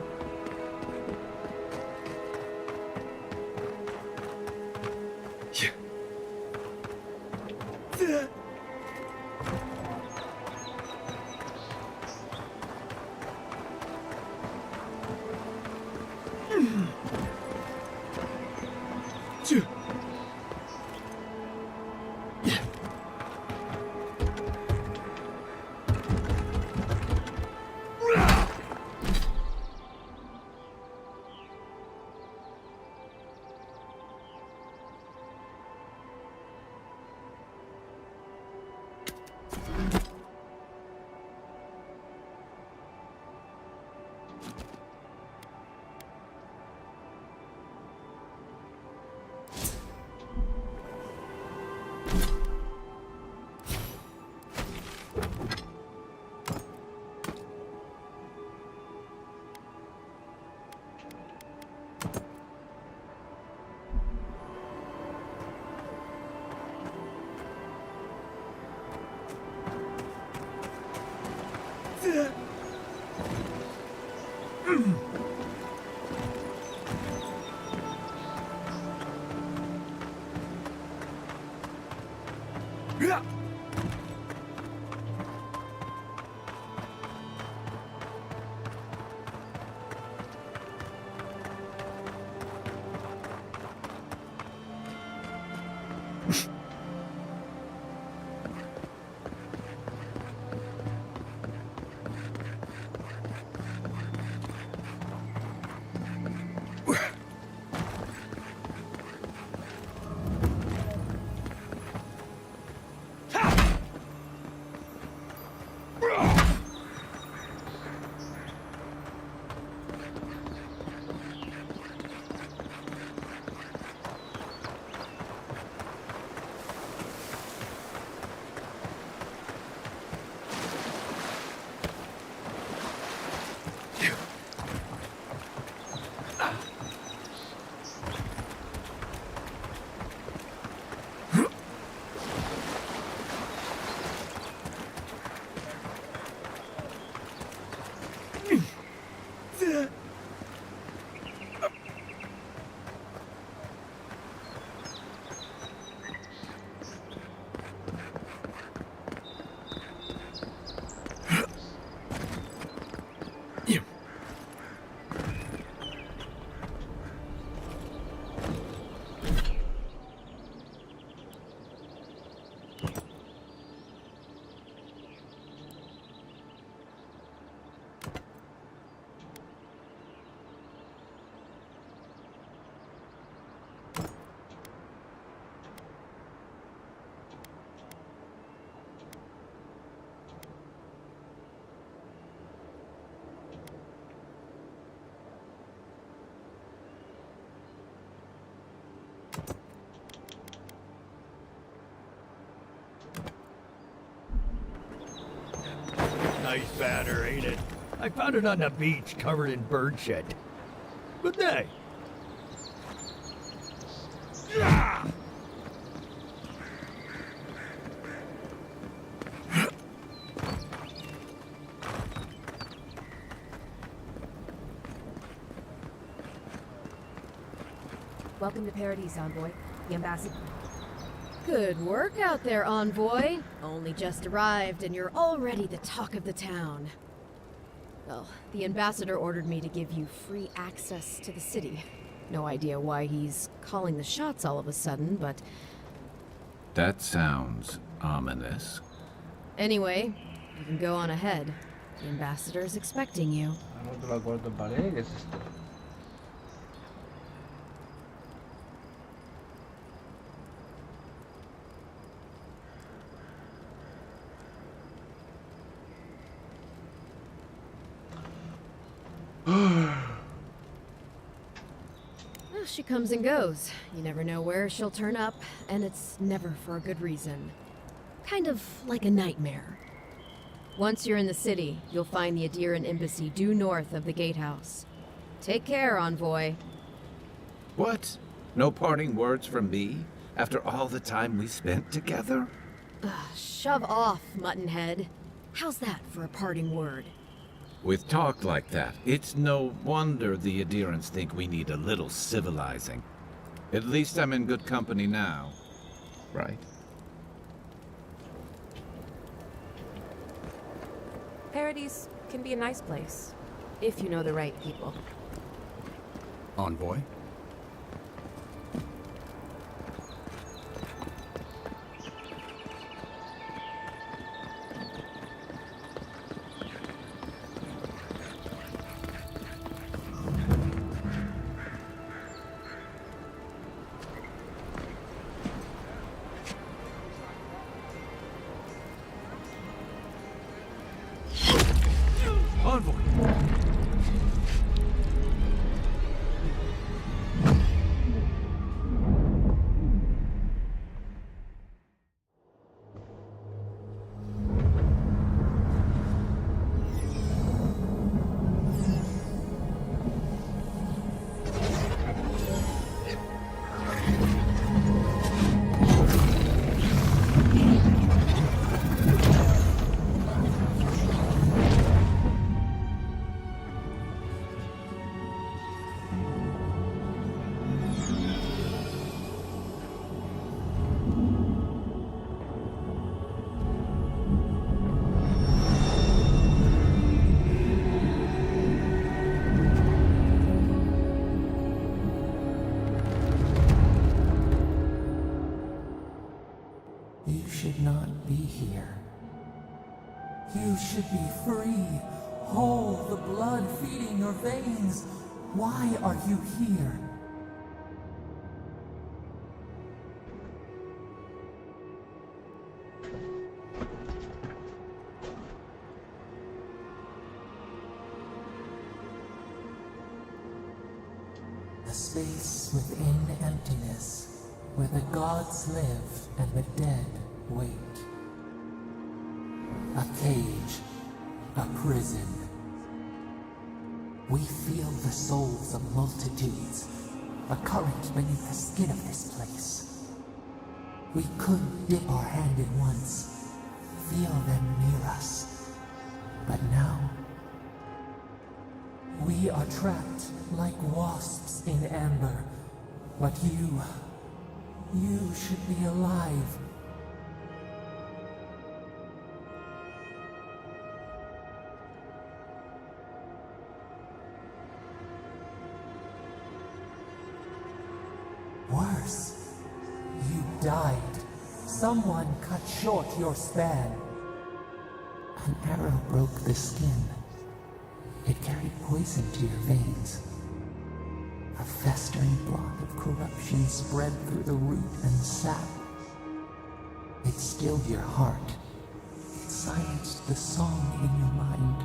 Nice banner, ain't it? I found it on the beach, covered in bird shit. Good day. Welcome to Paradise, Envoy. The ambassador. Good work out there, Envoy. Only just arrived, and you're already the talk of the town. Well, the ambassador ordered me to give you free access to the city. No idea why he's calling the shots all of a sudden, but... That sounds ominous. Anyway, you can go on ahead. The ambassador's expecting you. she comes and goes. You never know where she'll turn up, and it's never for a good reason. Kind of like a nightmare. Once you're in the city, you'll find the Aderan embassy due north of the gatehouse. Take care, Envoy. What? No parting words from me? After all the time we spent together? Shove off, Muttonhead. How's that for a parting word? With talk like that, it's no wonder the Adirans think we need a little civilizing. At least I'm in good company now, right? Paradise can be a nice place, if you know the right people. Envoy? You should not be here. You should be free, whole, the blood feeding your veins. Why are you here? The space within emptiness, where the gods live and the dead wait. A cage, a prison. We feel the souls of multitudes, a current beneath the skin of this place. We could dip our hand in once, feel them near us. But now, we are trapped like wasps in amber. But you should be alive. Worse, you died. Someone cut short your span. An arrow broke the skin. It carried poison to your veins. A festering block of corruption spread through the root and sap. It stilled your heart. It silenced the song in your mind.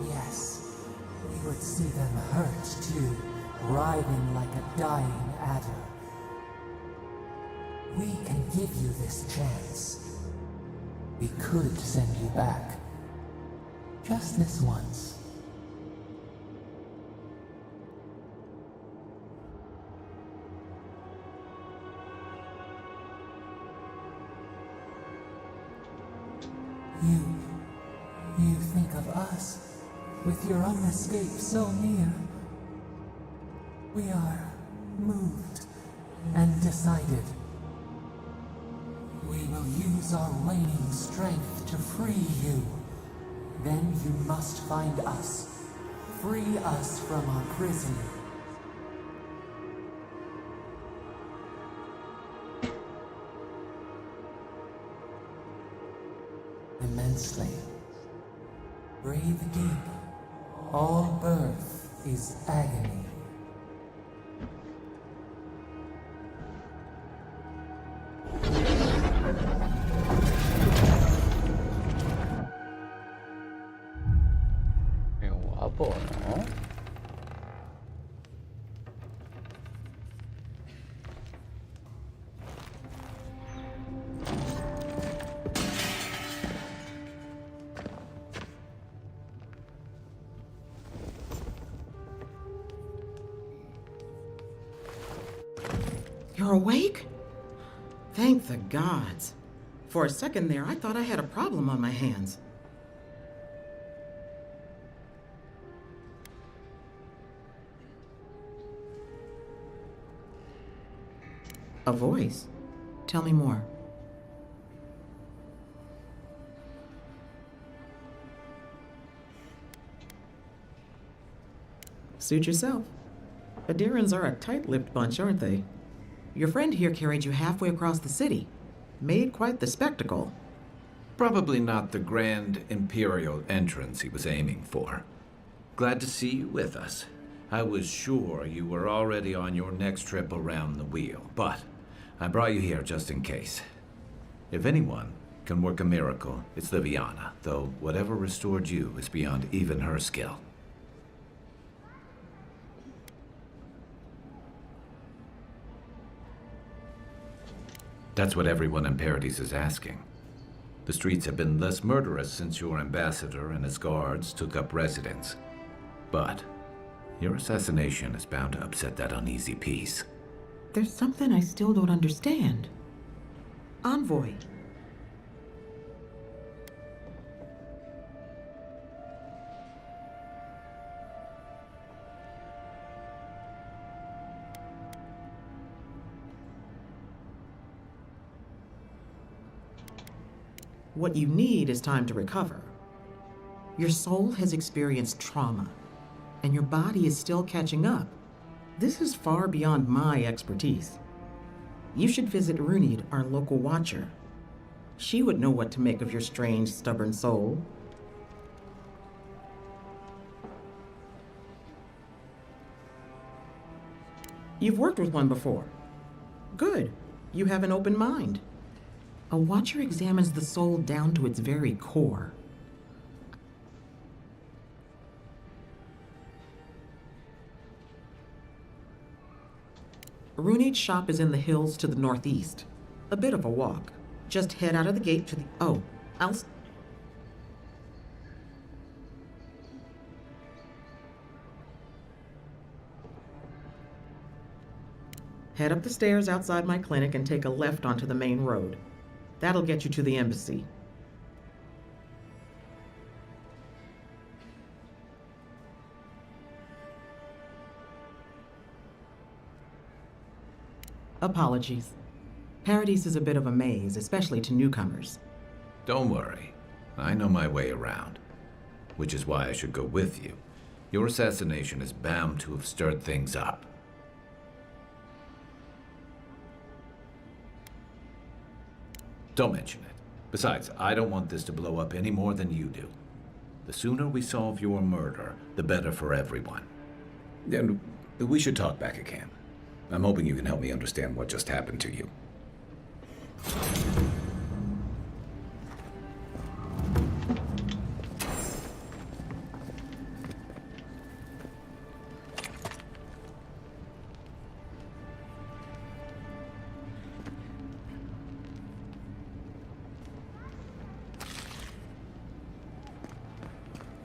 Yes, we would see them hurt too, writhing like a dying adder. We can give you this chance. We could send you back. Just this once. You think of us, with your own escape so near. We are moved and decided. We will use our waning strength to free you. Then you must find us. Free us from our prison. Immensely. Breathe deep. All birth is agony. You're awake? Thank the gods. For a second there, I thought I had a problem on my hands. A voice? Tell me more. Suit yourself. Adirans are a tight-lipped bunch, aren't they? Your friend here carried you halfway across the city. Made quite the spectacle. Probably not the grand imperial entrance he was aiming for. Glad to see you with us. I was sure you were already on your next trip around the wheel, but I brought you here just in case. If anyone can work a miracle, it's Liviana, though whatever restored you is beyond even her skill. That's what everyone in Paradise is asking. The streets have been less murderous since your ambassador and his guards took up residence. But your assassination is bound to upset that uneasy peace. There's something I still don't understand. Envoy. What you need is time to recover. Your soul has experienced trauma, and your body is still catching up. This is far beyond my expertise. You should visit Runid, our local watcher. She would know what to make of your strange, stubborn soul. You've worked with one before. Good. You have an open mind. A watcher examines the soul down to its very core. Runid's shop is in the hills to the northeast. A bit of a walk. Just head out of the gate to the... Oh, head up the stairs outside my clinic and take a left onto the main road. That'll get you to the embassy. Apologies. Paradise is a bit of a maze, especially to newcomers. Don't worry. I know my way around. Which is why I should go with you. Your assassination is bound to have stirred things up. Don't mention it. Besides, I don't want this to blow up any more than you do. The sooner we solve your murder, the better for everyone. And we should talk back again. I'm hoping you can help me understand what just happened to you.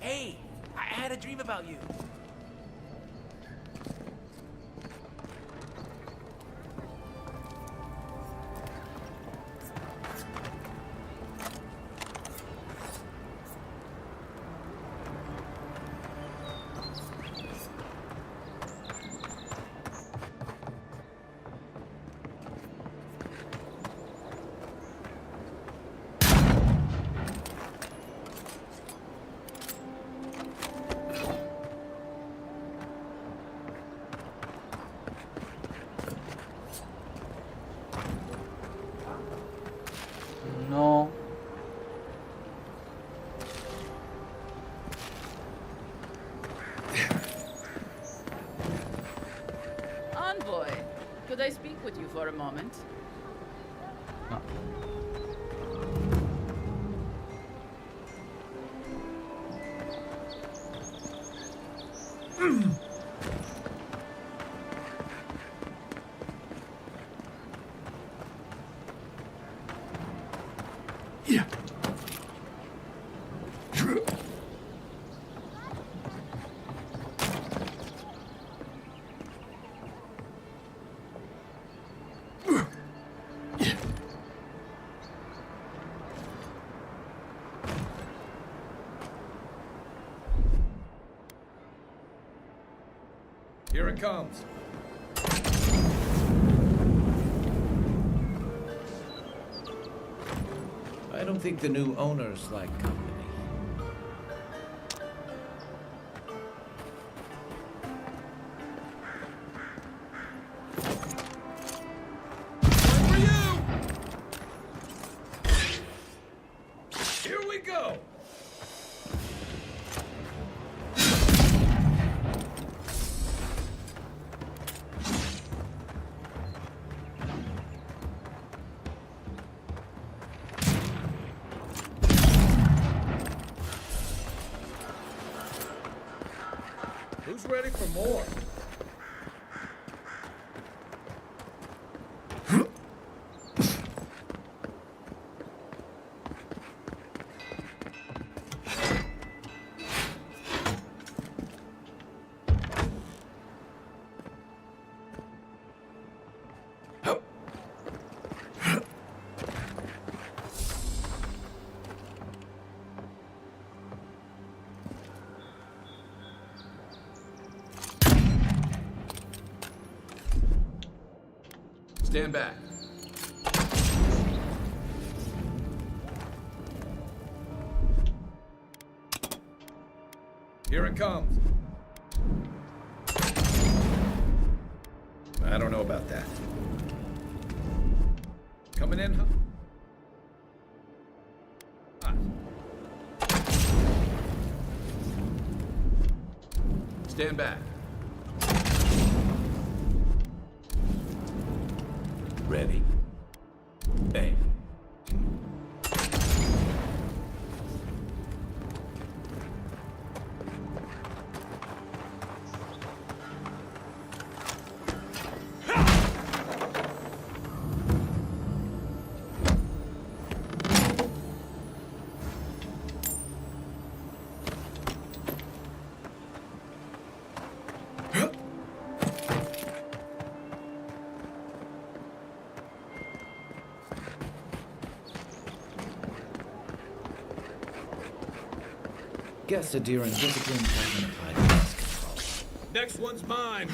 Hey, I had a dream about you. No. Envoy, could I speak with you for a moment? Here it comes. I don't think the new owners like company. Here we go. Who's ready for more? Stand back. Here it comes. I don't know about that. Coming in hot. Stand back. Ready? Aim. Guess the deer and discipline hasn't applied pest control. Next one's mine.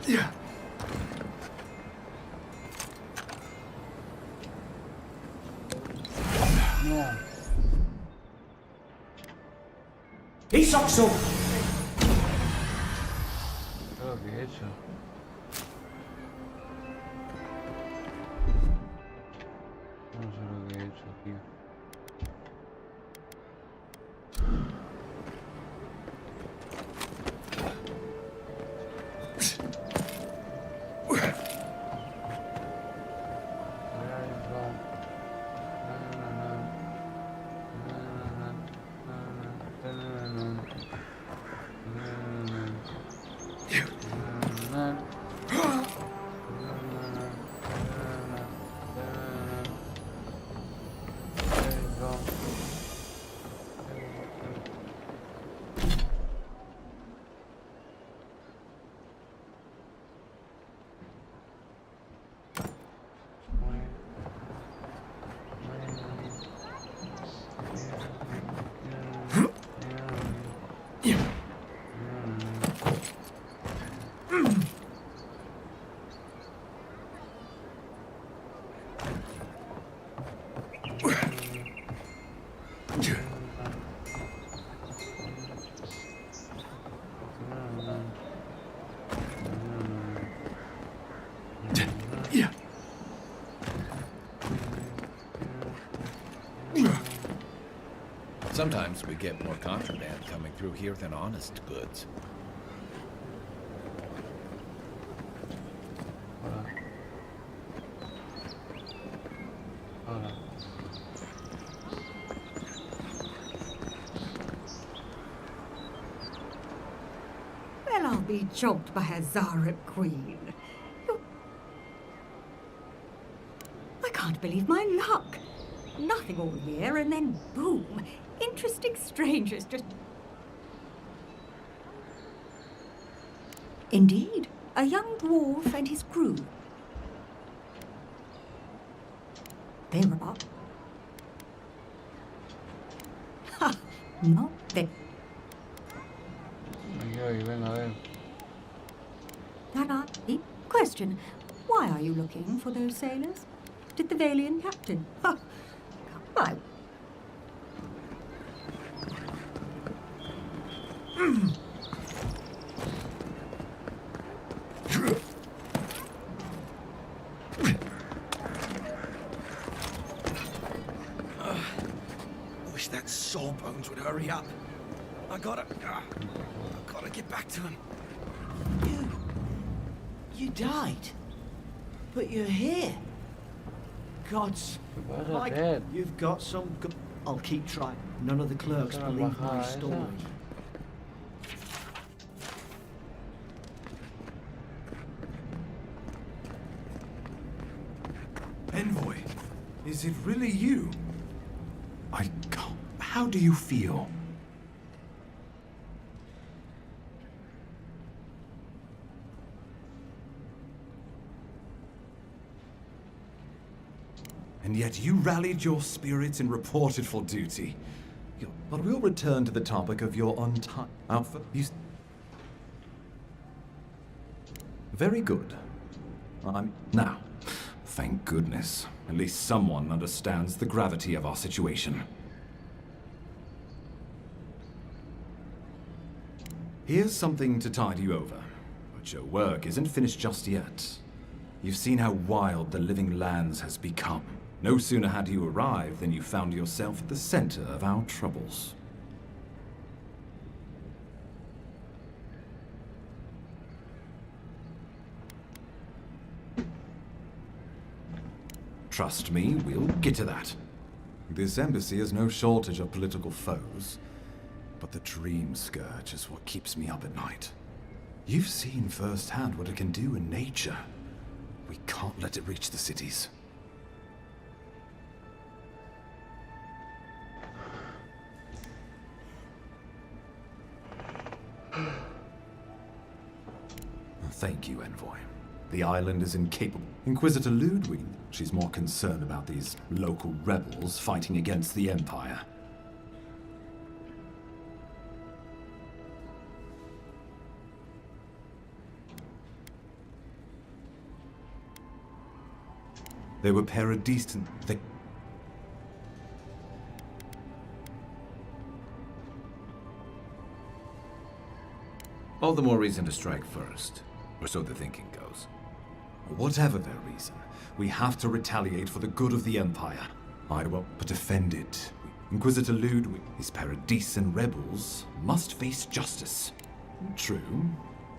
Yeah. No. ¡Isoksu! ¿Qué es lo que he hecho? No sé lo que he hecho, tío. Sometimes we get more contraband coming through here than honest goods. Well, I'll be choked by a Zarab queen. I can't believe my luck. Nothing all year, and then boom, interesting strangers just... Indeed, a young dwarf and his crew. They're about... Ha! Not them. Question, why are you looking for those sailors? Did the Valian captain? Ha! Come on. I wish that Sawbones would hurry up. I gotta get back to him. You died. But you're here. Gods. Mike, you've got some... I'll keep trying. None of the clerks believe my story. Envoy, is it really you? I can't... How do you feel? And yet you rallied your spirits and reported for duty. But we'll return to the topic of your untimely... Alpha, Very good. Now, thank goodness. At least someone understands the gravity of our situation. Here's something to tide you over. But your work isn't finished just yet. You've seen how wild the living lands has become. No sooner had you arrived than you found yourself at the center of our troubles. Trust me, we'll get to that. This embassy has no shortage of political foes, but the Dream Scourge is what keeps me up at night. You've seen firsthand what it can do in nature. We can't let it reach the cities. Thank you, Envoy. The island is incapable. Inquisitor Ludwig, she's more concerned about these local rebels fighting against the Empire. They were paradistant. All the more reason to strike first. Or so the thinking goes. Whatever their reason, we have to retaliate for the good of the Empire. I won't but defend it. Inquisitor Ludwig, his paradisant rebels, must face justice. True,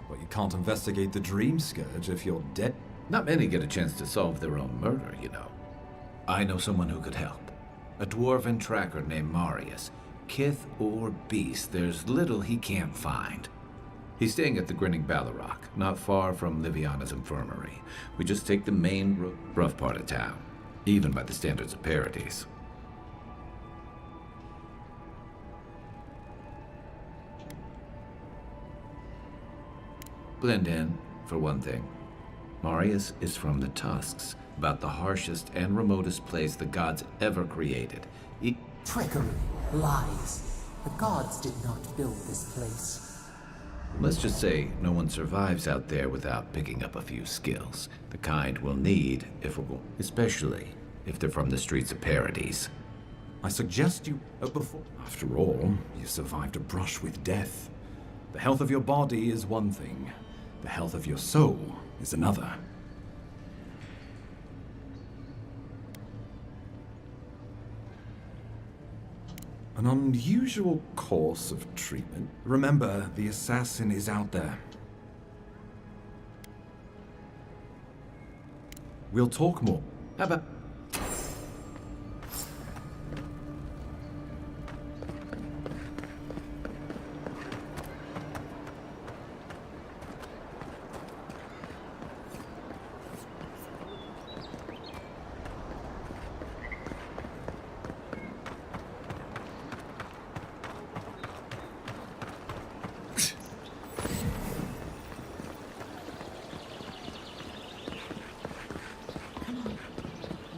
but you can't investigate the Dream Scourge if you're dead. Not many get a chance to solve their own murder, you know. I know someone who could help. A dwarven tracker named Marius. Kith or beast, there's little he can't find. He's staying at the Grinning Ballarrock, not far from Liviana's infirmary. We just take the main rough part of town, even by the standards of Paradise. Blend in, for one thing. Marius is from the Tusks, about the harshest and remotest place the gods ever created. Trickery, lies. The gods did not build this place. Let's just say no one survives out there without picking up a few skills. The kind we'll need if we're going, especially if they're from the streets of Paradise. I suggest you before. After all, you survived a brush with death. The health of your body is one thing. The health of your soul is another. An unusual course of treatment. Remember, the assassin is out there. We'll talk more. How about...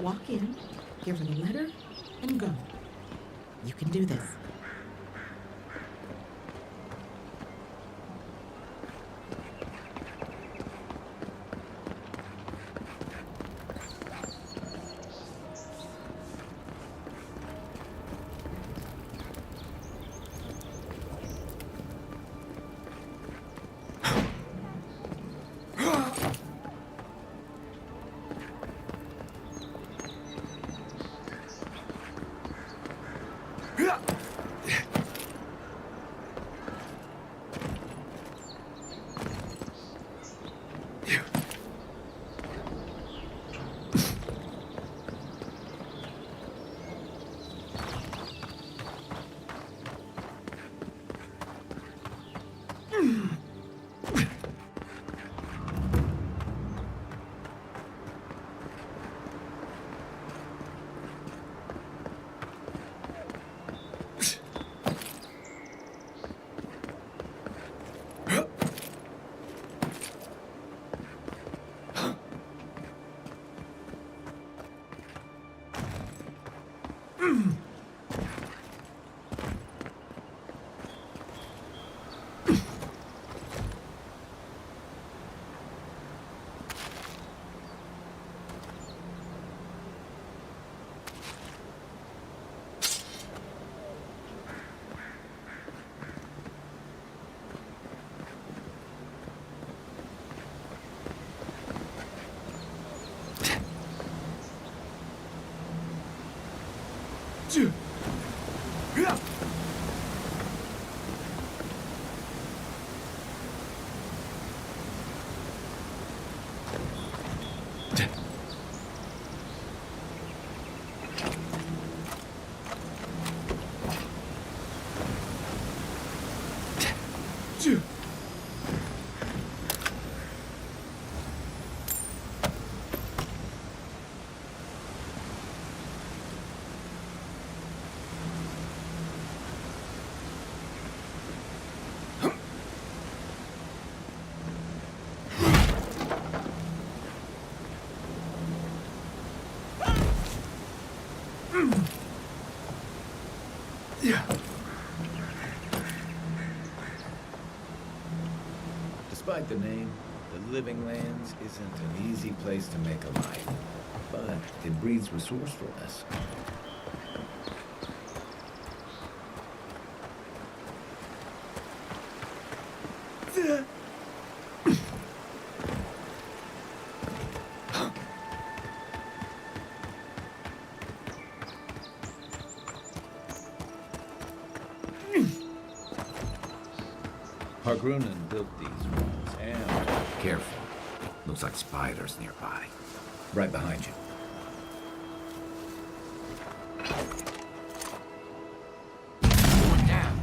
Walk in, give her the letter, and go. You can do this. Despite the name, the Living Lands isn't an easy place to make a life, but it breeds resourcefulness. Hargrunnen built these walls, and... Careful. Looks like spiders nearby. Right behind you. Going down.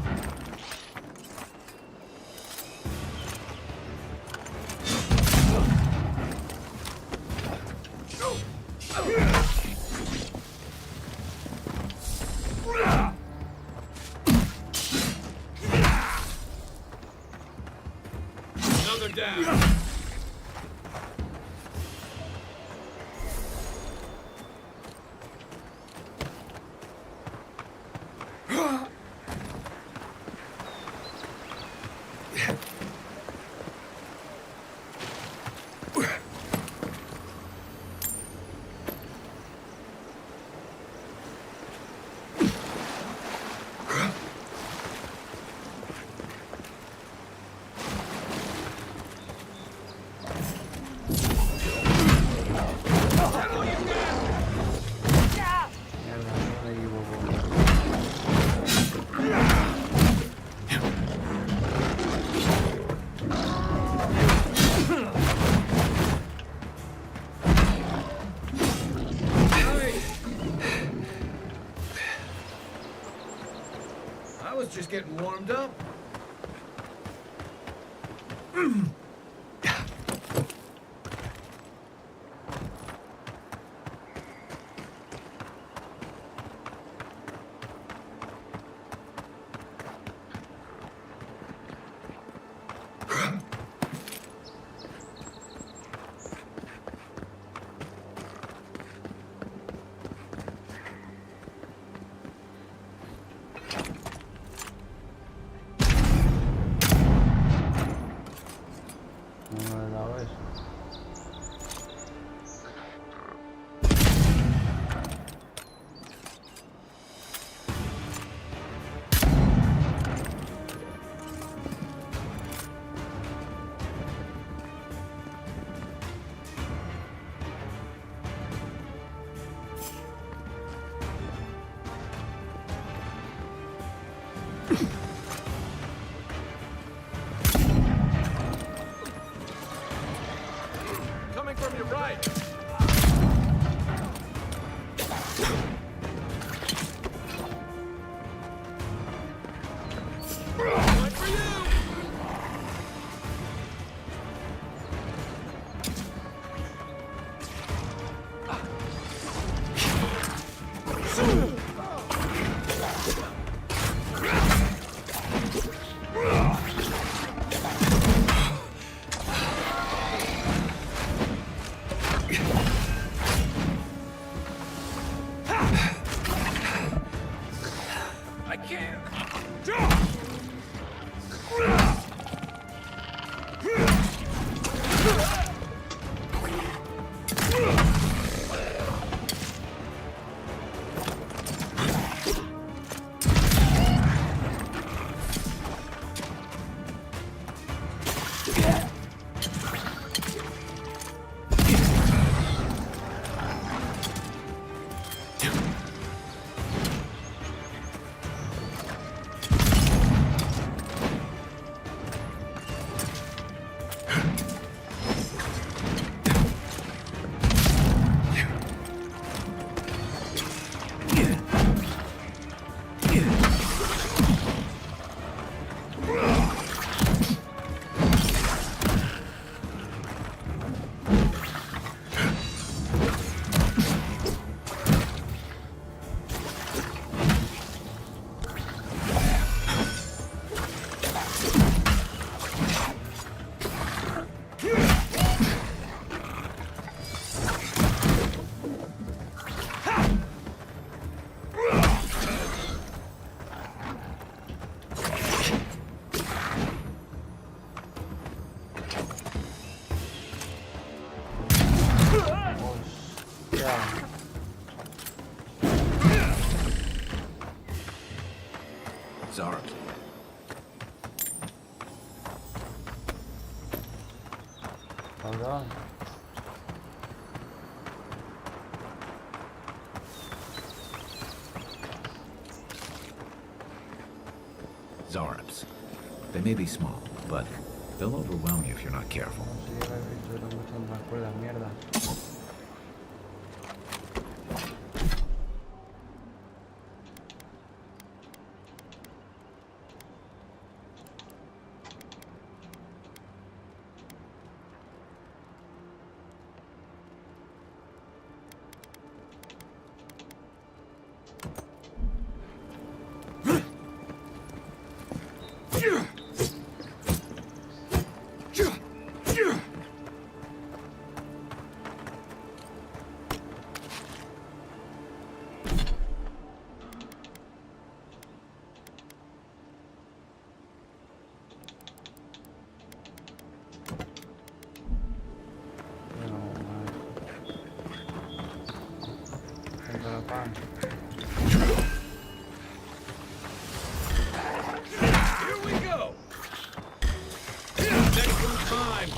Another down. Just getting warmed up. Coming from your right. One for you. I can't. Zarp. Hold on. Zarps. They may be small, but they'll overwhelm you if you're not careful. Here we go. Next one time.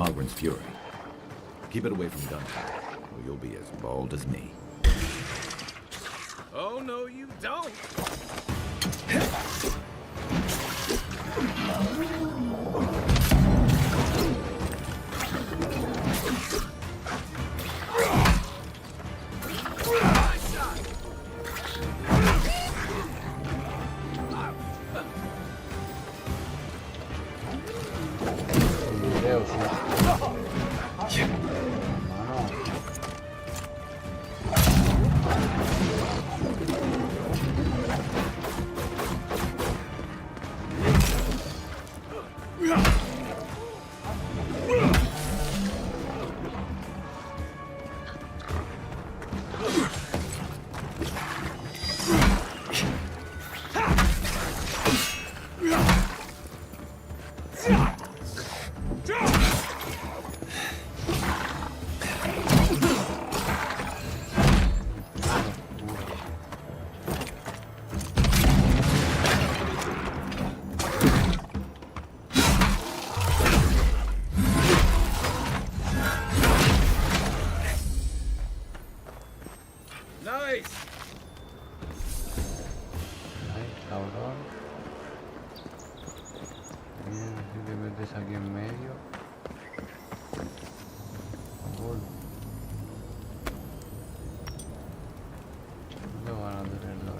Mogren's fury. Keep it away from gunfire, or you'll be as bald as me. Oh, no, you don't. Aquí en medio. ¿Dónde van a tenerlo?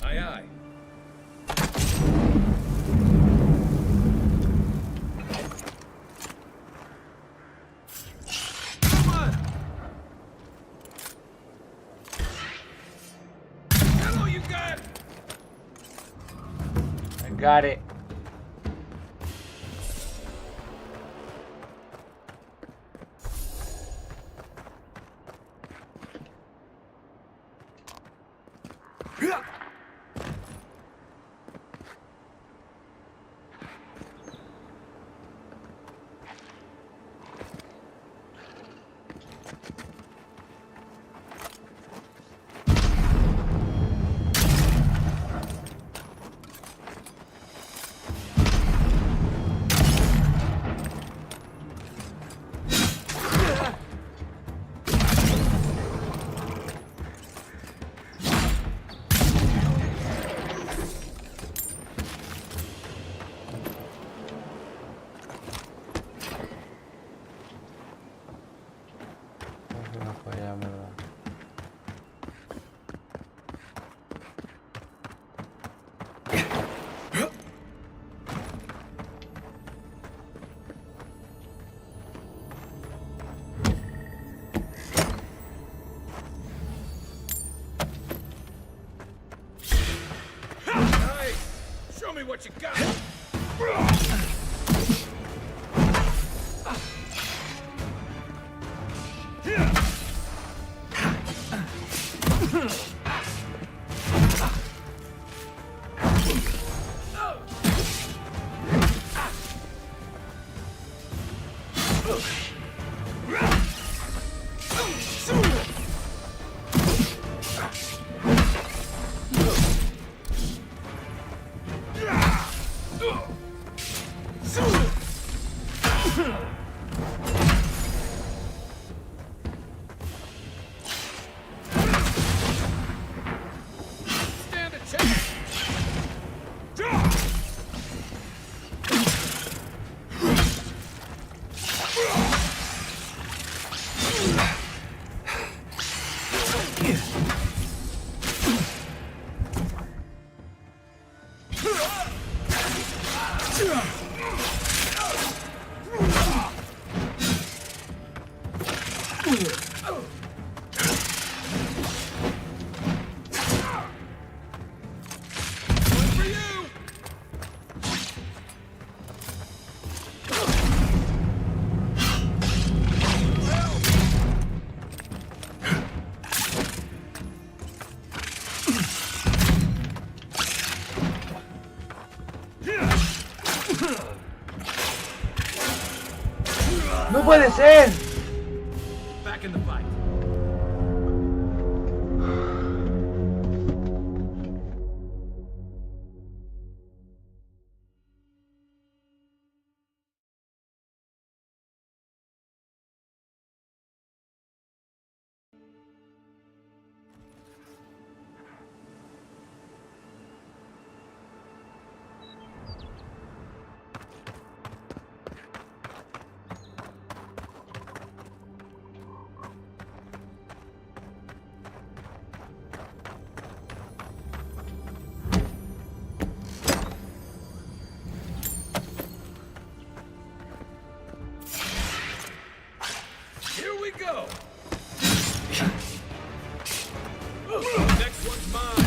Aye, aye. Come on! That's all you got! I got it. Show me what you got! ¡No puede ser! Back in the fight. Here we go. Next one's mine.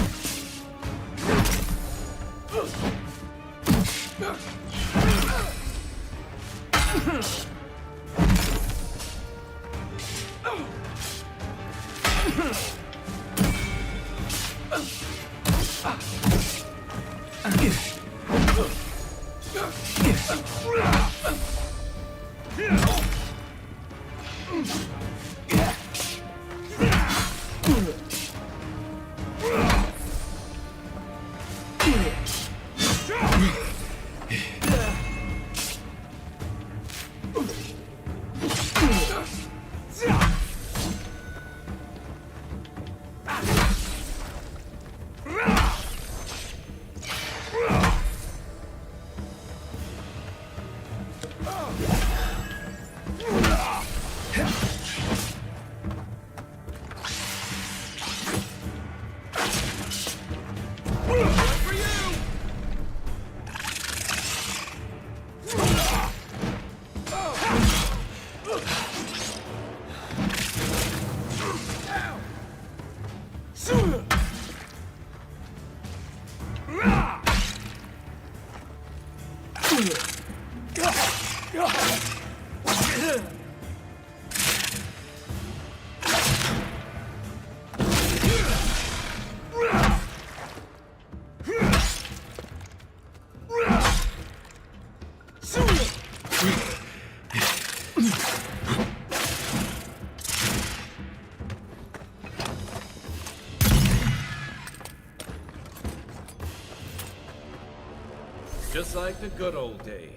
Just like the good old days.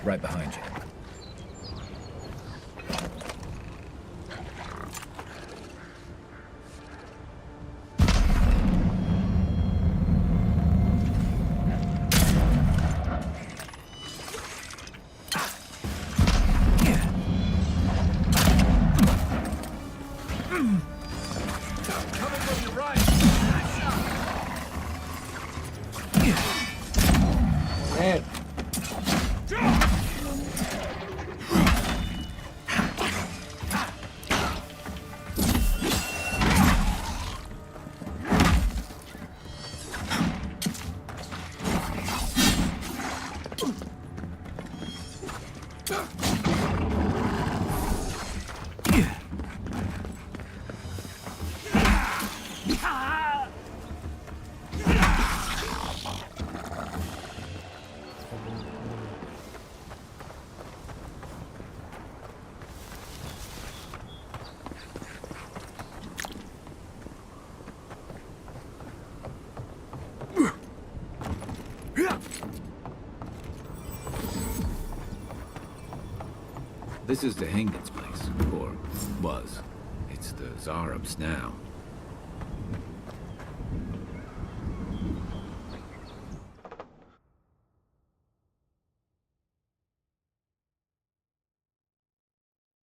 Right behind you. Coming from your right. Joder. This is the Hengen's place, or was. It's the Zarab's now.